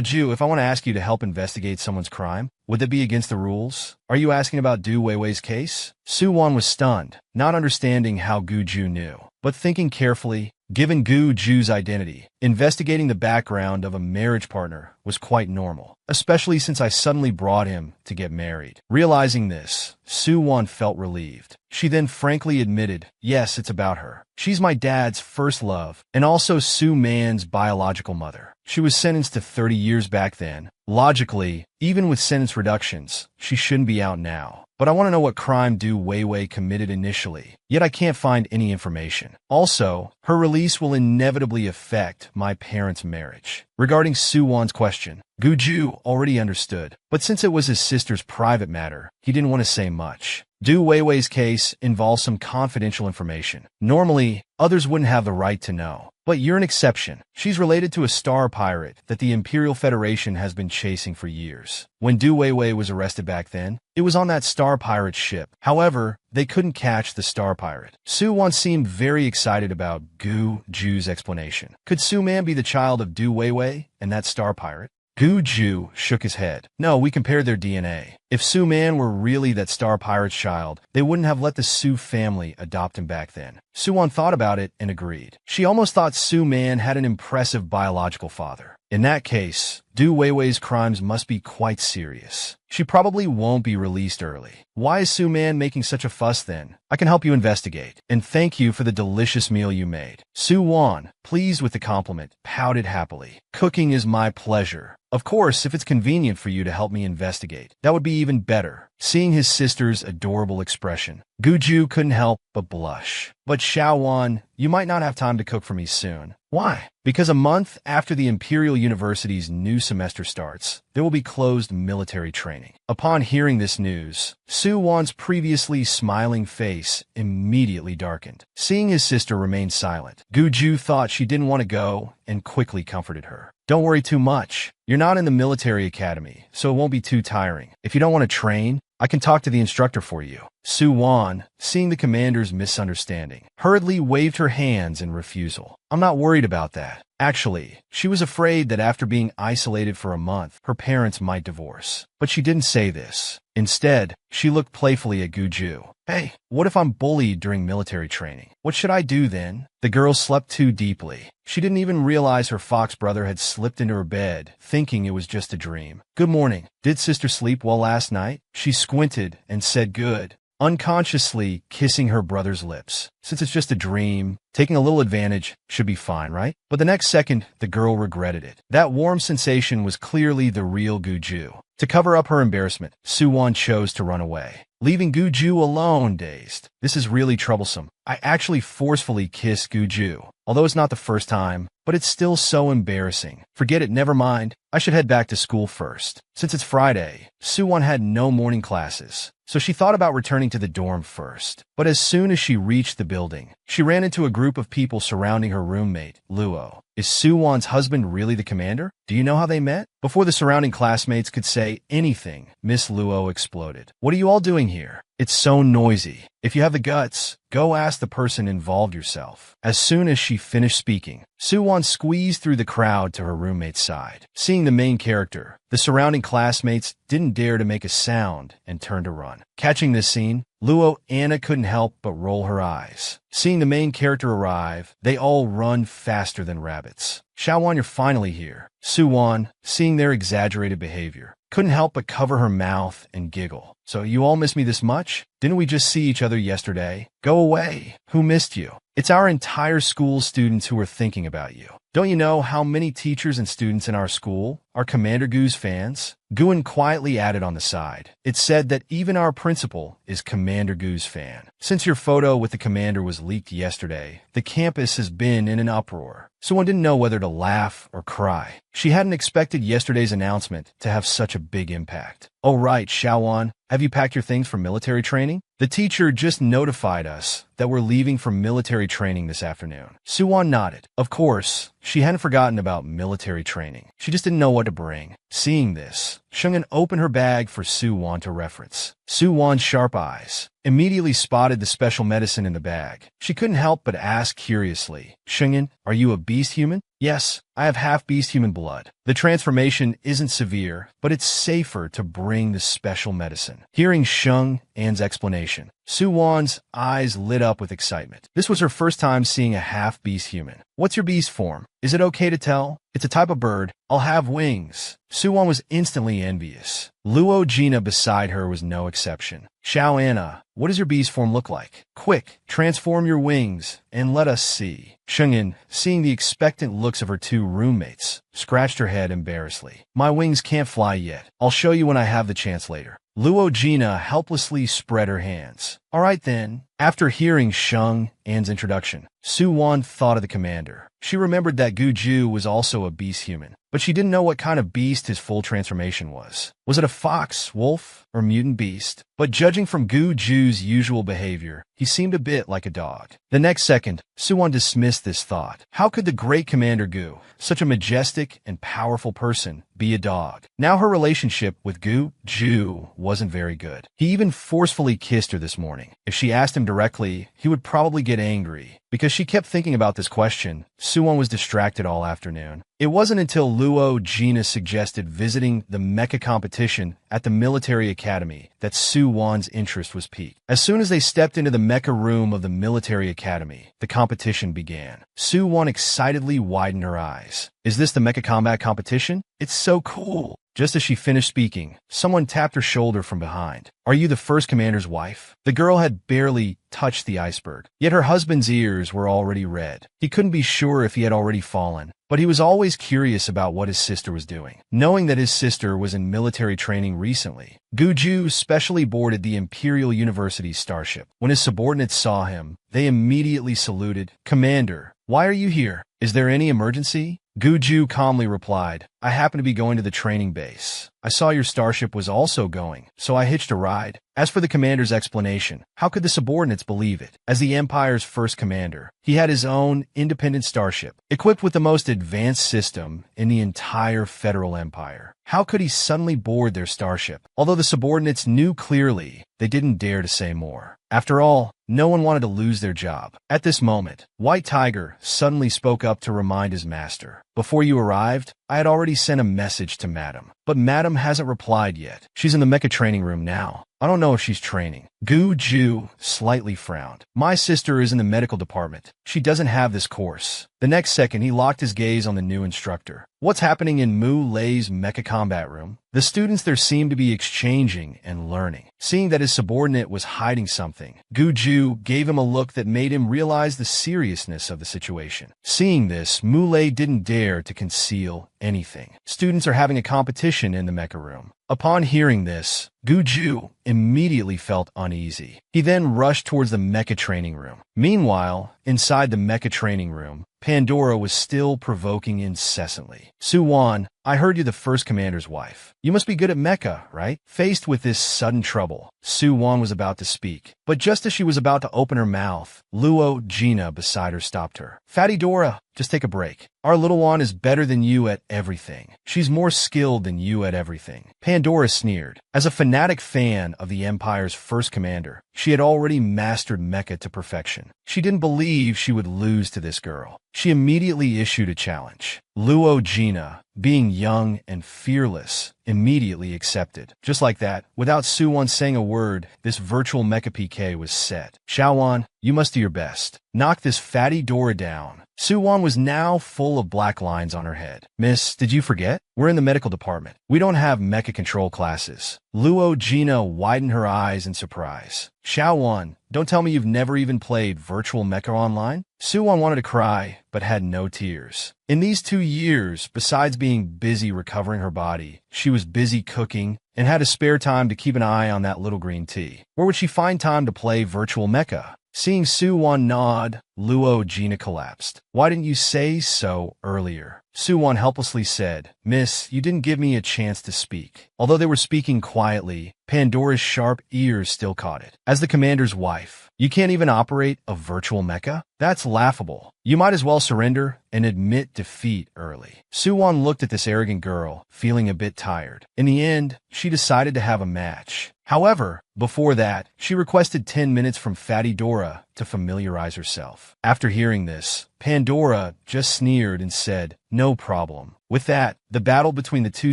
Ju, if I want to ask you to help investigate someone's crime, would that be against the rules? Are you asking about Du Weiwei's case?" Su Wan was stunned, not understanding how Gu Ju knew. But thinking carefully, given Gu Ju's identity, investigating the background of a marriage partner was quite normal, especially since I suddenly brought him to get married. Realizing this, Su Wan felt relieved. She then frankly admitted, "Yes, it's about her. She's my dad's first love, and also Su Man's biological mother. She was sentenced to 30 years back then. Logically, Even with sentence reductions, she shouldn't be out now. But I want to know what crime Du Weiwei committed initially, yet I can't find any information. Also, her release will inevitably affect my parents' marriage. Regarding Su Wan's question, Gu Ju already understood, but since it was his sister's private matter, he didn't want to say much. Du Weiwei's case involves some confidential information. Normally, others wouldn't have the right to know. But you're an exception. She's related to a star pirate that the Imperial Federation has been chasing for years. When Du Weiwei was arrested back then, it was on that star pirate ship. However, they couldn't catch the star pirate. Su Wan seemed very excited about Gu Ju's explanation. Could Su Man be the child of Du Weiwei and that star pirate? Gu Ju shook his head. No, we compared their DNA. If Su Man were really that star pirate's child, they wouldn't have let the Su family adopt him back then. Su Wan thought about it and agreed. She almost thought Su Man had an impressive biological father. In that case, Du Weiwei's crimes must be quite serious. She probably won't be released early. Why is Su Man making such a fuss then? I can help you investigate. And thank you for the delicious meal you made. Su Wan, pleased with the compliment, pouted happily. Cooking is my pleasure. Of course, if it's convenient for you to help me investigate, that would be even better. Seeing his sister's adorable expression, Gu Ju couldn't help but blush. But Xiao Wan, you might not have time to cook for me soon. Why? Because a month after the Imperial University's new semester starts, there will be closed military training. Upon hearing this news, Su Wan's previously smiling face immediately darkened. Seeing his sister remain silent, Gu Ju thought she didn't want to go and quickly comforted her. Don't worry too much. You're not in the military academy, so it won't be too tiring. If you don't want to train, I can talk to the instructor for you. Su Wan, seeing the commander's misunderstanding, hurriedly waved her hands in refusal. I'm not worried about that. Actually, she was afraid that after being isolated for a month, her parents might divorce. But she didn't say this. Instead, she looked playfully at Gu Ju. Hey, what if I'm bullied during military training? What should I do then? The girl slept too deeply. She didn't even realize her fox brother had slipped into her bed, thinking it was just a dream. Good morning. Did sister sleep well last night? She squinted and said good, unconsciously kissing her brother's lips. Since it's just a dream, taking a little advantage should be fine, right? But the next second, the girl regretted it. That warm sensation was clearly the real Gu Ju. To cover up her embarrassment, Su Wan chose to run away, leaving Gu Ju alone, dazed. This is really troublesome. I actually forcefully kissed Gu Ju, although it's not the first time, but it's still so embarrassing. Forget it, never mind. I should head back to school first. Since it's Friday, Su Wan had no morning classes, so she thought about returning to the dorm first. But as soon as she reached the building, she ran into a group of people surrounding her roommate, Luo. Is Su Wan's husband really the commander? Do you know how they met? Before the surrounding classmates could say anything, Miss Luo exploded. What are you all doing here? It's so noisy. If you have the guts, go ask the person involved yourself. As soon as she finished speaking, Su Wan squeezed through the crowd to her roommate's side. Seeing the main character, the surrounding classmates didn't dare to make a sound and turned to run. Catching this scene, Luo Anna couldn't help but roll her eyes. Seeing the main character arrive, they all run faster than rabbits. Xiao Wan, you're finally here. Su Wan, seeing their exaggerated behavior, couldn't help but cover her mouth and giggle. So you all miss me this much? Didn't we just see each other yesterday? Go away. Who missed you? It's our entire school's students who are thinking about you. Don't you know how many teachers and students in our school are Commander Gu's fans? Guin quietly added on the side. It's said that even our principal is Commander Gu's fan. Since your photo with the commander was leaked yesterday, the campus has been in an uproar. Someone didn't know whether to laugh or cry. She hadn't expected yesterday's announcement to have such a big impact. Oh right, Xiao Wan, have you packed your things for military training? The teacher just notified us that we're leaving for military training this afternoon. Su Wan nodded. Of course, she hadn't forgotten about military training. She just didn't know what to bring. Seeing this, Sheng'an opened her bag for Su Wan to reference. Su Wan's sharp eyes immediately spotted the special medicine in the bag. She couldn't help but ask curiously, Sheng'an, are you a beast human? Yes, I have half beast human blood. The transformation isn't severe, but it's safer to bring the special medicine. Hearing Sheng An's explanation, Su Wan's eyes lit up with excitement. This was her first time seeing a half beast human. What's your beast form? Is it okay to tell? It's a type of bird. I'll have wings. Suwon was instantly envious. Luo Jina beside her was no exception. Xiao Anna, what does your beast form look like? Quick, transform your wings, and let us see. Shengyin, seeing the expectant looks of her two roommates, scratched her head embarrassedly. My wings can't fly yet. I'll show you when I have the chance later. Luo Jina helplessly spread her hands. All right then. After hearing Sheng An's introduction, Suwon thought of the commander. She remembered that Gu Ju was also a beast human, but she didn't know what kind of beast his full transformation was. Was it a fox, wolf, or mutant beast? But judging from Gu Ju's usual behavior, he seemed a bit like a dog. The next second, Suwon dismissed this thought. How could the great Commander Gu, such a majestic and powerful person, be a dog? Now her relationship with Gu Ju wasn't very good. He even forcefully kissed her this morning. If she asked him directly, he would probably get angry. Because she kept thinking about this question, Suwon was distracted all afternoon. It wasn't until Luo Jina suggested visiting the mecha competition at the military academy that Suwon's interest was piqued. As soon as they stepped into the mecha room of the military academy, the competition began. Suwon excitedly widened her eyes. Is this the mecha combat competition? It's so cool. Just as she finished speaking, someone tapped her shoulder from behind. Are you the first commander's wife? The girl had barely touched the iceberg, yet her husband's ears were already red. He couldn't be sure if he had already fallen, but he was always curious about what his sister was doing. Knowing that his sister was in military training recently, Gu Ju specially boarded the Imperial University's starship. When his subordinates saw him, they immediately saluted. Commander, why are you here? Is there any emergency? Gu Ju calmly replied, I happen to be going to the training base. I saw your starship was also going, so I hitched a ride. As for the commander's explanation, how could the subordinates believe it? As the Empire's first commander, he had his own independent starship, equipped with the most advanced system in the entire Federal Empire. How could he suddenly board their starship? Although the subordinates knew clearly, they didn't dare to say more. After all, no one wanted to lose their job. At this moment, White Tiger suddenly spoke up to remind his master. Before you arrived, I had already sent a message to Madam, but Madam hasn't replied yet. She's in the mecha training room now. I don't know if she's training. Gu Ju slightly frowned. My sister is in the medical department. She doesn't have this course. The next second, he locked his gaze on the new instructor. What's happening in Mu Lei's mecha combat room? The students there seemed to be exchanging and learning. Seeing that his subordinate was hiding something, Gu Ju gave him a look that made him realize the seriousness of the situation. Seeing this, Mu Lei didn't dare to conceal anything. Students are having a competition in the mecha room. Upon hearing this, Gu Ju immediately felt uneasy. He then rushed towards the mecha training room. Meanwhile, inside the mecha training room, Pandora was still provoking incessantly. Suwon, I heard you're the first commander's wife. You must be good at mecha, right? Faced with this sudden trouble, Suwon was about to speak. But just as she was about to open her mouth, Luo Jina beside her stopped her. Fatty Dora, just take a break. Our little one is better than you at everything. She's more skilled than you at everything. Pandora sneered. As a fanatic fan of the Empire's first commander, she had already mastered mecha to perfection. She didn't believe she would lose to this girl. She immediately issued a challenge. Luo Jina, being young and fearless, immediately accepted. Just like that, without Suwon saying a word, this virtual mecha PK was set. Xiaowan, you must do your best. Knock this fatty Dora down. Suwon was now full of black lines on her head. Miss, did you forget? We're in the medical department. We don't have mecha control classes. Luo Jina widened her eyes in surprise. Xiaowan, don't tell me you've never even played virtual mecha online? Suwon wanted to cry, but had no tears. In these 2 years, besides being busy recovering her body, she was busy cooking and had a spare time to keep an eye on that little green tea. Where would she find time to play virtual mecha? Seeing Suwon nod, Luo Jina collapsed. Why didn't you say so earlier? Suwon helplessly said, Miss, you didn't give me a chance to speak. Although they were speaking quietly, Pandora's sharp ears still caught it. As the commander's wife, you can't even operate a virtual mecha? That's laughable. You might as well surrender and admit defeat early. Suwon looked at this arrogant girl, feeling a bit tired. In the end, she decided to have a match. However, before that, she requested 10 minutes from Fatty Dora to familiarize herself. After hearing this, Pandora just sneered and said, no problem. With that, the battle between the two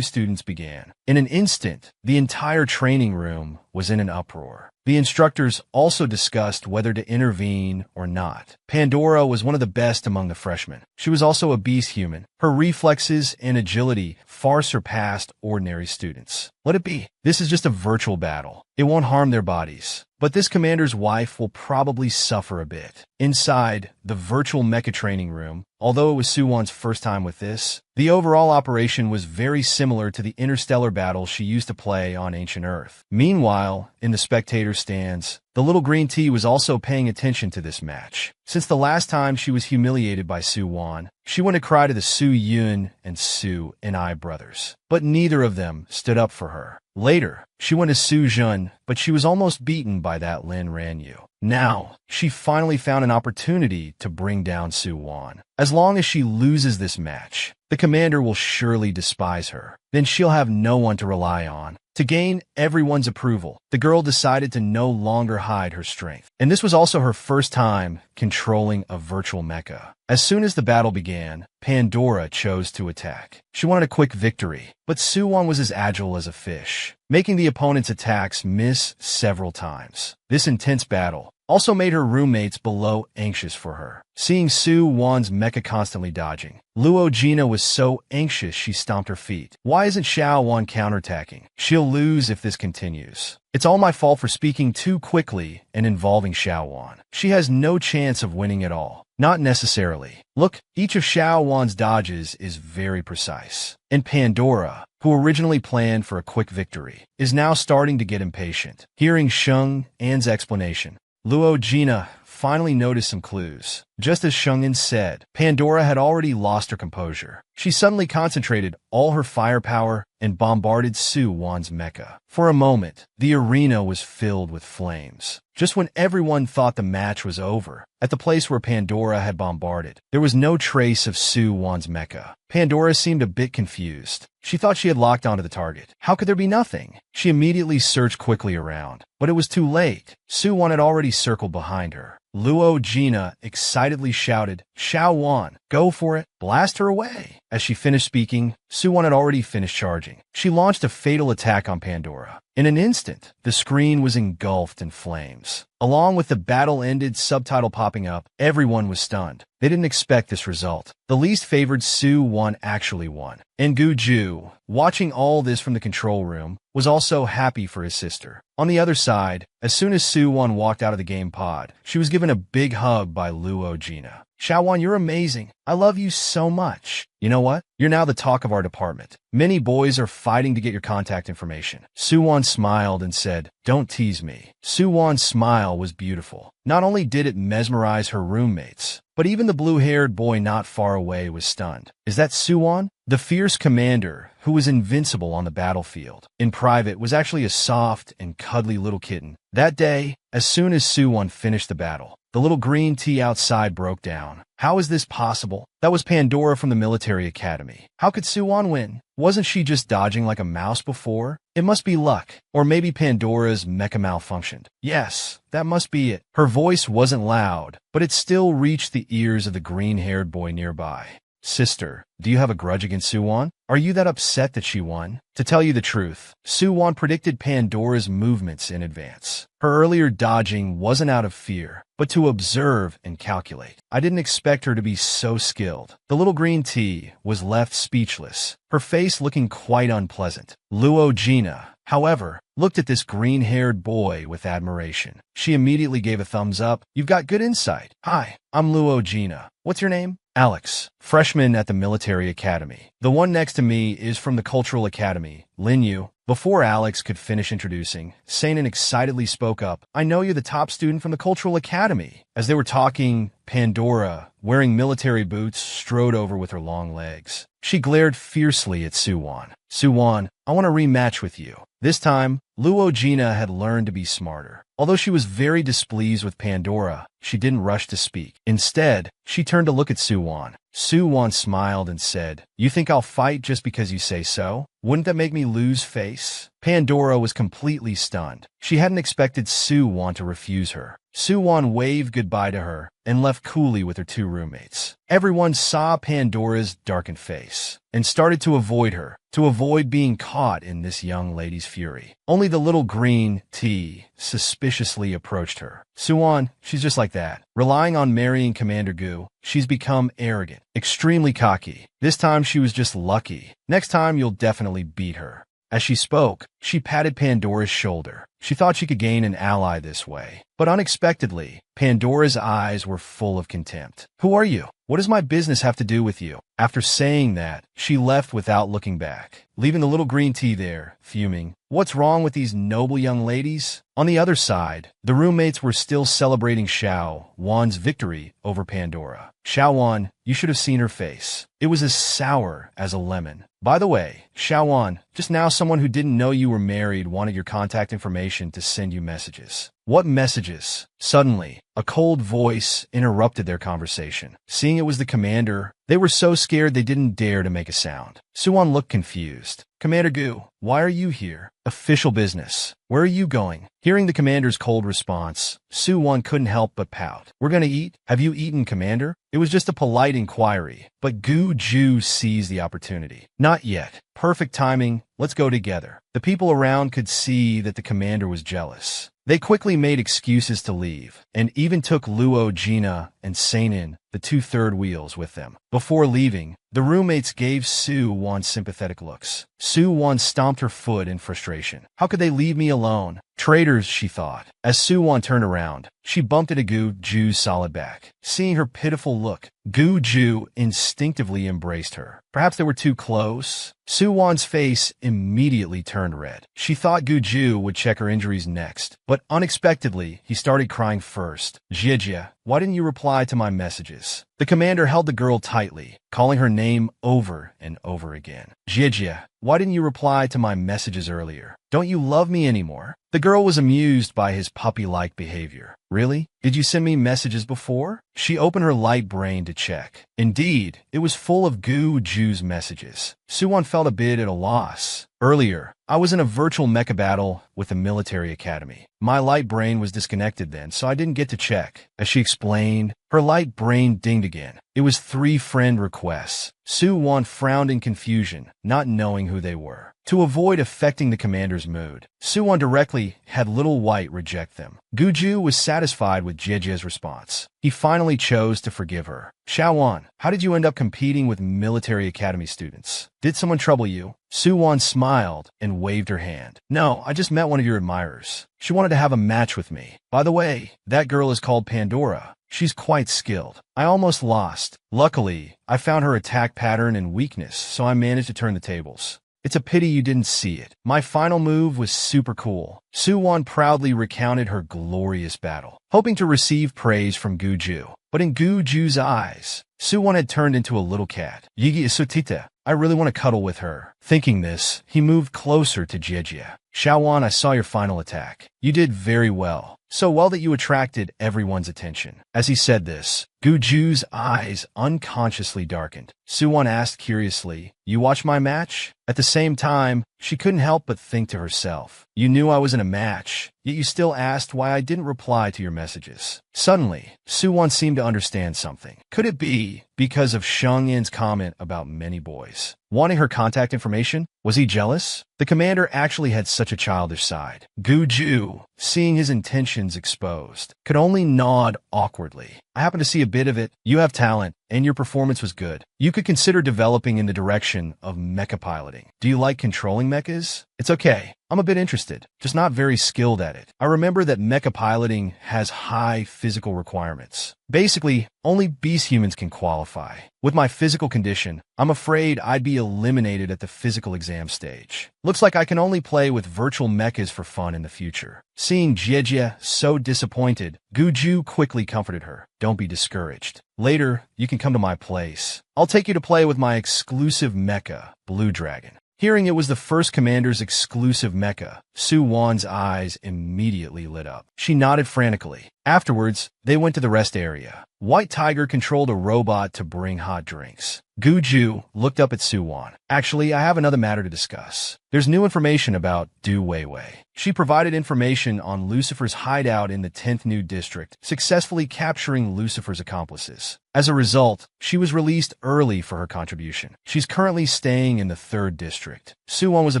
students began. In an instant, the entire training room was in an uproar. The instructors also discussed whether to intervene or not. Pandora was one of the best among the freshmen. She was also a beast human. Her reflexes and agility far surpassed ordinary students. Let it be. This is just a virtual battle. It won't harm their bodies. But this commander's wife will probably suffer a bit. Inside the virtual mecha training room, although it was Suwon's first time with this, the overall operation was very similar to the interstellar battles she used to play on ancient Earth. Meanwhile, in the spectator stands, the little green tea was also paying attention to this match. Since the last time she was humiliated by Suwon, she went to cry to the Su Yun and Su and brothers. But neither of them stood up for her. Later, she went to Su Jun, but she was almost beaten by that Lin Ranyu. Now, she finally found an opportunity to bring down Suwon. As long as she loses this match, the commander will surely despise her. Then she'll have no one to rely on. To gain everyone's approval, the girl decided to no longer hide her strength. And this was also her first time controlling a virtual mecha. As soon as the battle began, Pandora chose to attack. She wanted a quick victory, but Suwon was as agile as a fish, making the opponent's attacks miss several times. This intense battle also made her roommates below anxious for her. Seeing Suwon's mecha constantly dodging, Luo Gina was so anxious she stomped her feet. Why isn't Xiaowon counterattacking? She'll lose if this continues. It's all my fault for speaking too quickly and involving Xiaowon. She has no chance of winning at all. Not necessarily. Look, each of Xiaowon's dodges is very precise. And Pandora, who originally planned for a quick victory, is now starting to get impatient. Hearing Sheng An's explanation, Luo Gina finally noticed some clues. Just as Sheng-in said, Pandora had already lost her composure. She suddenly concentrated all her firepower and bombarded Suwon's mecha. For a moment, the arena was filled with flames. Just when everyone thought the match was over, at the place where Pandora had bombarded, there was no trace of Suwon's mecha. Pandora seemed a bit confused. She thought she had locked onto the target. How could there be nothing? She immediately searched quickly around, but it was too late. Suwon had already circled behind her. Luo Gina excitedly shouted, "Xiaowon, go for it, blast her away." As she finished speaking, Suwon had already finished charging. She launched a fatal attack on Pandora. In an instant, the screen was engulfed in flames. Along with the battle-ended subtitle popping up, everyone was stunned. They didn't expect this result. The least favored Suwon actually won. And Guju, watching all this from the control room, was also happy for his sister. On the other side, as soon as Suwon walked out of the game pod, she was given a big hug by Luo Gina. "Xiaowon, you're amazing. I love you so much. You know what? You're now the talk of our department. Many boys are fighting to get your contact information." Suwon smiled and said, "Don't tease me." Suwon's smile was beautiful. Not only did it mesmerize her roommates, but even the blue-haired boy not far away was stunned. Is that Suwon? The fierce commander, who was invincible on the battlefield, in private was actually a soft and cuddly little kitten. That day, as soon as Suwon finished the battle, the little green tea outside broke down. How is this possible? That was Pandora from the military academy. How could Suwon win? Wasn't she just dodging like a mouse before? It must be luck. Or maybe Pandora's mecha malfunctioned. Yes, that must be it. Her voice wasn't loud, but it still reached the ears of the green-haired boy nearby. "Sister, do you have a grudge against Suwon? Are you that upset that she won?" To tell you the truth, Suwon predicted Pandora's movements in advance. Her earlier dodging wasn't out of fear, but to observe and calculate. I didn't expect her to be so skilled. The little green tea was left speechless, her face looking quite unpleasant. Luo Gina, however, looked at this green-haired boy with admiration. She immediately gave a thumbs up. "You've got good insight. Hi, I'm Luo Gina. What's your name?" "Alex, freshman at the military academy. The one next to me is from the cultural academy, Lin Yu." Before Alex could finish introducing, Seinen excitedly spoke up, "I know you're the top student from the cultural academy." As they were talking, Pandora, wearing military boots, strode over with her long legs. She glared fiercely at Suwon. "Suwon, I want to rematch with you. This time, Luo Gina had learned to be smarter. Although she was very displeased with Pandora, she didn't rush to speak. Instead, she turned to look at Suwon. Suwon smiled and said, "You think I'll fight just because you say so? Wouldn't that make me lose face?" Pandora was completely stunned. She hadn't expected Suwon to refuse her. Suwon waved goodbye to her and left coolly with her two roommates. Everyone saw Pandora's darkened face and started to avoid her, to avoid being caught in this young lady's fury. Only the little green tea suspiciously approached her. "Suwon, she's just like that. Relying on marrying Commander Gu, she's become arrogant, extremely cocky. This time she was just lucky. Next time you'll definitely beat her." As she spoke, she patted Pandora's shoulder. She thought she could gain an ally this way. But unexpectedly, Pandora's eyes were full of contempt. "Who are you? What does my business have to do with you?" After saying that, she left without looking back, leaving the little green tea there, fuming. What's wrong with these noble young ladies? On the other side, the roommates were still celebrating Xiao Wan's victory over Pandora. Xiao Wan, you should have seen her face. It was as sour as a lemon. By the way, Xiao Wan, just now someone who didn't know you were married wanted your contact information to send you messages. What messages? Suddenly, a cold voice interrupted their conversation. Seeing it was the commander, they were so scared they didn't dare to make a sound. Suwon looked confused. "Commander Gu, why are you here?" "Official business. Where are you going?" Hearing the commander's cold response, Suwon couldn't help but pout. "We're gonna eat? Have you eaten, Commander?" It was just a polite inquiry, but Gu Ju seized the opportunity. "Not yet. Perfect timing. Let's go together." The people around could see that the commander was jealous. They quickly made excuses to leave, and even took Luo Gina and Seinin, the two third wheels, with them. Before leaving, the roommates gave Suwon sympathetic looks. Suwon stomped her foot in frustration. How could they leave me alone? Traitors, she thought. As Suwon turned around, she bumped into Gu Ju's solid back. Seeing her pitiful look, Gu Ju instinctively embraced her. Perhaps they were too close. Suwon's face immediately turned red. She thought Gu Ju would check her injuries next, but unexpectedly, he started crying first. "Jie, why didn't you reply to my messages?" The commander held the girl tightly, calling her name over and over again. "Jie, why didn't you reply to my messages earlier? Don't you love me anymore?" The girl was amused by his puppy-like behavior. "Really? Did you send me messages before?" She opened her light brain to check. Indeed, it was full of Gu Ju's messages. Suwon felt a bit at a loss. "Earlier, I was in a virtual mecha battle with the military academy. My light brain was disconnected then, so I didn't get to check." As she explained, her light brain dinged again. It was 3 friend requests. Suwon frowned in confusion, not knowing who they were. To avoid affecting the commander's mood, Suwon directly had Little White reject them. Guju was satisfied with Jie's response. He finally chose to forgive her. "Xiaowan, how did you end up competing with military academy students? Did someone trouble you?" Suwon smiled and waved her hand. "No, I just met one of your admirers. She wanted to have a match with me. By the way, that girl is called Pandora. She's quite skilled. I almost lost. Luckily, I found her attack pattern and weakness, so I managed to turn the tables. It's a pity you didn't see it. My final move was super cool." Suwon proudly recounted her glorious battle, hoping to receive praise from Guju. But in Guju's eyes, Suwon had turned into a little cat. "Yigi Isutita, I really want to cuddle with her." Thinking this, he moved closer to Jie. "Xiaowan, I saw your final attack. You did very well. So well that you attracted everyone's attention." As he said this, Guju's eyes unconsciously darkened. Suwon asked curiously, "You watched my match?" At the same time, she couldn't help but think to herself, "You knew I was in a match, yet you still asked why I didn't reply to your messages." Suddenly, Suwon seemed to understand something. Could it be because of Sheng Yin's comment about many boys wanting her contact information? Was he jealous? The commander actually had such a childish side. Guju, seeing his intentions exposed, could only nod awkwardly. "I happen to see a bit of it. You have talent, and your performance was good. You could consider developing in the direction of mecha piloting. Do you like controlling mechas?" "It's okay. I'm a bit interested, just not very skilled at it. I remember that mecha piloting has high physical requirements. Basically, only beast humans can qualify. With my physical condition, I'm afraid I'd be eliminated at the physical exam stage. Looks like I can only play with virtual mechas for fun in the future." Seeing Jie so disappointed, Guju quickly comforted her. "Don't be discouraged. Later, you can come to my place. I'll take you to play with my exclusive mecha, Blue Dragon." Hearing it was the first commander's exclusive mecca, Su-won's eyes immediately lit up. She nodded frantically. Afterwards, they went to the rest area. White Tiger controlled a robot to bring hot drinks. Guju looked up at Su-won. Actually, I have another matter to discuss. There's new information about Du Weiwei. She provided information on Lucifer's hideout in the 10th New District, successfully capturing Lucifer's accomplices. As a result, she was released early for her contribution. She's currently staying in the 3rd District. Su-won was a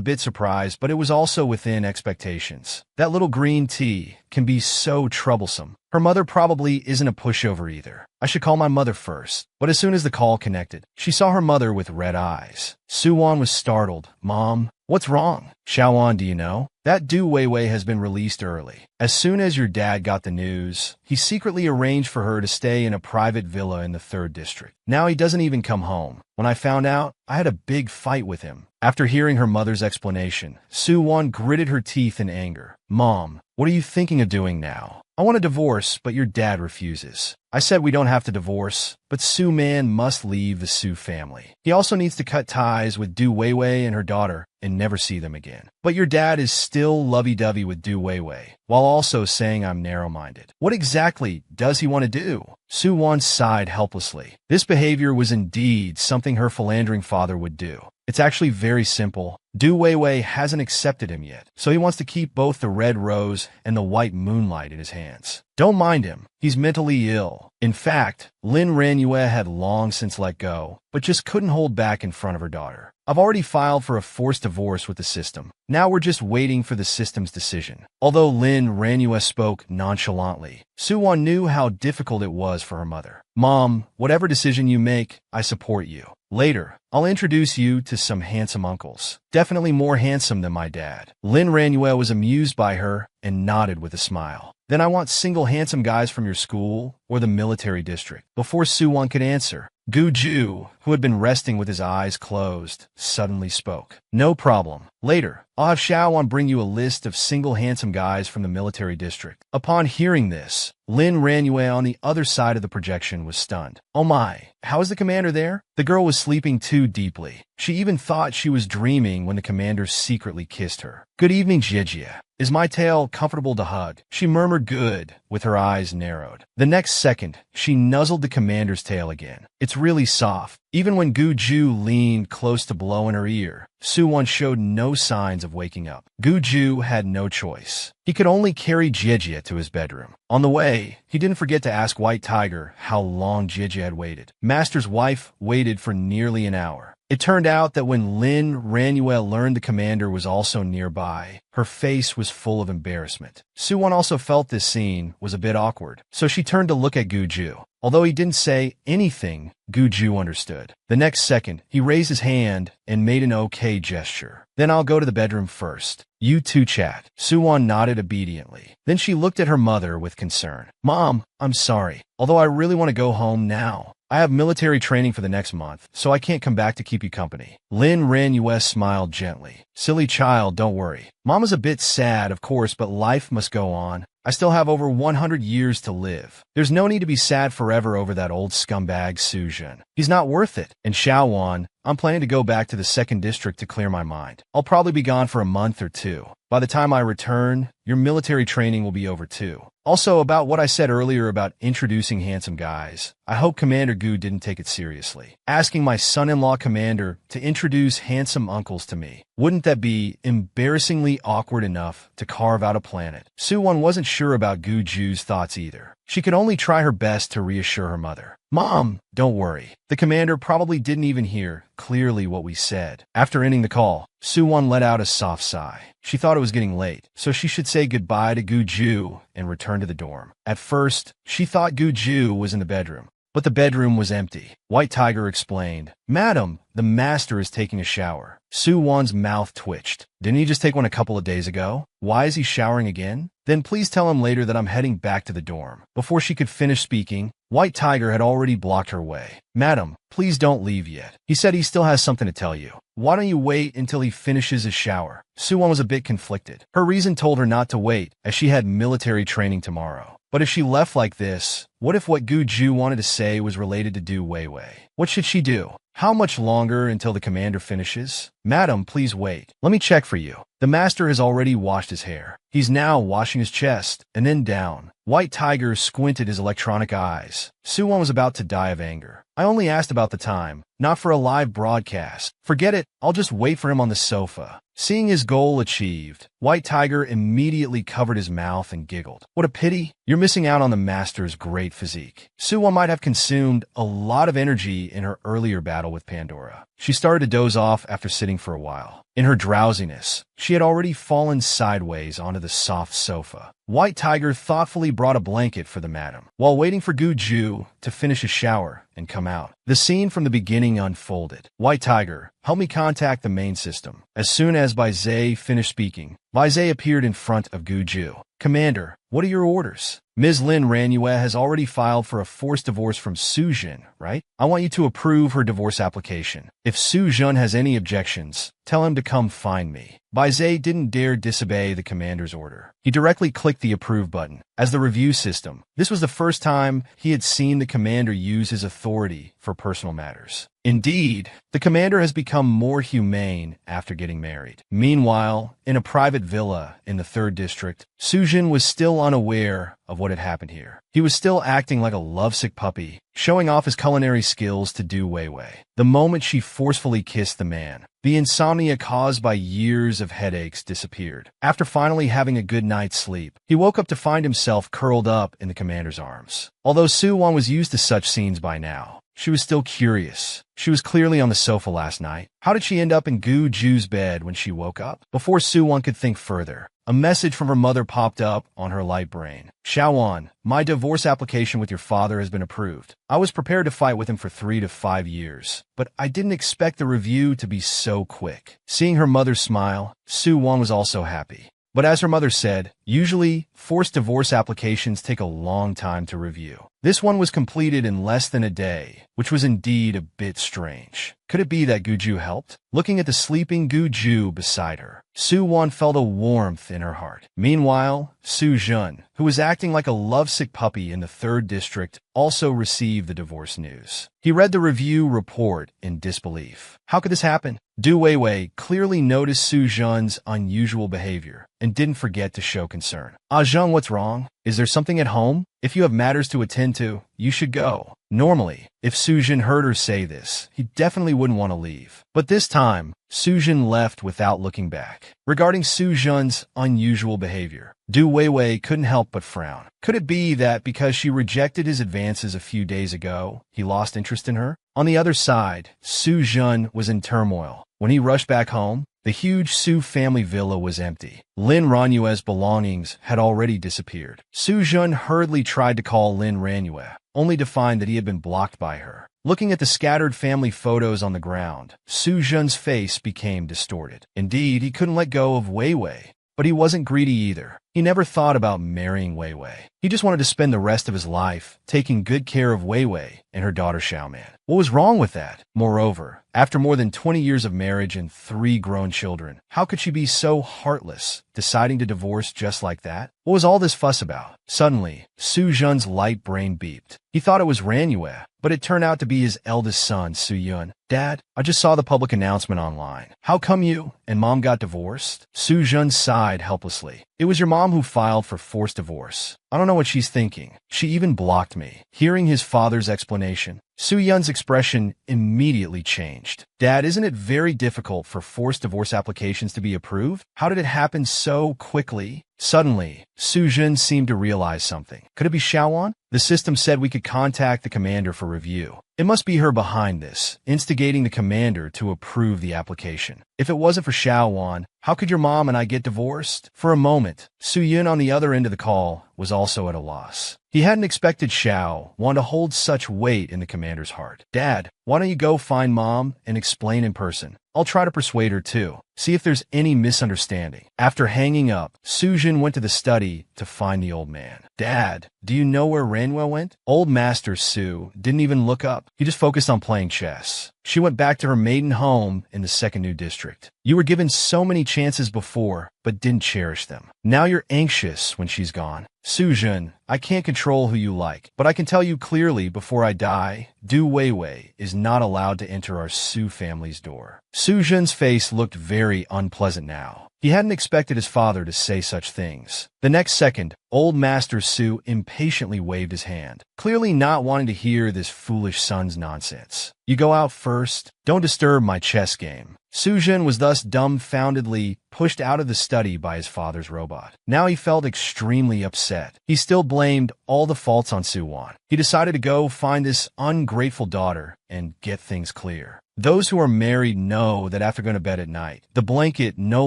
bit surprised, but it was also within expectations. That little green tea can be so troublesome. Her mother probably isn't a pushover either. I should call my mother first. But as soon as the call connected, she saw her mother with red eyes. Su-won was startled. Mom, what's wrong? Xiaowon, do you know? That Du Weiwei has been released early. As soon as your dad got the news, he secretly arranged for her to stay in a private villa in the 3rd District. Now he doesn't even come home. When I found out, I had a big fight with him. After hearing her mother's explanation, Su-won gritted her teeth in anger. Mom, what are you thinking of doing now? I want a divorce, but your dad refuses. I said we don't have to divorce, but Su-man must leave the Su family. He also needs to cut ties with Du Weiwei and her daughter and never see them again. But your dad is still lovey-dovey with Du Weiwei, while also saying I'm narrow-minded. What exactly does he want to do? Su-won sighed helplessly. This behavior was indeed something her philandering father would do. It's actually very simple. Du Weiwei hasn't accepted him yet, so he wants to keep both the red rose and the white moonlight in his hands. Don't mind him. He's mentally ill. In fact, Lin Ranyue had long since let go, but just couldn't hold back in front of her daughter. I've already filed for a forced divorce with the system. Now we're just waiting for the system's decision. Although Lin Ranyue spoke nonchalantly, Su-won knew how difficult it was for her mother. Mom, whatever decision you make, I support you. Later, I'll introduce you to some handsome uncles. Definitely more handsome than my dad. Lin Ranyue was amused by her and nodded with a smile. Then I want single handsome guys from your school or the military district. Before Su-won could answer, Guju, who had been resting with his eyes closed, suddenly spoke. No problem. Later, I'll have Xiaowon bring you a list of single handsome guys from the military district. Upon hearing this, Lin Ranyue on the other side of the projection was stunned. Oh my, how is the commander there? The girl was sleeping too deeply. She even thought she was dreaming when the commander secretly kissed her. Good evening, Jie. Is my tail comfortable to hug? She murmured good, with her eyes narrowed. The next second, she nuzzled the commander's tail again. It's really soft. Even when Guju leaned close to blow in her ear, Su-won showed no signs of waking up. Guju had no choice. He could only carry Jie to his bedroom. On the way, he didn't forget to ask White Tiger how long Jie had waited. Master's wife waited for nearly an hour. It turned out that when Lin Ranyue learned the commander was also nearby, her face was full of embarrassment. Su-won also felt this scene was a bit awkward, so she turned to look at Guju. Although he didn't say anything, Guju understood. The next second, he raised his hand and made an okay gesture. Then I'll go to the bedroom first. You two chat. Su-won nodded obediently. Then she looked at her mother with concern. Mom, I'm sorry. Although I really want to go home now. I have military training for the next month, so I can't come back to keep you company. Lin Ranyue smiled gently. Silly child, don't worry. Mama's a bit sad, of course, but life must go on. I still have over 100 years to live. There's no need to be sad forever over that old scumbag Su-jin. He's not worth it. And Xiaowon, I'm planning to go back to the 2nd District to clear my mind. I'll probably be gone for a month or two. By the time I return, your military training will be over too. Also, about what I said earlier about introducing handsome guys, I hope Commander Gu didn't take it seriously. Asking my son-in-law Commander to introduce handsome uncles to me. Wouldn't that be embarrassingly awkward enough to carve out a planet? Su-won wasn't sure about Guju's thoughts either. She could only try her best to reassure her mother. Mom, don't worry. The commander probably didn't even hear clearly what we said. After ending the call, Su-won let out a soft sigh. She thought it was getting late, so she should say goodbye to Guju and return to the dorm. At first, she thought Guju was in the bedroom, but the bedroom was empty. White Tiger explained, Madam, the master is taking a shower. Su-won's mouth twitched. Didn't he just take one a couple of days ago? Why is he showering again? Then please tell him later that I'm heading back to the dorm. Before she could finish speaking, White Tiger had already blocked her way. Madam, please don't leave yet. He said he still has something to tell you. Why don't you wait until he finishes his shower? Su-won was a bit conflicted. Her reason told her not to wait, as she had military training tomorrow. But if she left like this, what if what Gu Ju wanted to say was related to Du Weiwei? What should she do? How much longer until the commander finishes? Madam, please wait. Let me check for you. The master has already washed his hair. He's now washing his chest, and then down. White Tiger squinted his electronic eyes. Suwon was about to die of anger. I only asked about the time, not for a live broadcast. Forget it, I'll just wait for him on the sofa. Seeing his goal achieved, White Tiger immediately covered his mouth and giggled. What a pity. You're missing out on the master's great physique. Suwon might have consumed a lot of energy in her earlier battle with Pandora. She started to doze off after sitting for a while. In her drowsiness, she had already fallen sideways onto the soft sofa. White Tiger thoughtfully brought a blanket for the madam, while waiting for Gu Ju to finish his shower and come out. The scene from the beginning unfolded. White Tiger, help me contact the main system. As soon as Bai Zhe finished speaking, Bai Zhe appeared in front of Gu Ju. Commander, what are your orders? Ms. Lin Ranyue has already filed for a forced divorce from Su Jun, right? I want you to approve her divorce application. If Su Jun has any objections, tell him to come find me. Bai Zhe didn't dare disobey the commander's order. He directly clicked the approve button. As the review system, this was the first time he had seen the commander use his authority for personal matters. Indeed, the commander has become more humane after getting married. Meanwhile, in a private villa in the 3rd district, Su Jun was still unaware of what had happened here. He was still acting like a lovesick puppy, showing off his culinary skills to Du Weiwei. The moment she forcefully kissed the man, the insomnia caused by years of headaches disappeared. After finally having a good night's sleep, he woke up to find himself curled up in the commander's arms. Although Suwon was used to such scenes by now, she was still curious. She was clearly on the sofa last night. How did she end up in Gu Ju's bed when she woke up? Before Suwon could think further, a message from her mother popped up on her light brain. Xiaowan, my divorce application with your father has been approved. I was prepared to fight with him for 3 to 5 years, but I didn't expect the review to be so quick. Seeing her mother smile, Suwon was also happy. But as her mother said, usually, forced divorce applications take a long time to review. This one was completed in less than a day, which was indeed a bit strange. Could it be that Gu Ju helped? Looking at the sleeping Gu Ju beside her, Suwon felt a warmth in her heart. Meanwhile, Su Jun, who was acting like a lovesick puppy in the 3rd district, also received the divorce news. He read the review report in disbelief. How could this happen? Du Weiwei clearly noticed Su Jun's unusual behavior and didn't forget to show concern. Ah Jung, what's wrong? Is there something at home? If you have matters to attend to, you should go. Normally, if Su Jun heard her say this, he definitely wouldn't want to leave. But this time, Su Jun left without looking back. Regarding Su Jun's unusual behavior, Du Weiwei couldn't help but frown. Could it be that because she rejected his advances a few days ago, he lost interest in her? On the other side, Su Jun was in turmoil. When he rushed back home, the huge Su family villa was empty. Lin Ranyue's belongings had already disappeared. Su Jun hurriedly tried to call Lin Ranyue, only to find that he had been blocked by her. Looking at the scattered family photos on the ground, Su Jun's face became distorted. Indeed, he couldn't let go of Weiwei, but he wasn't greedy either. He never thought about marrying Weiwei. He just wanted to spend the rest of his life taking good care of Weiwei and her daughter Xiaoman. What was wrong with that? Moreover, after more than 20 years of marriage and 3 grown children, how could she be so heartless, deciding to divorce just like that? What was all this fuss about? Suddenly, Su Jun's light brain beeped. He thought it was Ranyue, but it turned out to be his eldest son, Su Yun. Dad, I just saw the public announcement online. How come you and Mom got divorced? Su Jun sighed helplessly. It was your mom who filed for forced divorce. I don't know what she's thinking. She even blocked me. Hearing his father's explanation, Su Yun's expression immediately changed. Dad, isn't it very difficult for forced divorce applications to be approved? How did it happen so quickly? Suddenly, Su Jun seemed to realize something. Could it be Xiaowan? The system said we could contact the commander for review. It must be her behind this, instigating the commander to approve the application. If it wasn't for Xiaowan, how could your mom and I get divorced? For a moment, Su Yun on the other end of the call was also at a loss. He hadn't expected Xiaowan to hold such weight in the commander's heart. Dad, why don't you go find Mom and explain in person? I'll try to persuade her too. See if there's any misunderstanding. After hanging up, Su Jun went to the study to find the old man. Dad, do you know where Ranwell went? Old Master Su didn't even look up. He just focused on playing chess. She went back to her maiden home in the 2nd New District. You were given so many chances before, but didn't cherish them. Now you're anxious when she's gone. Su Jun, I can't control who you like, but I can tell you clearly before I die, Du Weiwei is not allowed to enter our Su family's door. Su Jun's face looked very unpleasant now. He hadn't expected his father to say such things. The next second, old Master Su impatiently waved his hand, clearly not wanting to hear this foolish son's nonsense. You go out first. Don't disturb my chess game. Su Jun was thus dumbfoundedly pushed out of the study by his father's robot. Now he felt extremely upset. He still blamed all the faults on Su Wan. He decided to go find this ungrateful daughter and get things clear. Those who are married know that after going to bed at night, the blanket no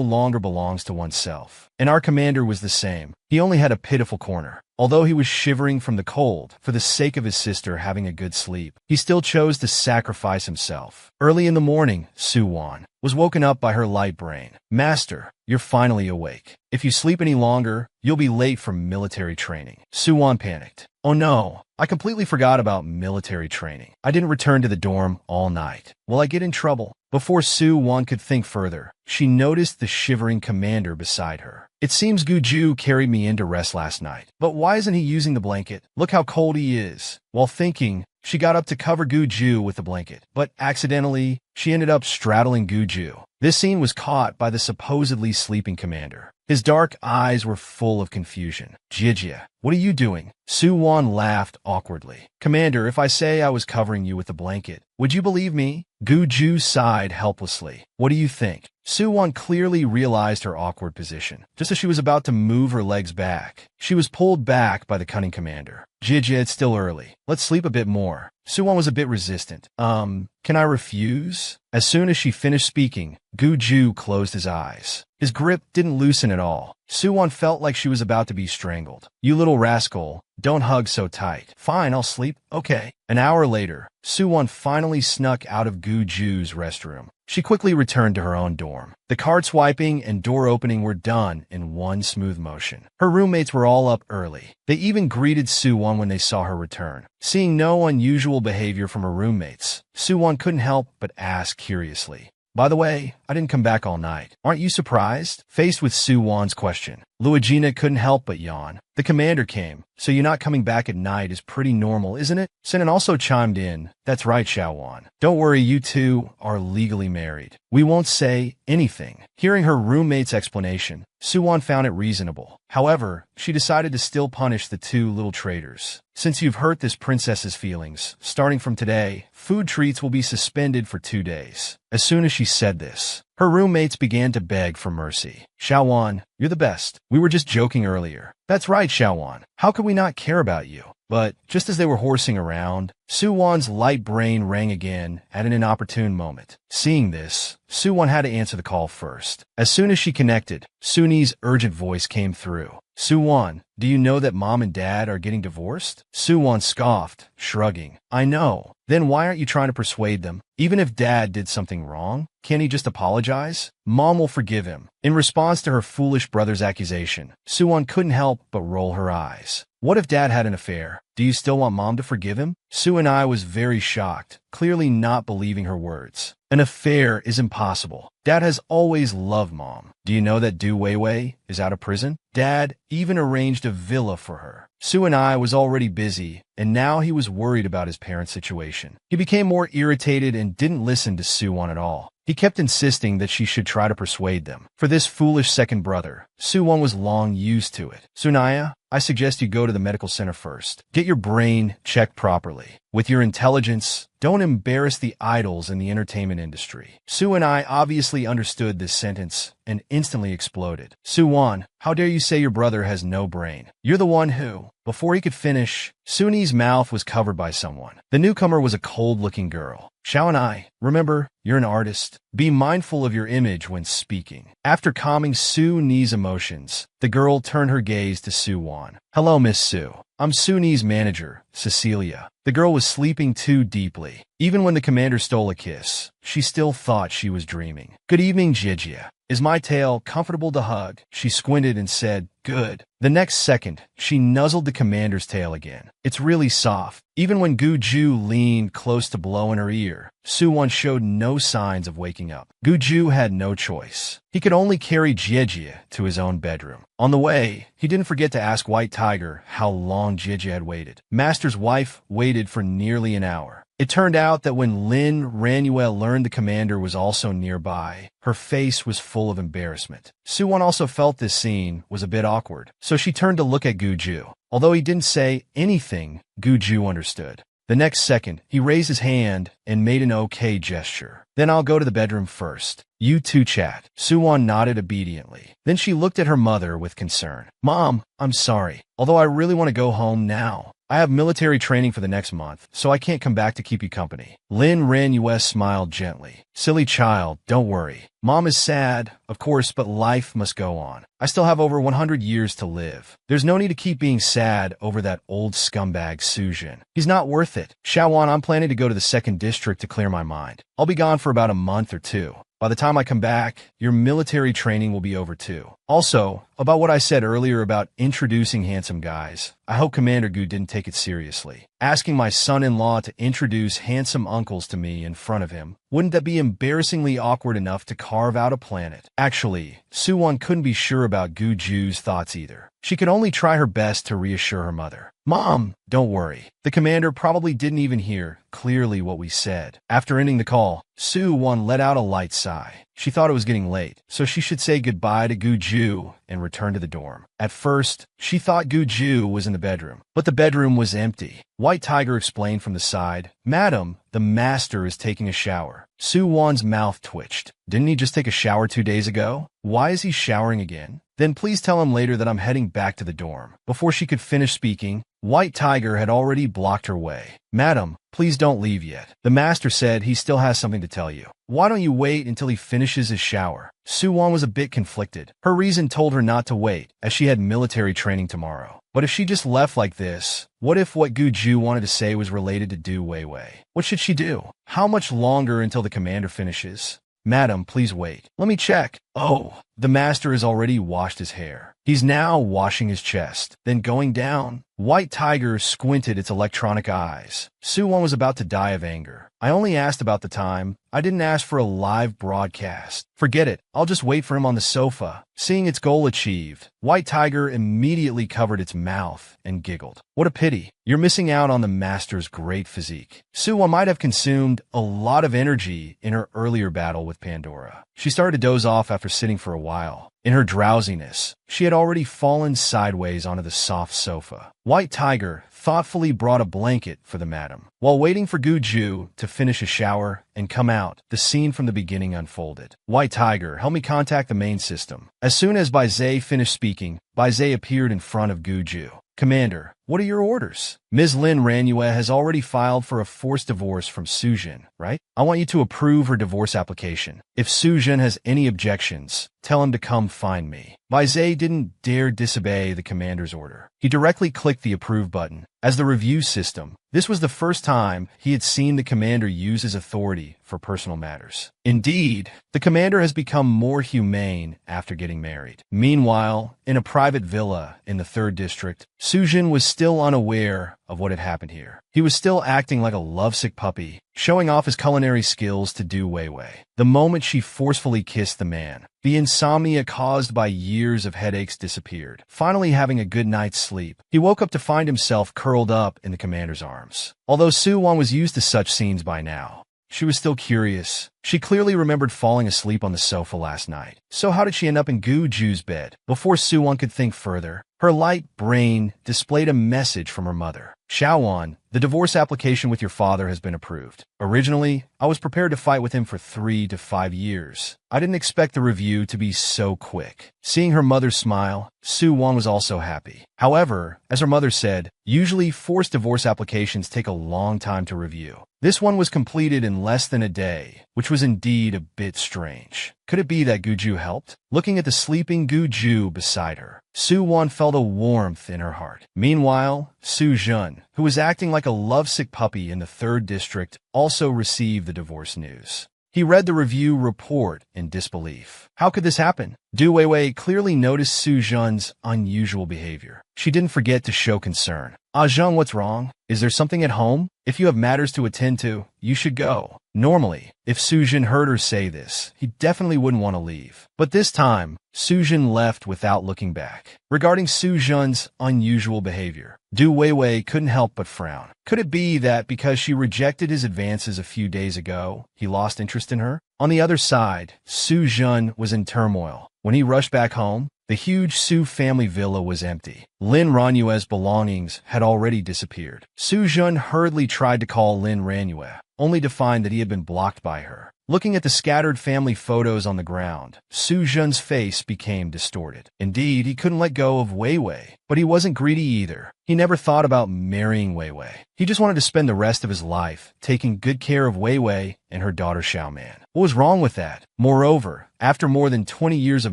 longer belongs to oneself. And our commander was the same. He only had a pitiful corner. Although he was shivering from the cold, for the sake of his sister having a good sleep, he still chose to sacrifice himself. Early in the morning, Su Wan was woken up by her light brain. Master, you're finally awake. If you sleep any longer, you'll be late for military training. Su Wan panicked. Oh no, I completely forgot about military training. I didn't return to the dorm all night. Will I get in trouble? Before Su Wan could think further, she noticed the shivering commander beside her. It seems Guju carried me in to rest last night. But why isn't he using the blanket? Look how cold he is. While thinking, she got up to cover Guju with the blanket, but accidentally, she ended up straddling Guju. This scene was caught by the supposedly sleeping commander. His dark eyes were full of confusion. Jijia, what are you doing? Su Wan laughed awkwardly. Commander, if I say I was covering you with a blanket, would you believe me? Guju sighed helplessly. What do you think? Su Wan clearly realized her awkward position. Just as she was about to move her legs back, she was pulled back by the cunning commander. Jijia, it's still early. Let's sleep a bit more. Su Wan was a bit resistant. Can I refuse? As soon as she finished speaking, Guju closed his eyes. His grip didn't loosen at all. Su Wan felt like she was about to be strangled. You little rascal, don't hug so tight. Fine, I'll sleep. Okay. An hour later, Su Wan finally snuck out of Guju's restroom. She quickly returned to her own dorm. The card swiping and door opening were done in one smooth motion. Her roommates were all up early. They even greeted Su Wan when they saw her return. Seeing no unusual behavior from her roommates, Su Wan couldn't help but ask curiously, by the way, I didn't come back all night. Aren't you surprised? Faced with Su Wan's question, Luigina couldn't help but yawn. The commander came, so you not coming back at night is pretty normal, isn't it? Sinan also chimed in, that's right, Xiao Wan. Don't worry, you two are legally married. We won't say anything. Hearing her roommate's explanation, Su Wan found it reasonable. However, she decided to still punish the two little traitors. Since you've hurt this princess's feelings, starting from today, food treats will be suspended for 2 days. As soon as she said this, her roommates began to beg for mercy. Xiao Wan, you're the best. We were just joking earlier. That's right, Xiao Wan. How could we not care about you? But just as they were horsing around, Su Wan's light brain rang again at an inopportune moment. Seeing this, Su Wan had to answer the call first. As soon as she connected, Suni's urgent voice came through. Su Wan, do you know that mom and dad are getting divorced? Su Wan scoffed, shrugging. I know. Then why aren't you trying to persuade them? Even if dad did something wrong, can't he just apologize? Mom will forgive him. In response to her foolish brother's accusation, Su Wan couldn't help but roll her eyes. What if dad had an affair? Do you still want mom to forgive him? Su and I was very shocked, clearly not believing her words. An affair is impossible. Dad has always loved mom. Do you know that Du Weiwei is out of prison? Dad even arranged a villa for her. Su and I was already busy, and now he was worried about his parents' situation. He became more irritated and didn't listen to Su Wan at all. He kept insisting that she should try to persuade them. For this foolish second brother, Su Wan was long used to it. Sunaya, I suggest you go to the medical center first. Get your brain checked properly. With your intelligence, don't embarrass the idols in the entertainment industry. Su and I obviously understood this sentence and instantly exploded. Su Wan, how dare you say your brother has no brain? You're the one who... Before he could finish, Suni's mouth was covered by someone. The newcomer was a cold-looking girl. Xiao and I, remember, you're an artist. Be mindful of your image when speaking. After calming Suni's emotions, the girl turned her gaze to Su Wan. Hello, Miss Su. I'm Suni's manager, Cecilia. The girl was sleeping too deeply. Even when the commander stole a kiss, she still thought she was dreaming. "Good evening, Jijia. Is my tail comfortable to hug?" She squinted and said, "Good." The next second, she nuzzled the commander's tail again. "It's really soft." Even when Guju leaned close to blow in her ear, Suwon showed no signs of waking up. Guju had no choice. He could only carry Jijia to his own bedroom. On the way, he didn't forget to ask White Tiger how long Jijia had waited. Master's wife waited for nearly an hour. It turned out that when Lin Ranuel learned the commander was also nearby, her face was full of embarrassment. Suwon also felt this scene was a bit awkward, so she turned to look at Guju. Although he didn't say anything, Guju understood. The next second, he raised his hand and made an okay gesture. "Then I'll go to the bedroom first. You two chat." Suwon nodded obediently. Then she looked at her mother with concern. "Mom, I'm sorry. Although I really want to go home now. I have military training for the next month, so I can't come back to keep you company." Lin Ranuel smiled gently. "Silly child, don't worry. Mom is sad, of course, but life must go on. I still have over 100 years to live. There's no need to keep being sad over that old scumbag Sujin. He's not worth it. Shawan, I'm planning to go to the 2nd District to clear my mind. I'll be gone for about a month or two. By the time I come back, your military training will be over too. Also, about what I said earlier about introducing handsome guys, I hope Commander Gu didn't take it seriously. Asking my son-in-law to introduce handsome uncles to me in front of him, wouldn't that be embarrassingly awkward enough to carve out a planet?" Actually, Suwon couldn't be sure about Guju's thoughts either. She could only try her best to reassure her mother. "Mom, don't worry. The commander probably didn't even hear clearly what we said." After ending the call, Suwon let out a light sigh. She thought it was getting late, so she should say goodbye to Guju and return to the dorm. At first, she thought Guju was in the bedroom, but the bedroom was empty. White Tiger explained from the side, "Madam, the master is taking a shower." Suwon's mouth twitched. "Didn't he just take a shower 2 days ago? Why is he showering again? Then please tell him later that I'm heading back to the dorm." Before she could finish speaking, White Tiger had already blocked her way. "Madam, please don't leave yet. The master said he still has something to tell you. Why don't you wait until he finishes his shower?" Suwon was a bit conflicted. Her reason told her not to wait, as she had military training tomorrow. But if she just left like this, what if what Guju wanted to say was related to Du Weiwei? What should she do? How much longer until the commander finishes? "Madam, please wait. Let me check." Oh, the master has already washed his hair. He's now washing his chest, then going down. White Tiger squinted its electronic eyes. Suwon was about to die of anger. "I only asked about the time. I didn't ask for a live broadcast. Forget it. I'll just wait for him on the sofa." Seeing its goal achieved, White Tiger immediately covered its mouth and giggled. "What a pity. You're missing out on the master's great physique." Suwon might have consumed a lot of energy in her earlier battle with Pandora. She started to doze off after sitting for a while. In her drowsiness, she had already fallen sideways onto the soft sofa. White Tiger thoughtfully brought a blanket for the madam. While waiting for Guju to finish a shower and come out, the scene from the beginning unfolded. "White Tiger, help me contact the main system." As soon as Baizé finished speaking, Baizé appeared in front of Guju. "Commander, what are your orders?" "Ms. Lin Ranuel has already filed for a forced divorce from Sujin, right? I want you to approve her divorce application. If Sujin has any objections, tell him to come find me." Baizé didn't dare disobey the commander's order. He directly clicked the approve button. As the review system, this was the first time he had seen the commander use his authority for personal matters. Indeed, the commander has become more humane after getting married. Meanwhile, in a private villa in the 3rd District, Sujin was still unaware of what had happened here. He was still acting like a lovesick puppy, showing off his culinary skills to Du Weiwei. The moment she forcefully kissed the man, the insomnia caused by years of headaches disappeared. Finally having a good night's sleep, he woke up to find himself curled up in the commander's arms. Although Suwon was used to such scenes by now, she was still curious. She clearly remembered falling asleep on the sofa last night. So how did she end up in Guju's bed? Before Suwon could think further, her light brain displayed a message from her mother. "Shawan, the divorce application with your father has been approved. Originally, I was prepared to fight with him for 3 to 5 years. I didn't expect the review to be so quick." Seeing her mother smile, Suwon was also happy. However, as her mother said, usually forced divorce applications take a long time to review. This one was completed in less than a day, which was indeed a bit strange. Could it be that Guju helped? Looking at the sleeping Guju beside her, Suwon felt a warmth in her heart. Meanwhile, Sujun, who was acting like a lovesick puppy in the 3rd District, also received the divorce news. He read the review report in disbelief. How could this happen? Du Weiwei clearly noticed Su Jun's unusual behavior. She didn't forget to show concern. Ah Jung, what's wrong? Is there something at home? If you have matters to attend to, you should go. Normally, if Su Jun heard her say this, he definitely wouldn't want to leave. But this time, Su Jun left without looking back. Regarding Su Jun's unusual behavior, Du Weiwei couldn't help but frown. Could it be that because she rejected his advances a few days ago, he lost interest in her? On the other side, Su Jun was in turmoil. When he rushed back home, the huge Su family villa was empty. Lin Ranyue's belongings had already disappeared. Su Jun hurriedly tried to call Lin Ranyue, only to find that he had been blocked by her. Looking at the scattered family photos on the ground, Su Jun's face became distorted. Indeed, he couldn't let go of Weiwei, but he wasn't greedy either. He never thought about marrying Weiwei. He just wanted to spend the rest of his life taking good care of Weiwei and her daughter Xiaoman. What was wrong with that? Moreover, after more than 20 years of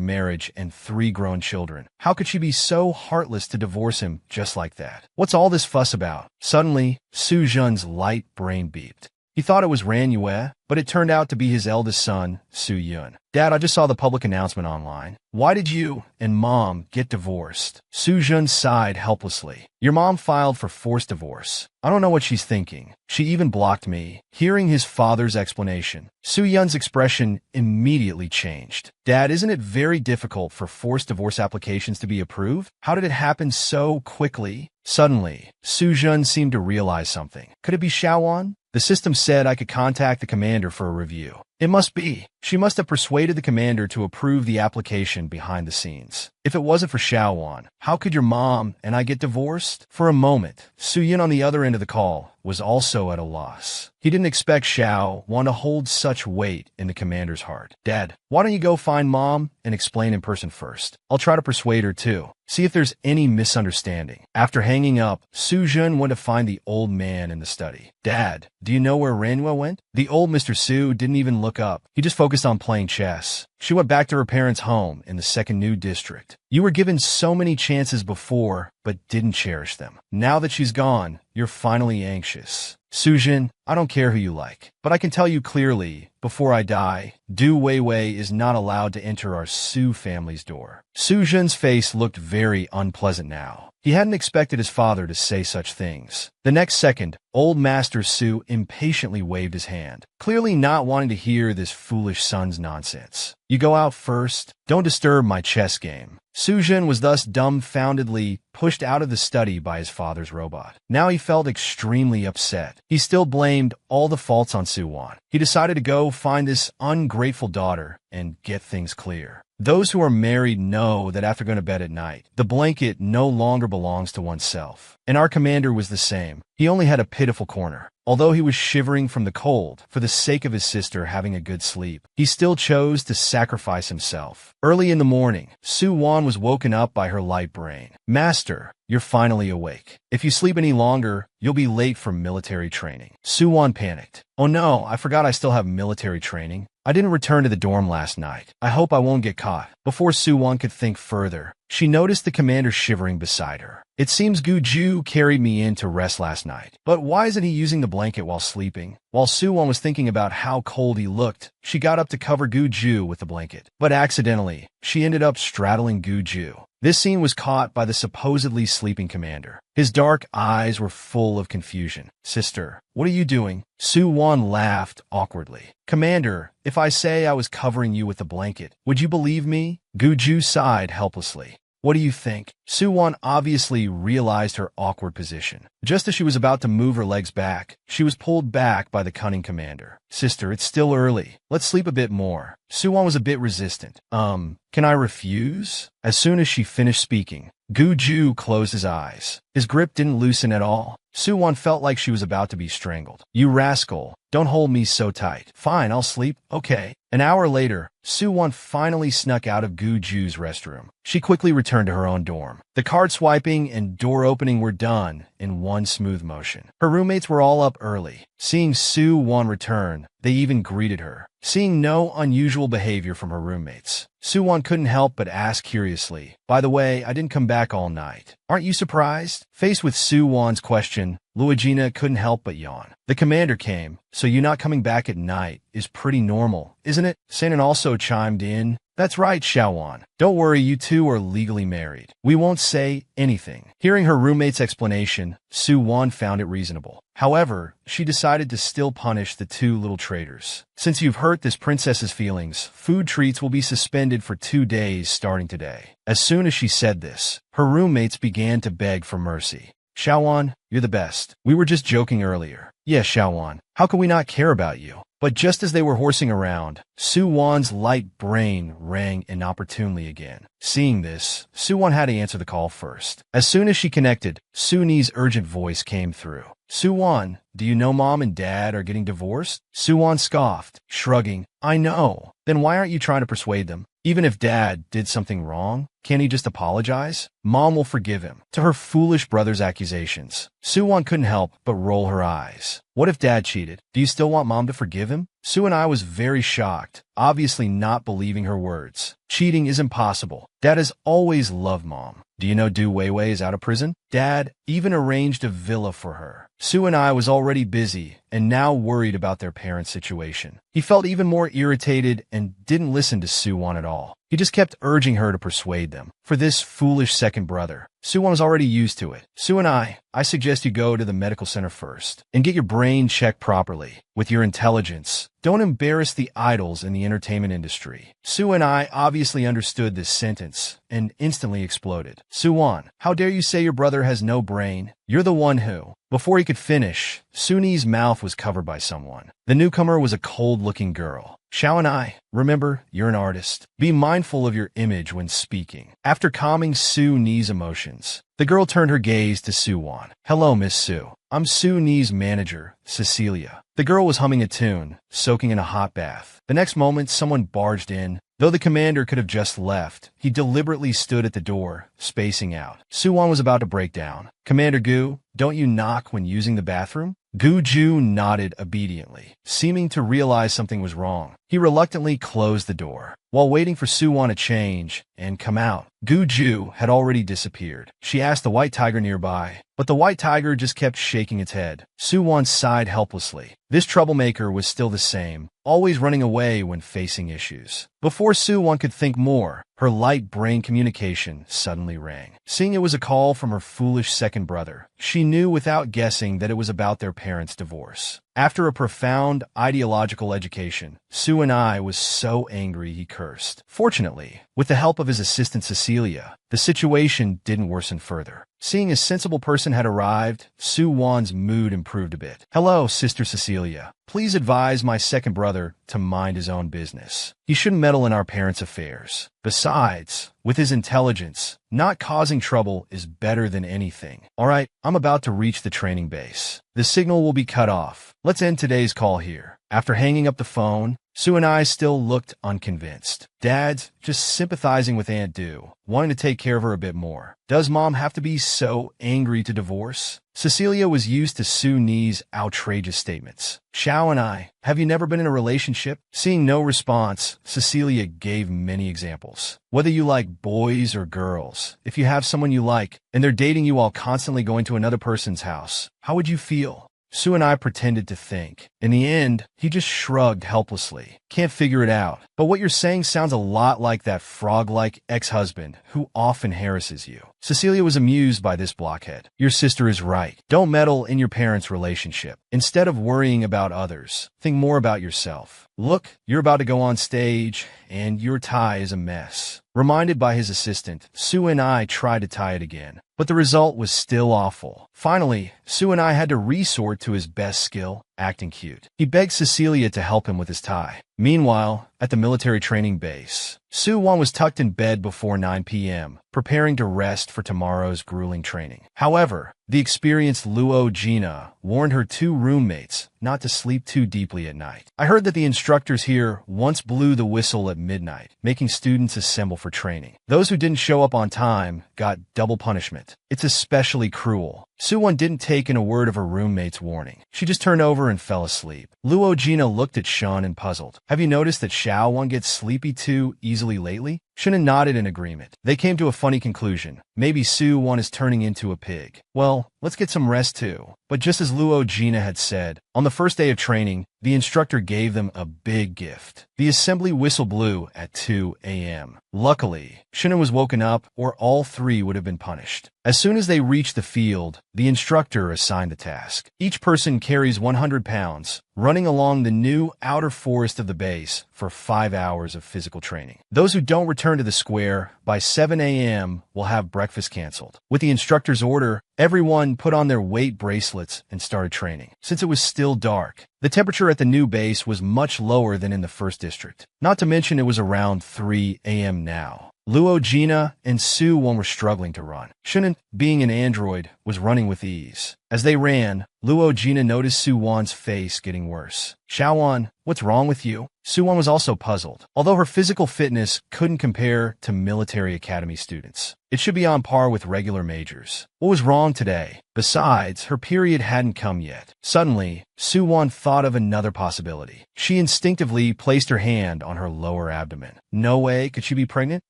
marriage and 3 grown children, how could she be so heartless to divorce him just like that? What's all this fuss about? Suddenly, Su Jun's light brain beeped. He thought it was Ranyue, but it turned out to be his eldest son, Su Yun. Dad, I just saw the public announcement online. Why did you and Mom get divorced? Su Jun sighed helplessly. Your mom filed for forced divorce. I don't know what she's thinking. She even blocked me. Hearing his father's explanation, Su Yun's expression immediately changed. Dad, isn't it very difficult for forced divorce applications to be approved? How did it happen so quickly? Suddenly, Su Jun seemed to realize something. Could it be Xiaowan? The system said I could contact the commander for a review. It must be. She must have persuaded the commander to approve the application behind the scenes. If it wasn't for Xiaowan, how could your mom and I get divorced? For a moment, Su Yun on the other end of the call was also at a loss. He didn't expect Xiaowan to hold such weight in the commander's heart. Dad, why don't you go find Mom and explain in person first? I'll try to persuade her too. See if there's any misunderstanding. After hanging up, Su Jun went to find the old man in the study. Dad, do you know where Ranyue went? The old Mr. Su didn't even look up. He just focused on playing chess. She went back to her parents' home in the second new district. You were given so many chances before, but didn't cherish them. Now that she's gone, you're finally anxious. Su Jun, I don't care who you like, but I can tell you clearly, before I die, Du Weiwei is not allowed to enter our Su family's door. Su Jun's face looked very unpleasant now. He hadn't expected his father to say such things. The next second, old Master Su impatiently waved his hand, clearly not wanting to hear this foolish son's nonsense. You go out first. Don't disturb my chess game. Su Jun was thus dumbfoundedly pushed out of the study by his father's robot. Now he felt extremely upset. He still blamed all the faults on Su-wan. He decided to go find this ungrateful daughter and get things clear. Those who are married know that after going to bed at night, the blanket no longer belongs to oneself. And our commander was the same. He only had a pitiful corner. Although he was shivering from the cold, for the sake of his sister having a good sleep, he still chose to sacrifice himself. Early in the morning, Su-wan was woken up by her light brain. Master, you're finally awake. If you sleep any longer, you'll be late for military training. Su-wan panicked. Oh no, I forgot I still have military training. I didn't return to the dorm last night. I hope I won't get caught. Before Su-wan could think further, she noticed the commander shivering beside her. It seems Guju carried me in to rest last night. But why isn't he using the blanket while sleeping? While Su-wan was thinking about how cold he looked, she got up to cover Guju with the blanket. But accidentally, she ended up straddling Guju. This scene was caught by the supposedly sleeping commander. His dark eyes were full of confusion. Sister, what are you doing? Su-wan laughed awkwardly. Commander, if I say I was covering you with the blanket, would you believe me? Guju sighed helplessly. What do you think? Su-wan obviously realized her awkward position. Just as she was about to move her legs back, she was pulled back by the cunning commander. Sister, it's still early. Let's sleep a bit more. Su-wan was a bit resistant. Can I refuse? As soon as she finished speaking, Guju closed his eyes. His grip didn't loosen at all. Su-wan felt like she was about to be strangled. You rascal, don't hold me so tight. Fine, I'll sleep. Okay. An hour later, Su-wan finally snuck out of Guju's restroom. She quickly returned to her own dorm. The card swiping and door opening were done in one smooth motion. Her roommates were all up early. Seeing Su-wan return, they even greeted her. Seeing no unusual behavior from her roommates, Su-wan couldn't help but ask curiously, by the way, I didn't come back all night. Aren't you surprised? Faced with Su-wan's question, Luigina couldn't help but yawn. The commander came, so you not coming back at night is pretty normal, isn't it? Sanan also chimed in. That's right, Xiaowan. Don't worry, you two are legally married. We won't say anything. Hearing her roommate's explanation, Su Wan found it reasonable. However, she decided to still punish the two little traitors. Since you've hurt this princess's feelings, food treats will be suspended for 2 days starting today. As soon as she said this, her roommates began to beg for mercy. Xiaowan, you're the best. We were just joking earlier. Yes, Xiaowan, how could we not care about you? But just as they were horsing around, Su Wan's light brain rang inopportunely again. Seeing this, Su Wan had to answer the call first. As soon as she connected, Su Ni's urgent voice came through. Su Wan, do you know Mom and Dad are getting divorced? Su Wan scoffed, shrugging. I know. Then why aren't you trying to persuade them? Even if Dad did something wrong, can't he just apologize? Mom will forgive him. To her foolish brother's accusations, Su Wan couldn't help but roll her eyes. What if Dad cheated? Do you still want Mom to forgive him? Su and I was very shocked, obviously not believing her words. Cheating is impossible. Dad has always loved Mom. Do you know Du Weiwei is out of prison? Dad even arranged a villa for her. Su and I was already busy and now worried about their parents' situation. He felt even more irritated and didn't listen to Su Wan at all. He just kept urging her to persuade them. For this foolish second brother, Su Wan was already used to it. Su and I suggest you go to the medical center first and get your brain checked properly. With your intelligence, don't embarrass the idols in the entertainment industry. Su and I obviously understood this sentence and instantly exploded. Su Wan, how dare you say your brother has no brain? You're the one who. Before he could finish, Su Ni's mouth was covered by someone. The newcomer was a cold-looking girl. Xiao and I, remember, you're an artist. Be mindful of your image when speaking. After calming Su Ni's emotions, the girl turned her gaze to Su Wan. Hello, Miss Su. I'm Su Ni's manager, Cecilia. The girl was humming a tune, soaking in a hot bath. The next moment, someone barged in. Though the commander could have just left, he deliberately stood at the door, spacing out. Su Wan was about to break down. Commander Gu, don't you knock when using the bathroom? Gu Ju nodded obediently, seeming to realize something was wrong. He reluctantly closed the door. While waiting for Su Wan to change and come out, Gu Ju had already disappeared. She asked the white tiger nearby, but the white tiger just kept shaking its head. Su Wan sighed helplessly. This troublemaker was still the same, always running away when facing issues. Before Su Wan could think more, her light brain communication suddenly rang. Seeing it was a call from her foolish second brother, she knew without guessing that it was about their parents' divorce. After a profound ideological education, Su and I was so angry he cursed. Fortunately, with the help of his assistant Cecilia, the situation didn't worsen further. Seeing a sensible person had arrived, Su Wan's mood improved a bit. Hello, Sister Cecilia. Please advise my second brother to mind his own business. He shouldn't meddle in our parents' affairs. Besides, with his intelligence, not causing trouble is better than anything. All right, I'm about to reach the training base. The signal will be cut off. Let's end today's call here. After hanging up the phone, Su and I still looked unconvinced. Dad's just sympathizing with Aunt Du, wanting to take care of her a bit more. Does Mom have to be so angry to divorce? Cecilia was used to Su Ni's outrageous statements. Xiao and I, have you never been in a relationship? Seeing no response, Cecilia gave many examples. Whether you like boys or girls, if you have someone you like, and they're dating you while constantly going to another person's house, how would you feel? Su and I pretended to think. In the end, he just shrugged helplessly. Can't figure it out. But what you're saying sounds a lot like that frog-like ex-husband who often harasses you. Cecilia was amused by this blockhead. Your sister is right. Don't meddle in your parents' relationship. Instead of worrying about others, think more about yourself. Look, you're about to go on stage, and your tie is a mess. Reminded by his assistant, Su and I tried to tie it again, but the result was still awful. Finally, Su and I had to resort to his best skill, acting cute. He begged Cecilia to help him with his tie. Meanwhile, at the military training base, Su Wan was tucked in bed before 9 p.m., preparing to rest for tomorrow's grueling training. However, the experienced Luo Jina warned her two roommates not to sleep too deeply at night. I heard that the instructors here once blew the whistle at midnight, making students assemble for training. Those who didn't show up on time got double punishment. It's especially cruel. Su Wan didn't take in a word of her roommate's warning. She just turned over and fell asleep. Luo Jina looked at Sean and puzzled. Have you noticed that Xiao Wan gets sleepy too easily lately? Shannon nodded in agreement. They came to a funny conclusion. Maybe Soo-won is turning into a pig. Well, let's get some rest too. But just as Luo Gina had said, on the first day of training, the instructor gave them a big gift. The assembly whistle blew at 2 a.m. Luckily, Shannon was woken up or all three would have been punished. As soon as they reached the field, the instructor assigned the task. Each person carries 100 pounds, running along the new outer forest of the base for 5 hours of physical training. Those who don't return to the square by 7 a.m. will have breakfast canceled. With the instructor's order, everyone put on their weight bracelets and started training. Since it was still dark, the temperature at the new base was much lower than in the first district. Not to mention it was around 3 a.m. now. Luo Gina and Soo-won were struggling to run. Shannon, being an android, was running with ease. As they ran, Luo Gina noticed Soo-won's face getting worse. Xiaowon, what's wrong with you? Soo-won was also puzzled. Although her physical fitness couldn't compare to military academy students, it should be on par with regular majors. What was wrong today? Besides, her period hadn't come yet. Suddenly, Soo-won thought of another possibility. She instinctively placed her hand on her lower abdomen. No way could she be pregnant?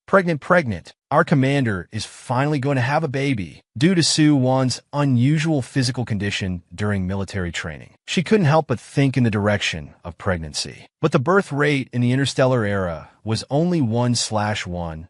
Pregnant. Our commander is finally going to have a baby. Due to Soo-won's unusual physical condition during military training, she couldn't help but think in the direction of pregnancy. But the birth rate in the interstellar era was only 1/1000.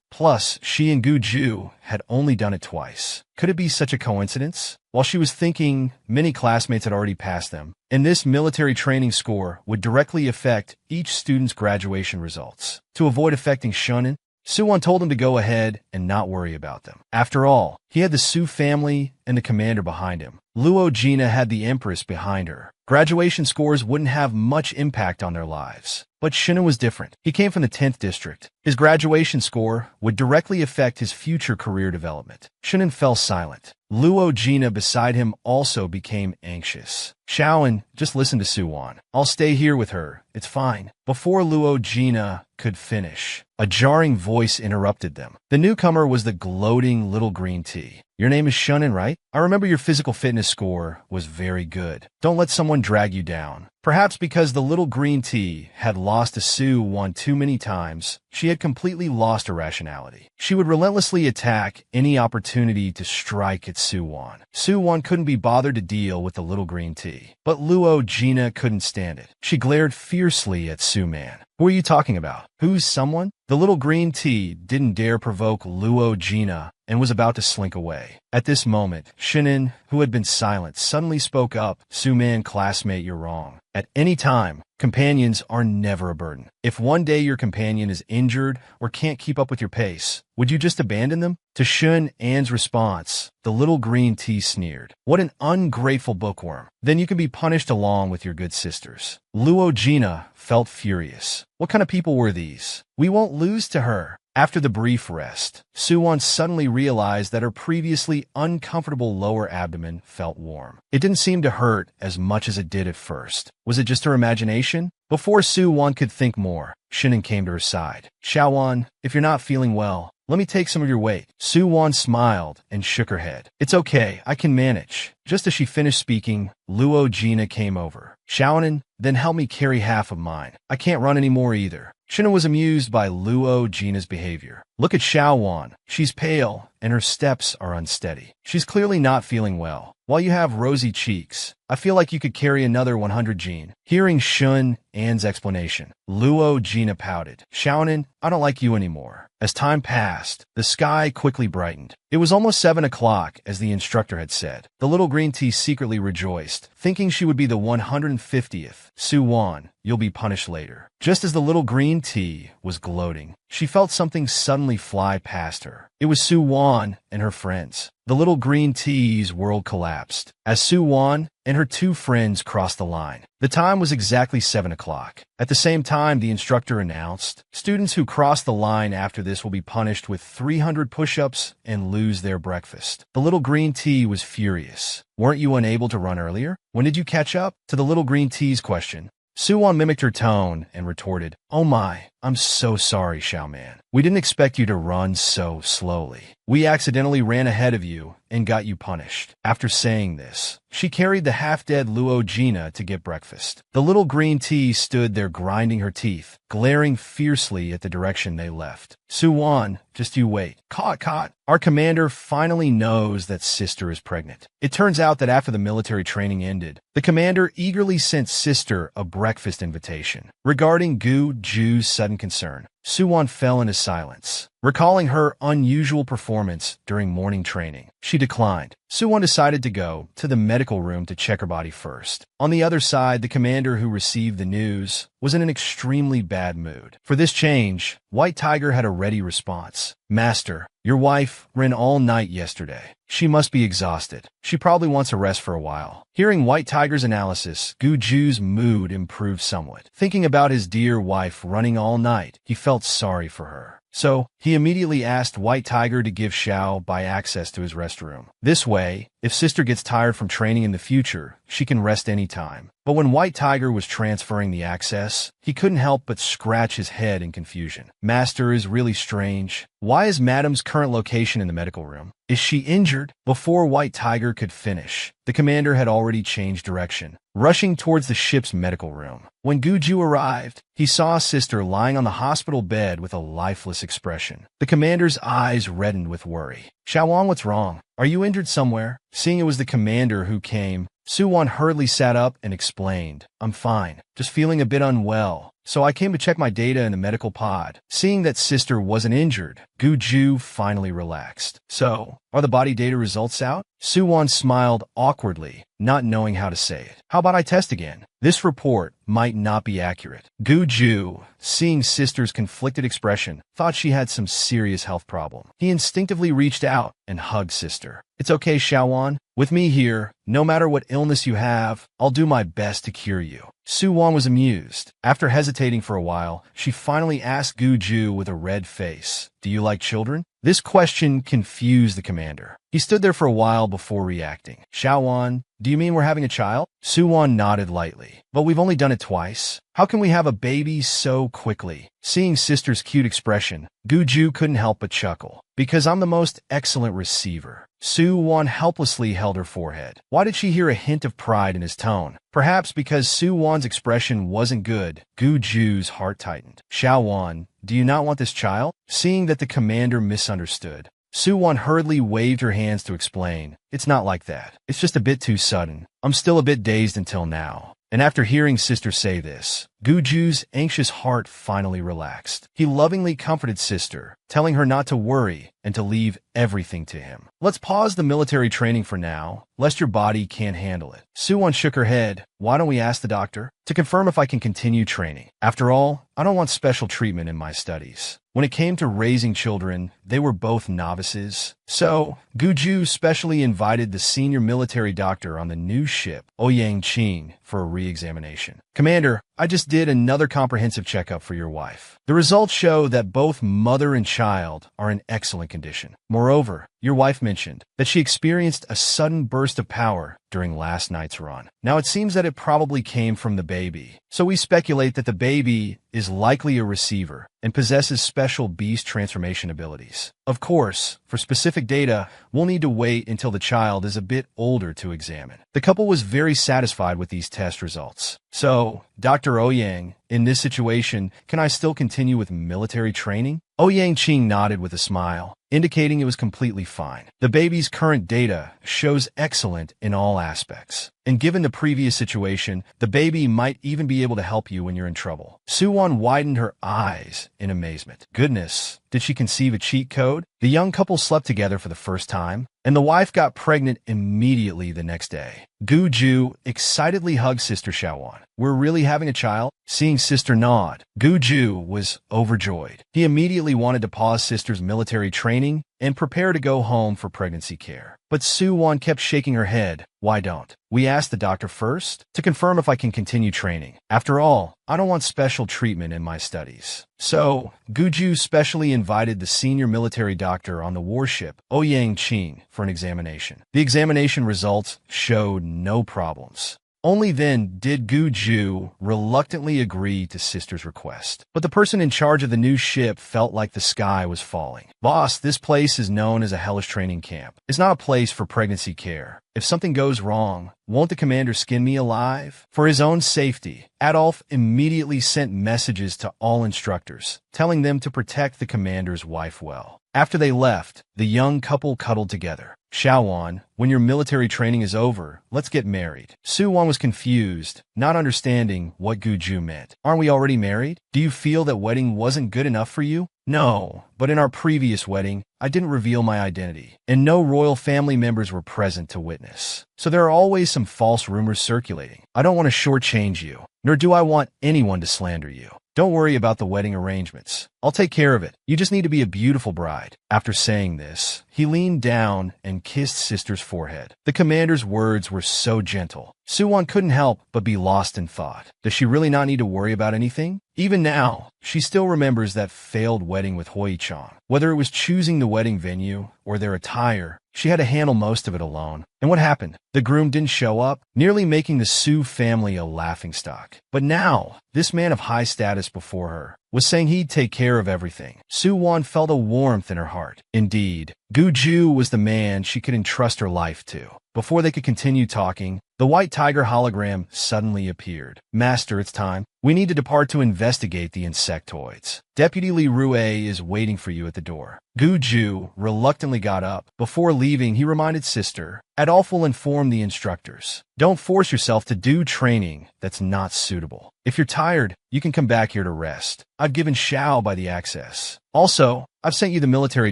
Plus, she and Guju had only done it twice. Could it be such a coincidence? While she was thinking, many classmates had already passed them, and this military training score would directly affect each student's graduation results. To avoid affecting Shannon, Soo-won told him to go ahead and not worry about them. After all, he had the Soo family and the commander behind him. Luo Gina had the Empress behind her. Graduation scores wouldn't have much impact on their lives. But Shannon was different. He came from the 10th district. His graduation score would directly affect his future career development. Shannon fell silent. Luo Gina beside him also became anxious. Xiaoan, just listen to Soo-won. I'll stay here with her. It's fine. Before Luo Gina could finish, a jarring voice interrupted them. The newcomer was the gloating little green tea. Your name is Shannon, right? I remember your physical fitness score was very good. Don't let someone drag you down. Perhaps because the little green tea had lost to Soo-won too many times, she had completely lost her rationality. She would relentlessly attack any opportunity to strike at Soo-won. Soo-won couldn't be bothered to deal with the little green tea. But Luo Gina couldn't stand it. She glared fiercely at Soo-man. Who are you talking about? Who's someone? The little green tea didn't dare provoke Luo Gina and was about to slink away. At this moment, Shannon, who had been silent, suddenly spoke up. Soo-man, classmate, you're wrong. At any time, companions are never a burden. If one day your companion is injured or can't keep up with your pace, would you just abandon them? To Shun An's response, the little green tea sneered. What an ungrateful bookworm. Then you can be punished along with your good sisters. Luo Gina felt furious. What kind of people were these? We won't lose to her. After the brief rest, Soo-won suddenly realized that her previously uncomfortable lower abdomen felt warm. It didn't seem to hurt as much as it did at first. Was it just her imagination? Before Soo-won could think more, Shannon came to her side. Xiaowon, if you're not feeling well, let me take some of your weight. Soo-won smiled and shook her head. It's okay, I can manage. Just as she finished speaking, Luo Gina came over. Xiaonan, then help me carry half of mine. I can't run anymore either. Shannon was amused by Luo Gina's behavior. Look at Xiaowon. She's pale, and her steps are unsteady. She's clearly not feeling well. While you have rosy cheeks, I feel like you could carry another 100 Gene. Hearing Shun An's explanation, Luo Gina pouted. Xiaonan, I don't like you anymore. As time passed, the sky quickly brightened. It was almost 7 o'clock, as the instructor had said. The little green tea secretly rejoiced, thinking she would be the 150th. Soo-won, you'll be punished later. Just as the little green tea was gloating, she felt something suddenly fly past her. It was Soo-won and her friends. The little green tea's world collapsed as Soo-won and her two friends crossed the line. The time was exactly 7 o'clock. At the same time, the instructor announced, students who cross the line after this will be punished with 300 push-ups and lose their breakfast. The little green tea was furious. Weren't you unable to run earlier? When did you catch up? To the little green tea's question, Soo-won mimicked her tone and retorted, Oh my, I'm so sorry, Xiaoman. We didn't expect you to run so slowly. We accidentally ran ahead of you and got you punished. After saying this, she carried the half-dead Luo Gina to get breakfast. The little green tea stood there grinding her teeth, glaring fiercely at the direction they left. Suwon, just you wait. Caught. Our commander finally knows that sister is pregnant. It turns out that after the military training ended, the commander eagerly sent sister a breakfast invitation. Regarding Gu Ju's sudden concern, Suwon fell into silence, recalling her unusual performance during morning training. She declined. Suwon decided to go to the medical room to check her body first. On the other side, the commander who received the news was in an extremely bad mood. For this change, White Tiger had a ready response. Master, your wife ran all night yesterday. She must be exhausted. She probably wants a rest for a while. Hearing White Tiger's analysis, Gu Ju's mood improved somewhat. Thinking about his dear wife running all night, he felt sorry for her. So, he immediately asked White Tiger to give Xiao Bai access to his restroom. This way, if sister gets tired from training in the future, she can rest anytime. But when White Tiger was transferring the access, he couldn't help but scratch his head in confusion. Master is really strange. Why is Madam's current location in the medical room? Is she injured? Before White Tiger could finish, the commander had already changed direction, rushing towards the ship's medical room. When Guju arrived, he saw sister lying on the hospital bed with a lifeless expression. The commander's eyes reddened with worry. Xiaowang, what's wrong? Are you injured somewhere? Seeing it was the commander who came, Suwon hurriedly sat up and explained, I'm fine, just feeling a bit unwell. So I came to check my data in the medical pod. Seeing that sister wasn't injured, Guju finally relaxed. So, are the body data results out? Suwon smiled awkwardly, not knowing how to say it. How about I test again? This report might not be accurate. Guju, seeing sister's conflicted expression, thought she had some serious health problem. He instinctively reached out and hugged sister. It's okay, Xiaowon. With me here, no matter what illness you have, I'll do my best to cure you. Suwon was amused. After hesitating for a while, she finally asked Guju with a red face, Do you like children? This question confused the commander. He stood there for a while before reacting. Xiaowon, do you mean we're having a child? Suwon nodded lightly. But we've only done it twice. How can we have a baby so quickly? Seeing sister's cute expression, Guju couldn't help but chuckle. Because I'm the most excellent receiver. Suwon helplessly held her forehead. Why did she hear a hint of pride in his tone? Perhaps because Suwon's expression wasn't good, Guju's heart tightened. Xiaowon, do you not want this child? Seeing that the commander misunderstood, Suwon hurriedly waved her hands to explain. It's not like that. It's just a bit too sudden. I'm still a bit dazed until now. And after hearing sister say this, Guju's anxious heart finally relaxed. He lovingly comforted sister, telling her not to worry and to leave everything to him. Let's pause the military training for now, lest your body can't handle it. Suwon shook her head. Why don't we ask the doctor? To confirm if I can continue training. After all, I don't want special treatment in my studies. When it came to raising children, they were both novices. So, Guju specially invited the senior military doctor on the new ship, Ouyang Qing, for a re-examination. Commander, I just did another comprehensive checkup for your wife. The results show that both mother and child are in excellent condition. Moreover, your wife mentioned that she experienced a sudden burst of power during last night's run. Now it seems that it probably came from the baby. So we speculate that the baby is likely a receiver and possesses special beast transformation abilities. Of course, for specific data, we'll need to wait until the child is a bit older to examine. The couple was very satisfied with these test results. So, Dr. Ouyang, in this situation, can I still continue with military training? Ouyang Qing nodded with a smile, indicating it was completely fine. The baby's current data shows excellent in all aspects. And given the previous situation, the baby might even be able to help you when you're in trouble. Suwon widened her eyes in amazement. Goodness, did she conceive a cheat code? The young couple slept together for the first time, and the wife got pregnant immediately the next day. Guju excitedly hugged Sister Xiaowon. We're really having a child? Seeing Sister nod, Guju was overjoyed. He immediately wanted to pause Sister's military training and prepare to go home for pregnancy care. But Suwon kept shaking her head. Why don't we ask the doctor first to confirm if I can continue training? After all, I don't want special treatment in my studies. So, Guju specially invited the senior military doctor on the warship, Ouyang Qing, for an examination. The examination results showed no problems. Only then did Guju reluctantly agree to sister's request. But the person in charge of the new ship felt like the sky was falling. Boss, this place is known as a hellish training camp. It's not a place for pregnancy care. If something goes wrong, won't the commander skin me alive? For his own safety, Adolf immediately sent messages to all instructors, telling them to protect the commander's wife well. After they left, the young couple cuddled together. Shaowan, when your military training is over, let's get married. Suwan was confused, not understanding what Guju meant. Aren't we already married? Do you feel that wedding wasn't good enough for you? No, but in our previous wedding, I didn't reveal my identity, and no royal family members were present to witness. So there are always some false rumors circulating. I don't want to shortchange you, nor do I want anyone to slander you. Don't worry about the wedding arrangements. I'll take care of it. You just need to be a beautiful bride. After saying this, he leaned down and kissed sister's forehead. The commander's words were so gentle. Suwon couldn't help but be lost in thought. Does she really not need to worry about anything? Even now, she still remembers that failed wedding with Hoi-chan. Whether it was choosing the wedding venue or their attire, she had to handle most of it alone. And what happened? The groom didn't show up, nearly making the Su family a laughingstock. But now, this man of high status before her was saying he'd take care of everything. Suwon felt a warmth in her heart. Indeed, Guju was the man she could entrust her life to. Before they could continue talking, the white tiger hologram suddenly appeared. Master, it's time. We need to depart to investigate the insectoids. Deputy Li Rue is waiting for you at the door. Guju reluctantly got up. Before leaving, he reminded sister, Adolf will inform the instructors. Don't force yourself to do training that's not suitable. If you're tired, you can come back here to rest. I've given Xiao by the access. Also, I've sent you the military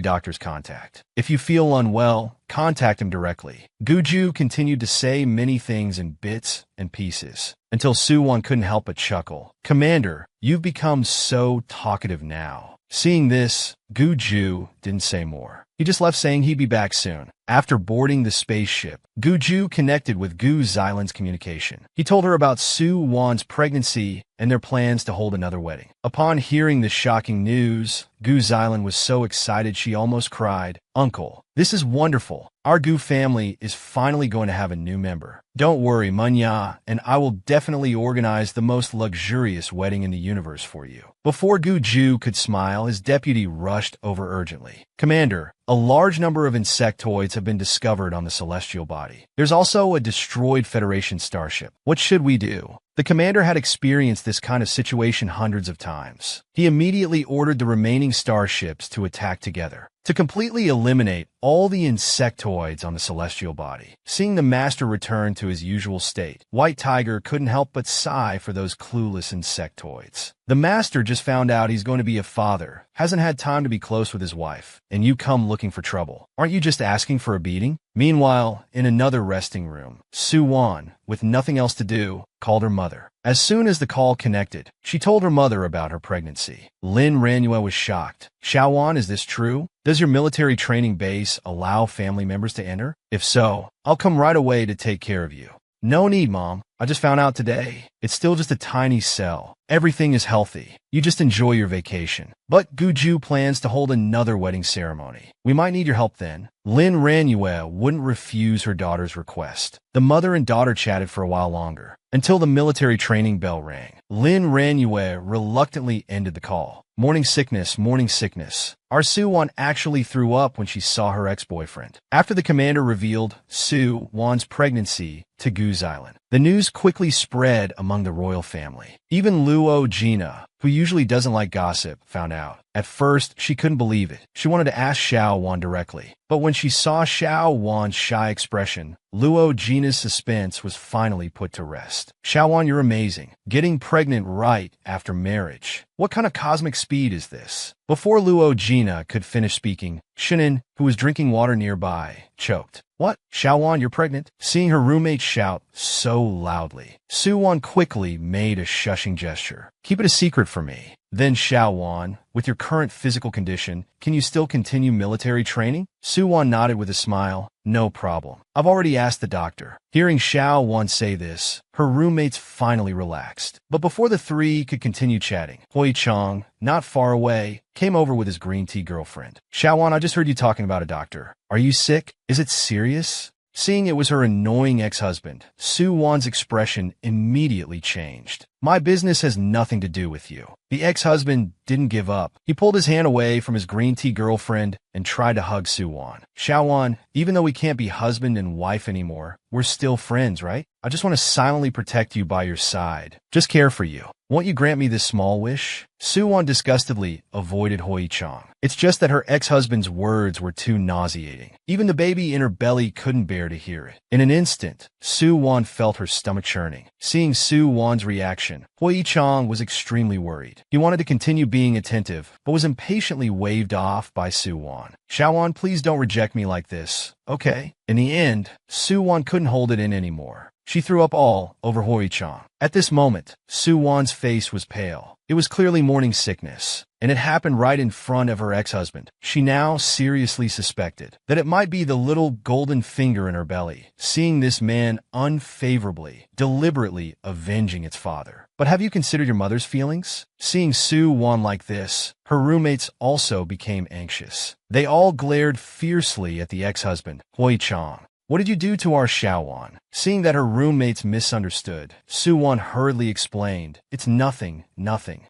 doctor's contact. If you feel unwell, contact him directly. Guju continued to say many things in bits and pieces, until Suwon couldn't help but chuckle. Commander, you've become so talkative now. Seeing this, Guju didn't say more. He just left saying he'd be back soon. After boarding the spaceship, Guju connected with Gu Xilan's communication. He told her about Su Wan's pregnancy and their plans to hold another wedding. Upon hearing the shocking news, Gu Xilan was so excited she almost cried. Uncle, this is wonderful. Our Gu family is finally going to have a new member. Don't worry, Munya, and I will definitely organize the most luxurious wedding in the universe for you. Before Guju could smile, his deputy rushed over urgently. Commander, a large number of insectoids have been discovered on the celestial body. There's also a destroyed Federation starship. What should we do? The commander had experienced this kind of situation hundreds of times. He immediately ordered the remaining starships to attack together, to completely eliminate all the insectoids on the celestial body. Seeing the master return to his usual state, White Tiger couldn't help but sigh for those clueless insectoids. The master just found out he's going to be a father, hasn't had time to be close with his wife, and you come looking for trouble. Aren't you just asking for a beating? Meanwhile, in another resting room, Suwon, with nothing else to do, called her mother. As soon as the call connected, she told her mother about her pregnancy. Lin Ranue was shocked. Shaowan, is this true? Does your military training base allow family members to enter? If so, I'll come right away to take care of you. No need, Mom. I just found out today. It's still just a tiny cell. Everything is healthy. You just enjoy your vacation. But Guju plans to hold another wedding ceremony. We might need your help then. Lin Ranue wouldn't refuse her daughter's request. The mother and daughter chatted for a while longer, until the military training bell rang. Lin Ranue reluctantly ended the call. Morning sickness, morning sickness. Our Suwon actually threw up when she saw her ex-boyfriend. After the commander revealed Suwon's pregnancy to Gu Xilan, the news quickly spread among the royal family. Even Luo Jina, who usually doesn't like gossip, found out. At first, she couldn't believe it. She wanted to ask Xiao Wan directly. But when she saw Xiao Wan's shy expression, Luo Jina's suspense was finally put to rest. Xiao Wan, you're amazing. Getting pregnant right after marriage. What kind of cosmic speed is this? Before Luo Jina could finish speaking, Shinin, who was drinking water nearby, choked. What? Xiaowan, you're pregnant? Seeing her roommate shout so loudly, Suwon quickly made a shushing gesture. Keep it a secret for me. Then Xiaowan, with your current physical condition, can you still continue military training? Suwon nodded with a smile. No problem. I've already asked the doctor. Hearing Xiaowan say this, her roommates finally relaxed. But before the three could continue chatting, Hoi Chong, not far away, came over with his green tea girlfriend. Xiaowan, I just heard you talking about a doctor. Are you sick? Is it serious? Seeing it was her annoying ex-husband, Soo-won's expression immediately changed. My business has nothing to do with you. The ex-husband didn't give up. He pulled his hand away from his green tea girlfriend and tried to hug Soo-won. Xiaowon, even though we can't be husband and wife anymore, we're still friends, right? I just want to silently protect you by your side. Just care for you. Won't you grant me this small wish? Soo-won disgustedly avoided Hoi-chang. It's just that her ex-husband's words were too nauseating. Even the baby in her belly couldn't bear to hear it. In an instant, Soo-won felt her stomach churning. Seeing Soo-won's reaction, Hoi-chang was extremely worried. He wanted to continue being attentive, but was impatiently waved off by Soo-won. Xiaowon, please don't reject me like this, okay? In the end, Soo-won couldn't hold it in anymore. She threw up all over Hoi-chang. At this moment, Soo-won's face was pale. It was clearly morning sickness, and it happened right in front of her ex-husband. She now seriously suspected that it might be the little golden finger in her belly, seeing this man unfavorably, deliberately avenging its father. But have you considered your mother's feelings? Seeing Soo-won like this, her roommates also became anxious. They all glared fiercely at the ex-husband, Hoi-chang. What did you do to our Xiaowon? Seeing that her roommates misunderstood, Soo-won hurriedly explained, It's nothing.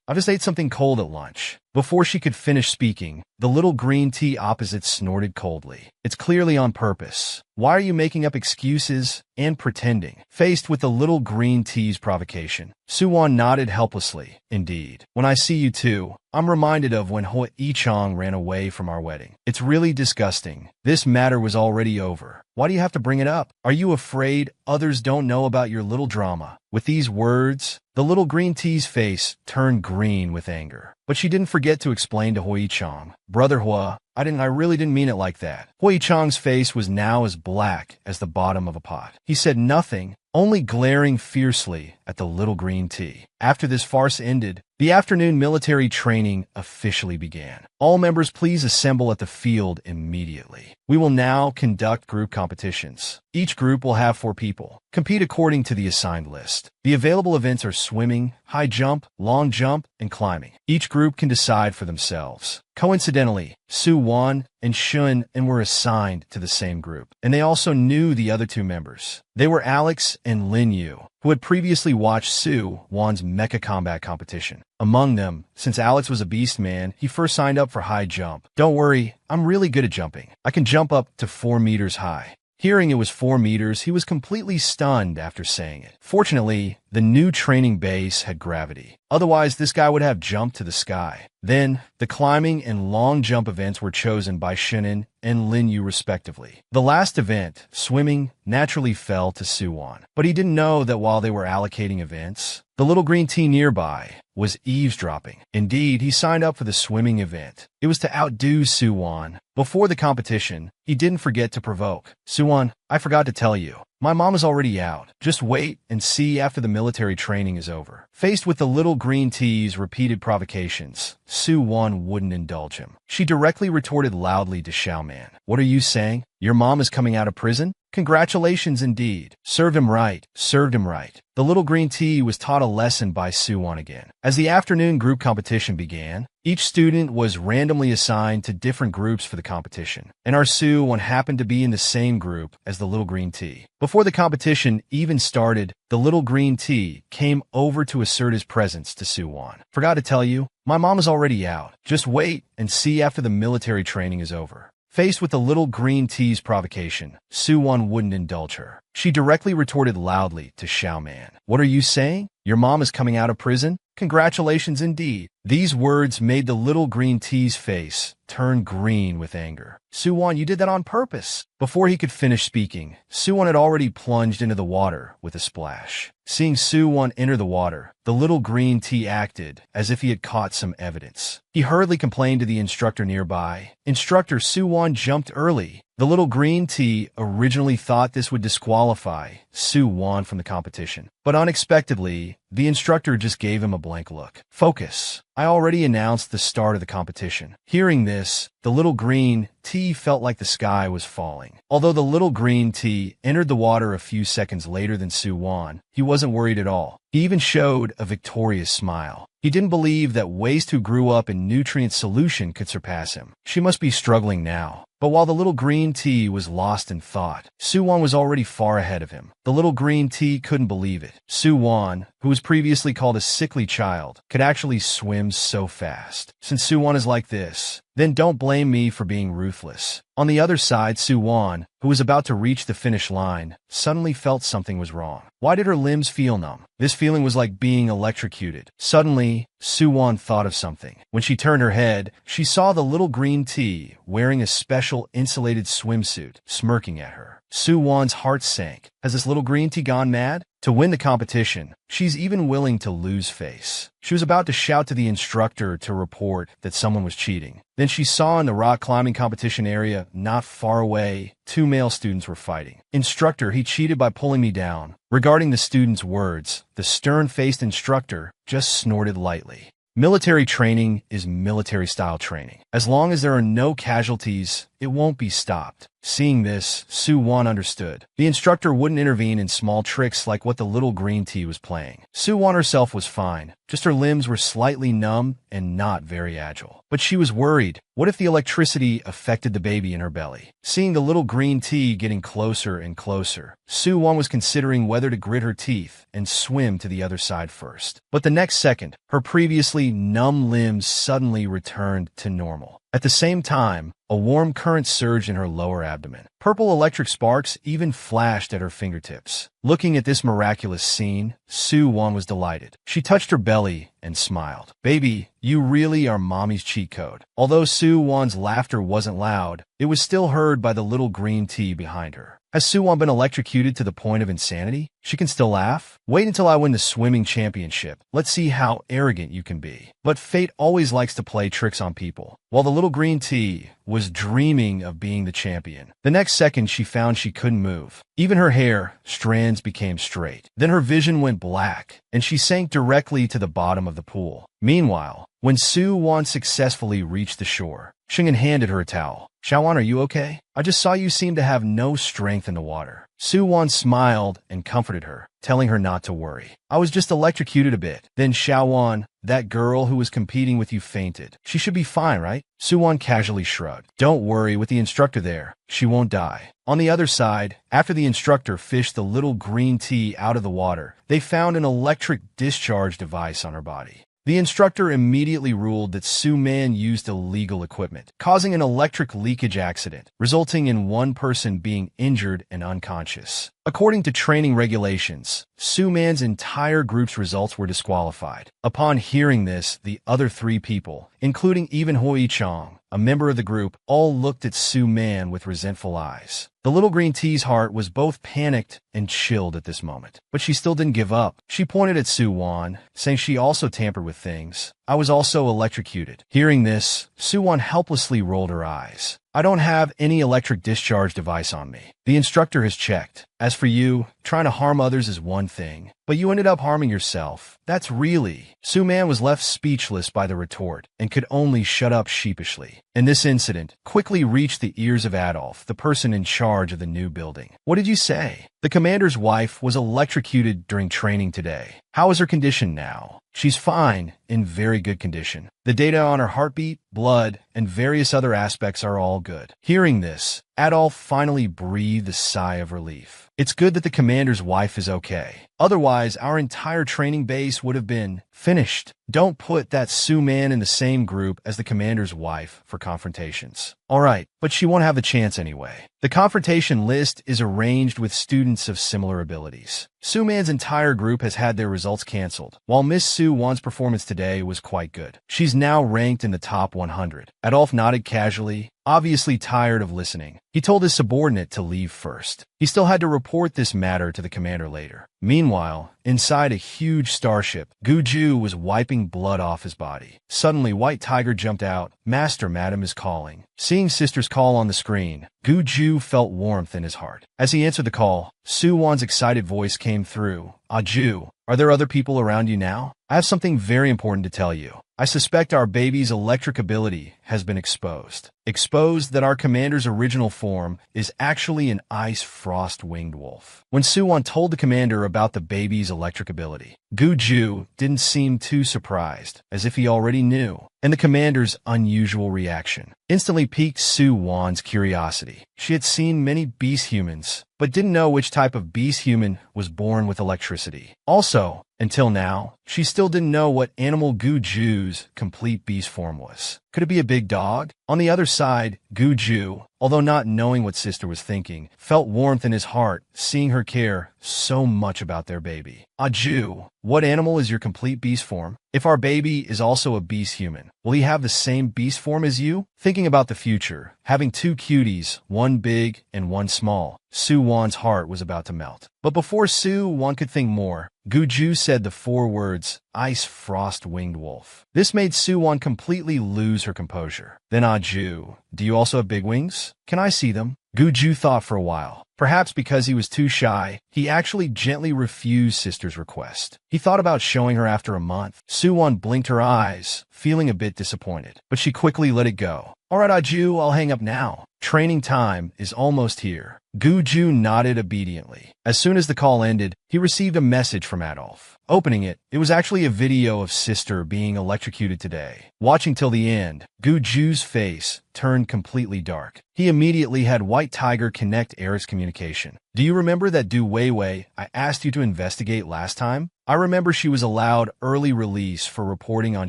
I just ate something cold at lunch. Before she could finish speaking, the little green tea opposite snorted coldly. It's clearly on purpose. Why are you making up excuses and pretending? Faced with the little green tea's provocation, Soo-won nodded helplessly. Indeed. When I see you two, I'm reminded of when Hoi-chang ran away from our wedding. It's really disgusting. This matter was already over. Why do you have to bring it up? Are you afraid others don't know about your little drama? With these words, the little green tea's face turned green with anger. But she didn't forget to explain to Hoi-chang, Brother Hua, I really didn't mean it like that. Hoi-chang's face was now as black as the bottom of a pot. He said nothing, only glaring fiercely at the little green tea. After this farce ended, the afternoon military training officially began. All members please assemble at the field immediately. We will now conduct group competitions. Each group will have 4 people. Compete according to the assigned list. The available events are swimming, high jump, long jump, and climbing. Each group can decide for themselves. Coincidentally, Soo-won and Shun were assigned to the same group, and they also knew the other 2 members. They were Alex and Lin Yu, who had previously watched Soo-won's mecha combat competition. Among them, since Alex was a Beastman, he first signed up for high jump. Don't worry, I'm really good at jumping. I can jump up to 4 meters high. Hearing it was 4 meters, he was completely stunned after saying it. Fortunately, the new training base had gravity. Otherwise, this guy would have jumped to the sky. Then, the climbing and long jump events were chosen by Shin'en and Lin Yu respectively. The last event, swimming, naturally fell to Soo-won. But he didn't know that while they were allocating events, the little green tea nearby was eavesdropping. Indeed, he signed up for the swimming event. It was to outdo Soo-won. Before the competition, he didn't forget to provoke. Soo-won, I forgot to tell you. My mom is already out. Just wait and see after the military training is over. Faced with the little green tea's repeated provocations, Soo-won wouldn't indulge him. She directly retorted loudly to Xiaoman. What are you saying? Your mom is coming out of prison? Congratulations indeed. Served him right. The little green tea was taught a lesson by Soo-won again. As the afternoon group competition began, each student was randomly assigned to different groups for the competition, and our Soo-won happened to be in the same group as the little green tea. Before the competition even started, the little green tea came over to assert his presence to Soo-won. Forgot to tell you, my mom is already out. Just wait and see after the military training is over. Faced with the little green tea's provocation, Soo-won wouldn't indulge her. She directly retorted loudly to Xiaoman. What are you saying? Your mom is coming out of prison? Congratulations indeed. These words made the little green tea's face turn green with anger. Soo-won, you did that on purpose. Before he could finish speaking, Soo-won had already plunged into the water with a splash. Seeing Soo-won enter the water, the little green tea acted as if he had caught some evidence. He hurriedly complained to the instructor nearby. Instructor, Soo-won jumped early. The little green tea originally thought this would disqualify Soo-won from the competition, but unexpectedly, the instructor just gave him a blank look. Focus. I already announced the start of the competition. Hearing this, the little green tea felt like the sky was falling. Although the little green tea entered the water a few seconds later than Su-won, he wasn't worried at all. He even showed a victorious smile. He didn't believe that Waste, who grew up in nutrient solution, could surpass him. She must be struggling now. But while the little green tea was lost in thought, Su-won was already far ahead of him. The little green tea couldn't believe it. Su-won, who was previously called a sickly child, could actually swim so fast. Since Su-won is like this, then don't blame me for being ruthless. On the other side, Su-won, who was about to reach the finish line, suddenly felt something was wrong. Why did her limbs feel numb? This feeling was like being electrocuted. Suddenly, Su-won thought of something. When she turned her head, she saw the little green tea wearing a special insulated swimsuit, smirking at her. Su-won's heart sank. Has this little green tea gone mad? To win the competition, she's even willing to lose face. She was about to shout to the instructor to report that someone was cheating. Then she saw in the rock climbing competition area, not far away, 2 male students were fighting. Instructor, he cheated by pulling me down. Regarding the student's words, the stern-faced instructor just snorted lightly. Military training is military-style training. As long as there are no casualties, it won't be stopped. Seeing this, Su-won understood. The instructor wouldn't intervene in small tricks like what the little green tea was playing. Su-won herself was fine, just her limbs were slightly numb and not very agile. But she was worried. What if the electricity affected the baby in her belly? Seeing the little green tea getting closer and closer, Su-won was considering whether to grit her teeth and swim to the other side first. But the next second, her previously numb limbs suddenly returned to normal. At the same time, a warm current surged in her lower abdomen. Purple electric sparks even flashed at her fingertips. Looking at this miraculous scene, Su-won was delighted. She touched her belly and smiled. Baby, you really are mommy's cheat code. Although Su-won's laughter wasn't loud, it was still heard by the little green tea behind her. Has Su-won been electrocuted to the point of insanity? She can still laugh? Wait until I win the swimming championship. Let's see how arrogant you can be. But fate always likes to play tricks on people. While the little green tea was dreaming of being the champion, the next second she found she couldn't move. Even her hair strands became straight. Then her vision went black, and she sank directly to the bottom of the pool. Meanwhile, when Su-won successfully reached the shore, Shingen handed her a towel. Xiaowon, are you okay? I just saw you seem to have no strength in the water. Su-won smiled and comforted her, telling her not to worry. I was just electrocuted a bit. Then Xiaowon, that girl who was competing with you, fainted. She should be fine, right? Su-won casually shrugged. Don't worry, with the instructor there, she won't die. On the other side, after the instructor fished the little green tea out of the water, they found an electric discharge device on her body. The instructor immediately ruled that Su-man used illegal equipment, causing an electric leakage accident, resulting in one person being injured and unconscious. According to training regulations, Su-man's entire group's results were disqualified. Upon hearing this, the other 3 people, including even Hoi-chang, a member of the group, all looked at Su-man with resentful eyes. The little green tea's heart was both panicked and chilled at this moment, but she still didn't give up. She pointed at Su-won, saying she also tampered with things. I was also electrocuted. Hearing this, Su-won helplessly rolled her eyes. I don't have any electric discharge device on me. The instructor has checked. As for you, trying to harm others is one thing, but you ended up harming yourself. That's really... Su-man was left speechless by the retort and could only shut up sheepishly. And this incident quickly reached the ears of Adolf, the person in charge of the new building. What did you say? The commander's wife was electrocuted during training today. How is her condition now? She's fine, in very good condition. The data on her heartbeat, blood, and various other aspects are all good. Hearing this, Adolf finally breathed a sigh of relief. It's good that the commander's wife is okay. Otherwise, our entire training base would have been finished. Don't put that Su-man in the same group as the commander's wife for confrontations. Alright, but she won't have the chance anyway. The confrontation list is arranged with students of similar abilities. Su-man's entire group has had their results canceled, while Miss Su-won's performance today was quite good. She's now ranked in the top 100. Adolf nodded casually, obviously tired of listening. He told his subordinate to leave first. He still had to report this matter to the commander later. Meanwhile, inside a huge starship, Guju was wiping blood off his body. Suddenly, White Tiger jumped out. Master, Madam is calling. Seeing Sister's call on the screen, Guju felt warmth in his heart. As he answered the call, Su-won's excited voice came through. Ju, are there other people around you now? I have something very important to tell you. I suspect our baby's electric ability has been exposed. Exposed that our commander's original form is actually an ice frost winged wolf. When Suwon told the commander about the baby's electric ability, Guju didn't seem too surprised, as if he already knew, and the commander's unusual reaction instantly piqued Suwon's curiosity. She had seen many beast humans, but didn't know which type of beast human was born with electricity. Also, until now, she still didn't know what animal Guju's complete beast form was. Could it be a big dog? On the other side, Guju, although not knowing what sister was thinking, felt warmth in his heart seeing her care so much about their baby. Ju, what animal is your complete beast form? If our baby is also a beast human, will he have the same beast form as you? Thinking about the future, having two cuties, one big and one small, Suwon's heart was about to melt. But before Suwon could think more, Guju said the 4 words, ice frost winged wolf. This made Suwon completely lose her composure. Then Ju, do you also have big wings? Can I see them? Guju thought for a while. Perhaps because he was too shy, he actually gently refused sister's request. He thought about showing her after a month. Suwon blinked her eyes, feeling a bit disappointed, but she quickly let it go. All right, Ju, I'll hang up now. Training time is almost here. Guju nodded obediently. As soon as the call ended, he received a message from Adolf. Opening it, it was actually a video of sister being electrocuted today. Watching till the end, Guju's face turned completely dark. He immediately had White Tiger connect Eric's communication. Do you remember that Du Weiwei I asked you to investigate last time? I remember she was allowed early release for reporting on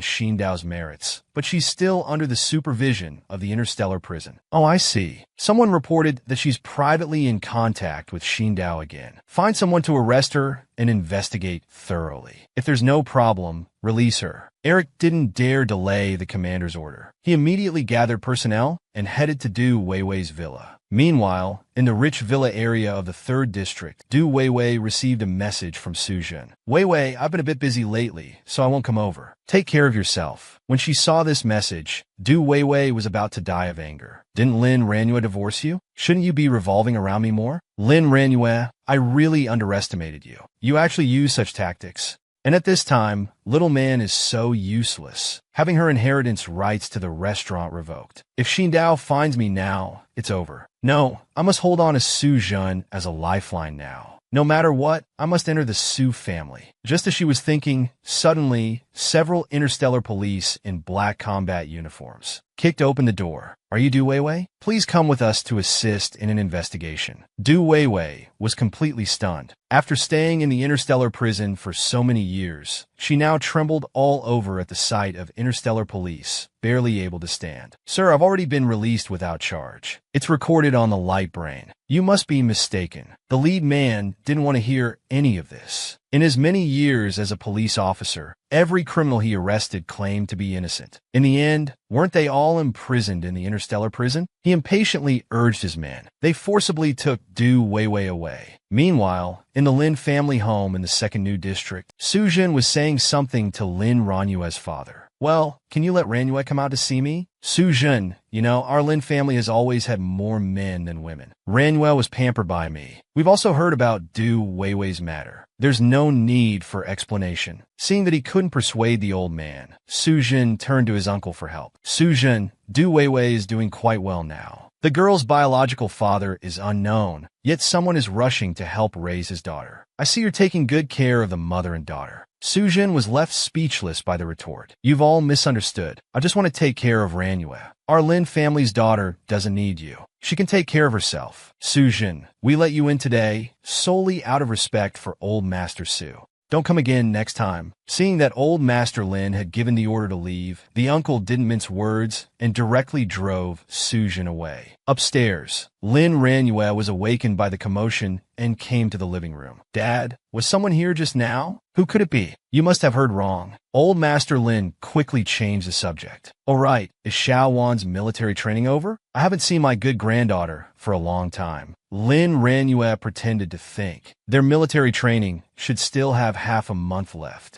Xindao's merits, but she's still under the supervision of the interstellar prison. Oh, I see. Someone reported that she's privately in contact with Xindao again. Find someone to arrest her and investigate thoroughly. If there's no problem, release her. Eric didn't dare delay the commander's order. He immediately gathered personnel and headed to Du Weiwei's villa. Meanwhile, in the rich villa area of the 3rd district, Du Weiwei received a message from Sujun. Weiwei, I've been a bit busy lately, so I won't come over. Take care of yourself. When she saw this message, Du Weiwei was about to die of anger. Didn't Lin Ranue divorce you? Shouldn't you be revolving around me more? Lin Ranue, I really underestimated you. You actually use such tactics. And at this time, little man is so useless, having her inheritance rights to the restaurant revoked. If Xindao finds me now, it's over. No, I must hold on to Su Jun as a lifeline now. No matter what, I must enter the Su family. Just as she was thinking, suddenly, several interstellar police in black combat uniforms kicked open the door. Are you Du Weiwei? Please come with us to assist in an investigation. Du Weiwei was completely stunned. After staying in the interstellar prison for so many years, she now trembled all over at the sight of interstellar police, barely able to stand. Sir, I've already been released without charge. It's recorded on the light brain. You must be mistaken. The lead man didn't want to hear any of this. In his many years as a police officer, every criminal he arrested claimed to be innocent. In the end, weren't they all imprisoned in the interstellar prison? He impatiently urged his men. They forcibly took Du Weiwei away. Meanwhile, in the Lin family home in the 2nd New District, Sujin was saying something to Lin Ranue's father. Well, can you let Ranue come out to see me? Sujin, you know, our Lin family has always had more men than women. Ranue was pampered by me. We've also heard about Du Weiwei's matter. There's no need for explanation. Seeing that he couldn't persuade the old man, Sujin turned to his uncle for help. Sujin, Du Weiwei is doing quite well now. The girl's biological father is unknown, yet someone is rushing to help raise his daughter. I see you're taking good care of the mother and daughter. Sujin was left speechless by the retort. You've all misunderstood. I just want to take care of Ranue. Our Lin family's daughter doesn't need you. She can take care of herself. Sujin, we let you in today solely out of respect for old Master Su. Don't come again next time. Seeing that old Master Lin had given the order to leave, the uncle didn't mince words and directly drove Sujin away. Upstairs, Lin Ranue was awakened by the commotion and came to the living room. Dad, was someone here just now? Who could it be? You must have heard wrong. Old Master Lin quickly changed the subject. All right, is Xiao Wan's military training over? I haven't seen my good granddaughter for a long time. Lin Ranue pretended to think. Their military training should still have half a month left.